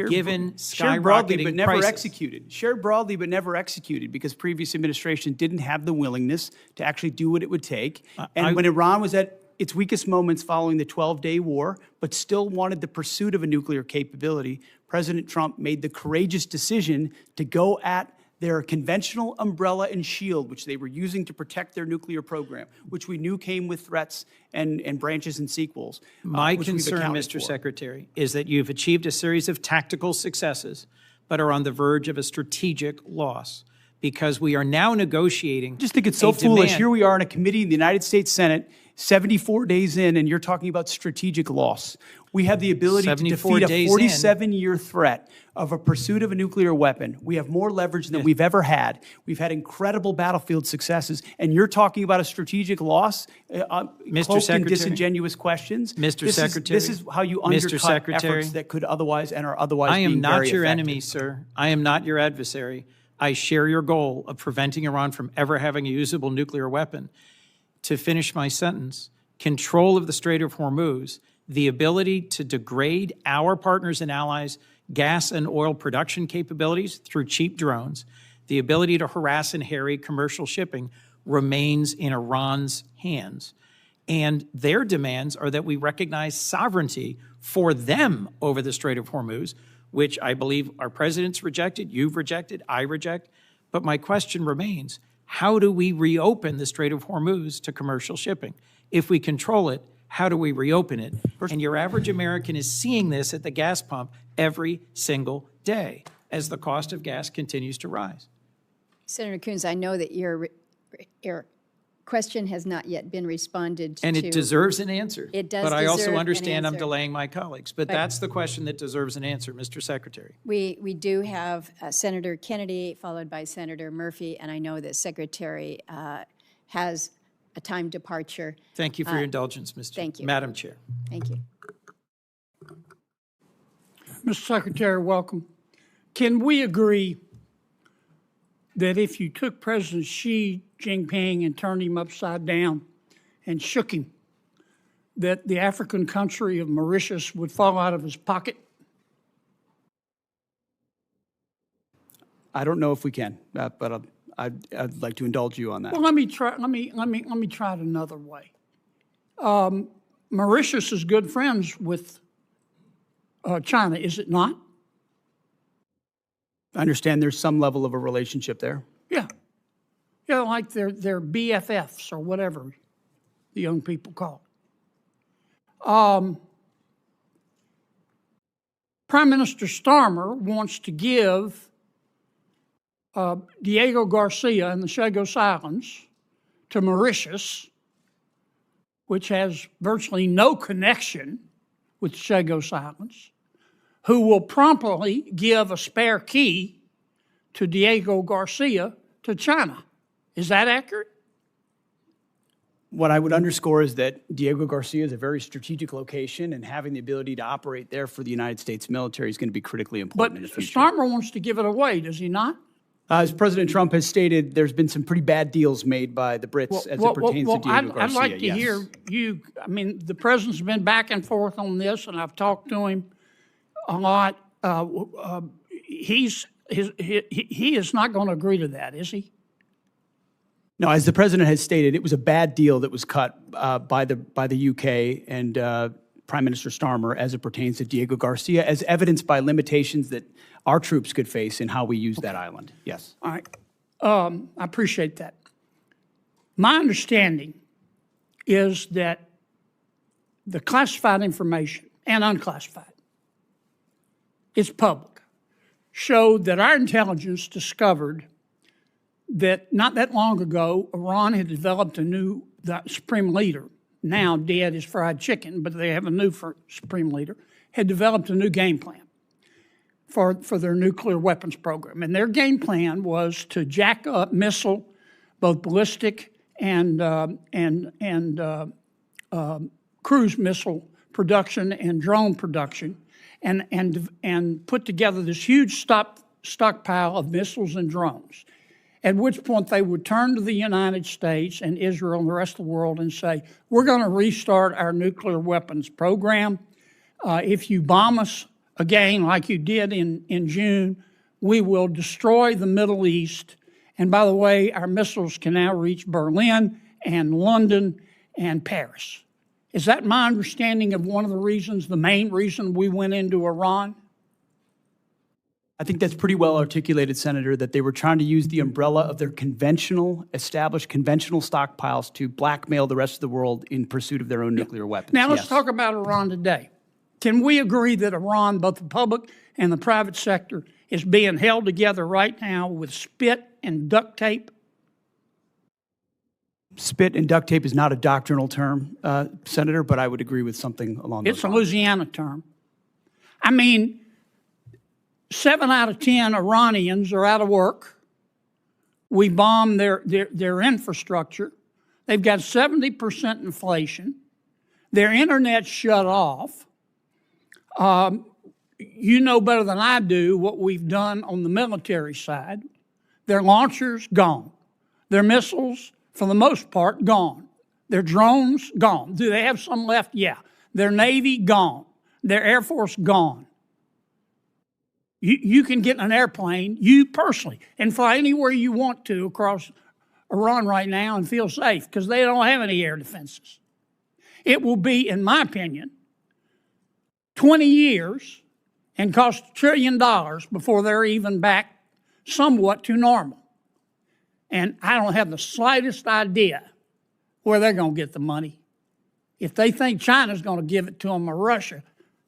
given Shared broadly, but skyrocketing never prices? executed. Shared broadly, but never executed, because previous administration didn't have the willingness to actually do what it would take. And when Iran was at its weakest moments following the 12-day war, but still wanted the pursuit of a nuclear capability, President Trump made the courageous decision to go at their conventional umbrella and shield, which they were using to protect their nuclear program, which we knew came with threats and branches and sequels. My which we've concern, accounted Mr. for. Secretary, is that you've achieved a series of tactical successes, but are on the verge of a strategic loss, because we are now negotiating. I just think it's so a foolish. demand- Here we are in a committee in the United States Senate, 74 days in, and you're talking about strategic loss. We have the ability to 74 defeat a days 47-year threat of a pursuit of a nuclear weapon. We have more leverage than we've ever had. We've had incredible battlefield successes, and you're talking about a strategic loss, cloaked in Secretary. disingenuous questions. Mr. Secretary. This is how you Mr. undercut Secretary. efforts that could otherwise and are otherwise I am being not very your effective. enemy, sir. I am not your adversary. I share your goal of preventing Iran from ever having a usable nuclear weapon. To finish my sentence, control of the Strait of Hormuz, the ability to degrade our partners and allies' gas and oil production capabilities through cheap drones, the ability to harass and harry commercial shipping remains in Iran's hands. And their demands are that we recognize sovereignty for them over the Strait of Hormuz, which I believe our president's rejected, you've rejected, I reject. But my question remains, how do we reopen the Strait of Hormuz to commercial shipping? If we control it, how do we reopen it? And your average American is seeing this at the gas pump every single day as the cost of gas continues to rise. Senator Coons, I know that your question has not yet been responded to. And it deserves an answer. It does But I deserve also an understand I'm answer. delaying my colleagues. But that's the question that deserves an answer, Mr. Secretary. We do have Senator Kennedy, followed by Senator Murphy, and I know that Secretary has a time departure. Thank you for your indulgence, Thank you. Madam Chair. Thank you. Mr. Secretary, welcome. Can we agree that if you took President Xi Jinping and turned him upside down and shook him, that the African country of Mauritius would fall out of his pocket? I don't know if we can, but I'd like to indulge you on that. Well, let me try it another way. Mauritius is good friends with China, is it not? I understand there's some level of a relationship there. Yeah. Yeah, like they're BFFs or whatever the young people call it. Prime Minister Starmer wants to give Diego Garcia and the Chagos Islands to Mauritius, which has virtually no connection with the Chagos Islands, who will promptly give a spare key to Diego Garcia to China. Is that accurate? What I would underscore is that Diego Garcia is a very strategic location, and having the ability to operate there for the United States military is going to be critically important But in the future. Starmer wants to give it away, does he not? As President Trump has stated, there's been some pretty bad deals made by the Brits as it pertains to Diego Garcia. I'd like to yes. hear you. I mean, the president's been back and forth on this, and I've talked to him a lot. He is not going to agree to that, is he? No, as the president has stated, it was a bad deal that was cut by the UK and Prime Minister Starmer as it pertains to Diego Garcia, as evidenced by limitations that our troops could face in how we use that island. Yes. All right. I appreciate that. My understanding is that the classified information and unclassified, it's public, showed that our intelligence discovered that not that long ago, Iran had developed the supreme leader, now dead is fried chicken, but they have a new supreme leader, had developed a new game plan for their nuclear weapons program. And their game plan was to jack up missile, both ballistic and cruise missile production and drone production, and put together this huge stockpile of missiles and drones. At which point they would turn to the United States and Israel and the rest of the world and say, we're going to restart our nuclear weapons program. If you bomb us again like you did in June, we will destroy the Middle East. And by the way, our missiles can now reach Berlin and London and Paris. Is that my understanding of one of the reasons, the main reason we went into Iran? I think that's pretty well articulated, Senator, that they were trying to use the umbrella of their established conventional stockpiles to blackmail the rest of the world in pursuit of their own nuclear weapons. Now let's talk about Iran today. Can we agree that Iran, both the public and the private sector, is being held together right now with spit and duct tape? Spit and duct tape is not a doctrinal term, Senator, but I would agree with something along those lines. It's a Louisiana term. I mean, 7 out of 10 Iranians are out of work. We bomb their infrastructure. They've got 70% inflation. Their internet's shut off. You know better than I do what we've done on the military side. Their launchers, gone. Their missiles, for the most part, gone. Their drones, gone. Do they have some left? Yeah. Their Navy, gone. Their Air Force, gone. You can get in an airplane, you personally, and fly anywhere you want to across Iran right now and feel safe because they don't have any air defenses. It will be, in my opinion, 20 years and cost $1 trillion before they're even back somewhat to normal. And I don't have the slightest idea where they're going to get the money. If they think China's going to give it to them or Russia,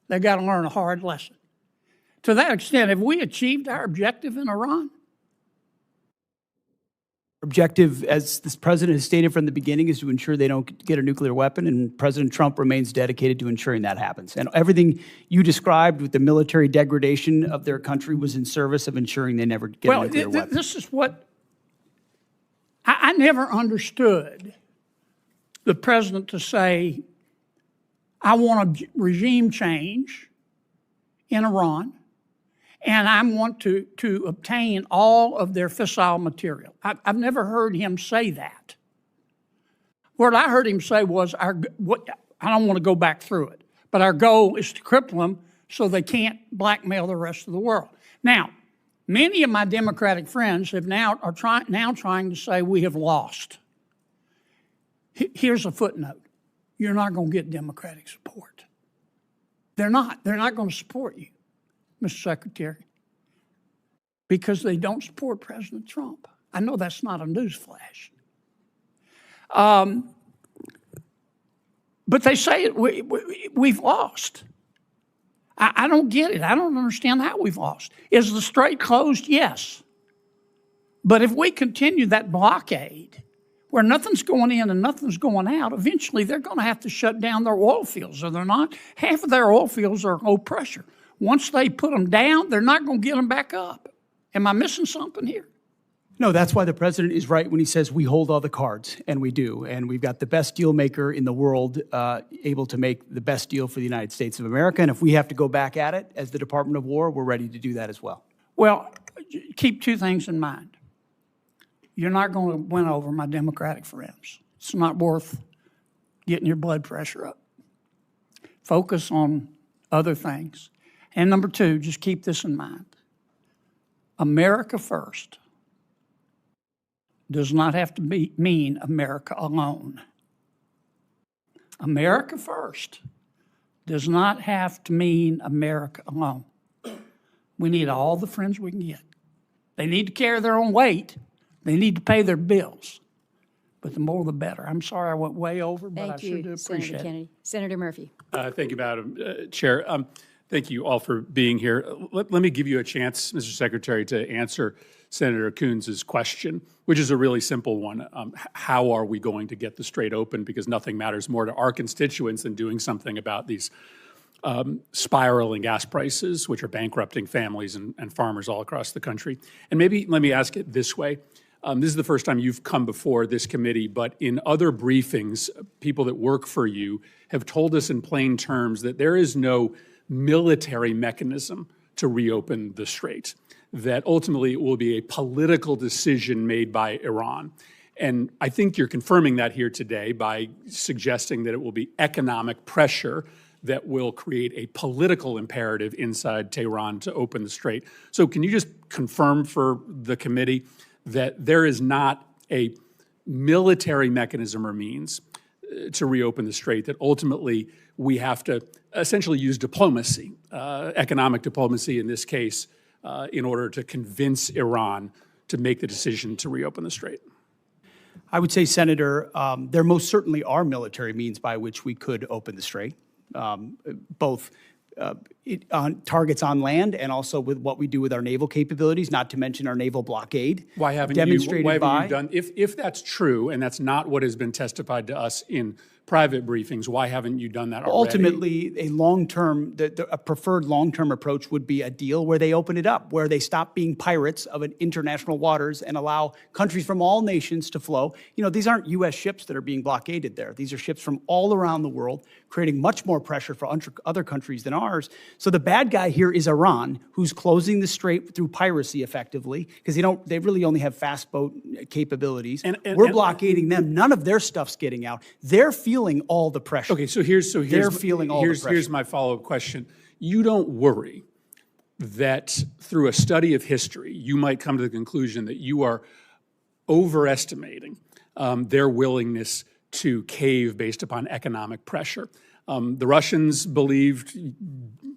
they've got to learn a hard lesson. To that extent, have we achieved our objective in Iran? Objective, as this president has stated from the beginning, is to ensure they don't get a nuclear weapon, and President Trump remains dedicated to ensuring that happens. And everything you described with the military degradation of their country was in service of ensuring they never get a nuclear weapon. This is what I never understood the president to say, I want a regime change in Iran, and I want to obtain all of their fissile material. I've never heard him say that. What I heard him say was, I don't want to go back through it, but our goal is to cripple them so they can't blackmail the rest of the world. Now, many of my Democratic friends are trying to say we have lost. Here's a footnote. You're not going to get Democratic support. They're not. They're not going to support you, Mr. Secretary, because they don't support President Trump. I know that's not a newsflash. But they say we've lost. I don't get it. I don't understand how we've lost. Is the strait closed? Yes. But if we continue that blockade where nothing's going in and nothing's going out, eventually they're going to have to shut down their oil fields, are they not? Half of their oil fields are low pressure. Once they put them down, they're not going to get them back up. Am I missing something here? No, that's why the president is right when he says we hold all the cards, and we do. And we've got the best deal maker in the world able to make the best deal for the United States of America. And if we have to go back at it as the Department of War, we're ready to do that as well. Well, keep two things in mind. You're not going to win over my Democratic friends. It's not worth getting your blood pressure up. Focus on other things. And number two, just keep this in mind. America first does not have to mean America alone. America first does not have to mean America alone. We need all the friends we can get. They need to carry their own weight. They need to pay their bills. But the more the better. I'm sorry I went way over, but I sure do appreciate Senator it. Kennedy. Senator Murphy. Thank you, Madam Chair. Thank you all for being here. Let me give you a chance, Mr. Secretary, to answer Senator Coons' question, which is a really simple one. How are we going to get the strait open? Because nothing matters more to our constituents than doing something about these spiraling gas prices, which are bankrupting families and farmers all across the country. And maybe let me ask it this way. This is the first time you've come before this committee, but in other briefings, people that work for you have told us in plain terms that there is no military mechanism to reopen the strait, that ultimately it will be a political decision made by Iran. And I think you're confirming that here today by suggesting that it will be economic pressure that will create a political imperative inside Tehran to open the strait. So can you just confirm for the committee that there is not a military mechanism or means to reopen the strait, that ultimately we have to essentially use diplomacy, economic diplomacy in this case, in order to convince Iran to make the decision to reopen the strait? I would say, Senator, there most certainly are military means by which we could open the strait, both on targets on land and also with what we do with our naval capabilities, not to mention our naval blockade. Why haven't you done, if that's true, and that's not what has been testified to us in private briefings, why haven't you done that already? Ultimately, a long-term, a preferred long-term approach would be a deal where they open it up, where they stop being pirates of international waters and allow countries from all nations to flow. You know, these aren't U.S. ships that are being blockaded there. These are ships from all around the world, creating much more pressure for other countries than ours. So the bad guy here is Iran, who's closing the strait through piracy effectively, because they really only have fast boat capabilities. We're blockading them. None of their stuff's getting out. They're feeling all the pressure. Okay, so here's they're feeling all the pressure. Here's my follow-up question. You don't worry that through a study of history, you might come to the conclusion that you are overestimating their willingness to cave based upon economic pressure. The Russians believed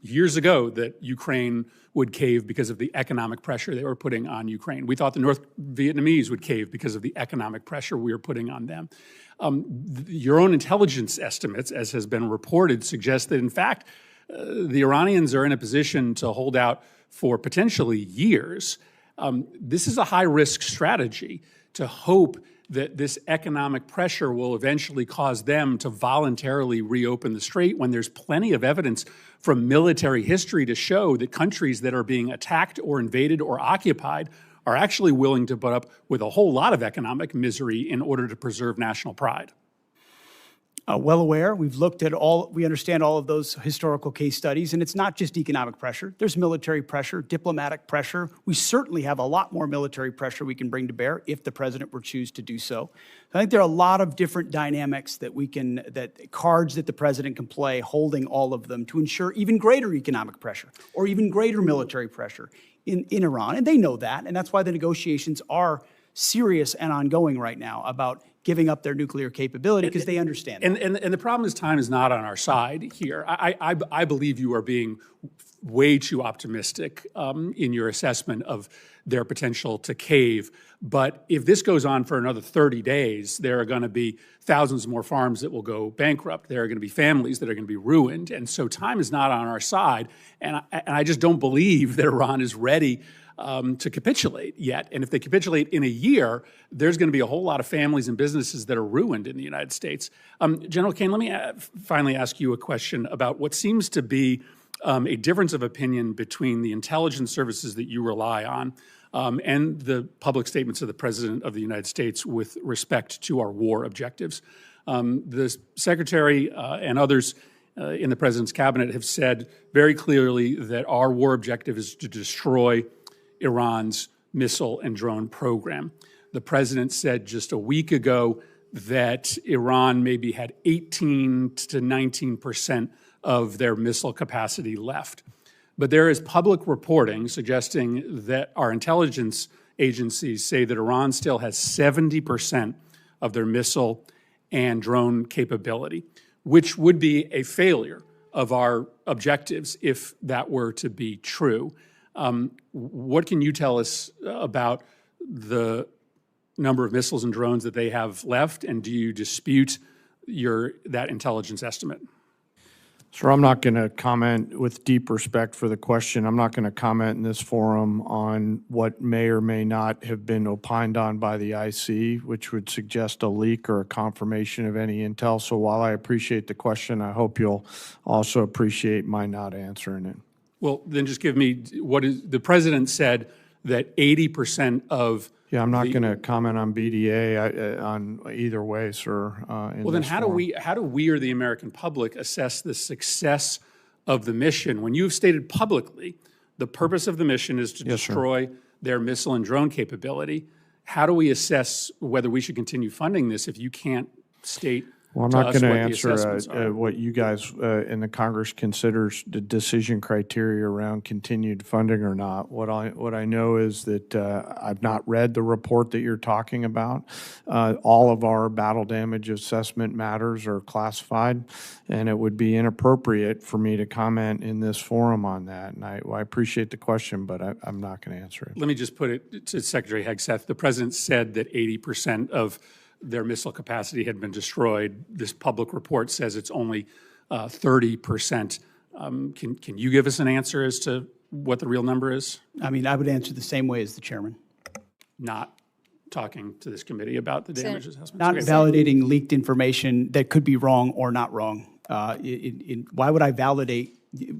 years ago that Ukraine would cave because of the economic pressure they were putting on Ukraine. We thought the North Vietnamese would cave because of the economic pressure we were putting on them. Your own intelligence estimates, as has been reported, suggest that, in fact, the Iranians are in a position to hold out for potentially years. This is a high-risk strategy to hope that this economic pressure will eventually cause them to voluntarily reopen the strait when there's plenty of evidence from military history to show that countries that are being attacked or invaded or occupied are actually willing to put up with a whole lot of economic misery in order to preserve national pride. Well aware. We've looked at we understand all of those historical case studies, and it's not just economic pressure. There's military pressure, diplomatic pressure. We certainly have a lot more military pressure we can bring to bear if the president were to choose to do so. I think there are a lot of different dynamics cards that the president can play, holding all of them to ensure even greater economic pressure or even greater military pressure in Iran. And they know that, and that's why the negotiations are serious and ongoing right now about giving up their nuclear capability, because they understand that. And the problem is time is not on our side here. I believe you are being way too optimistic in your assessment of their potential to cave. But if this goes on for another 30 days, there are going to be thousands more farms that will go bankrupt. There are going to be families that are going to be ruined. And so time is not on our side. And I just don't believe that Iran is ready to capitulate yet. And if they capitulate in a year, there's going to be a whole lot of families and businesses that are ruined in the United States. General Caine, let me finally ask you a question about what seems to be a difference of opinion between the intelligence services that you rely on and the public statements of the President of the United States with respect to our war objectives. The Secretary and others in the President's cabinet have said very clearly that our war objective is to destroy Iran's missile and drone program. The president said just a week ago that Iran maybe had 18 to 19% of their missile capacity left. But there is public reporting suggesting that our intelligence agencies say that Iran still has 70% of their missile and drone capability, which would be a failure of our objectives if that were to be true. What can you tell us about the number of missiles and drones that they have left, and do you dispute that intelligence estimate? Sir, I'm not going to comment, with deep respect for the question, I'm not going to comment in this forum on what may or may not have been opined on by the IC, which would suggest a leak or a confirmation of any intel. So while I appreciate the question, I hope you'll also appreciate my not answering it. Well, then just give me the president said that 80% of. Yeah, I'm not going to comment on BDA on either way, sir. Well, then how do we or the American public assess the success of the mission when you've stated publicly the purpose of the mission is to destroy their missile and drone capability? How do we assess whether we should continue funding this if you can't state? Well, I'm not going to answer what you guys in the Congress considers the decision criteria around continued funding or not. What I know is that I've not read the report that you're talking about. All of our battle damage assessment matters are classified, and it would be inappropriate for me to comment in this forum on that. And I appreciate the question, but I'm not going to answer it. Let me just put it to Secretary Hegseth. The president said that 80% of their missile capacity had been destroyed. This public report says it's only 30%. Can you give us an answer as to what the real number is? I mean, I would answer the same way as the chairman. Not talking to this committee about the damage assessment? Not validating leaked information that could be wrong or not wrong. Why would I validate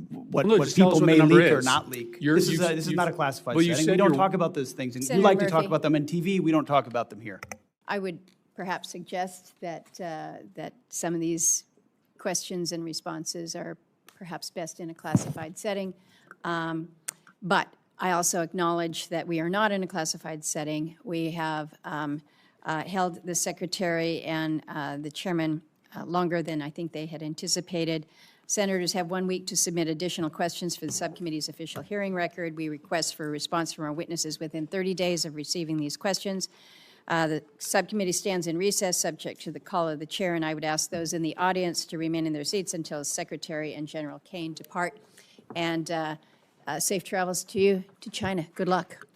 what people may leak or not leak? This is not a classified setting. We don't talk about those things. And you like to talk about them on TV. We don't talk about them here. I would perhaps suggest that some of these questions and responses are perhaps best in a classified setting. But I also acknowledge that we are not in a classified setting. We have held the secretary and the chairman longer than I think they had anticipated. Senators have 1 week to submit additional questions for the subcommittee's official hearing record. We request for a response from our witnesses within 30 days of receiving these questions. The subcommittee stands in recess, subject to the call of the chair, and I would ask those in the audience to remain in their seats until Secretary and General Caine depart. And safe travels to you to China. Good luck.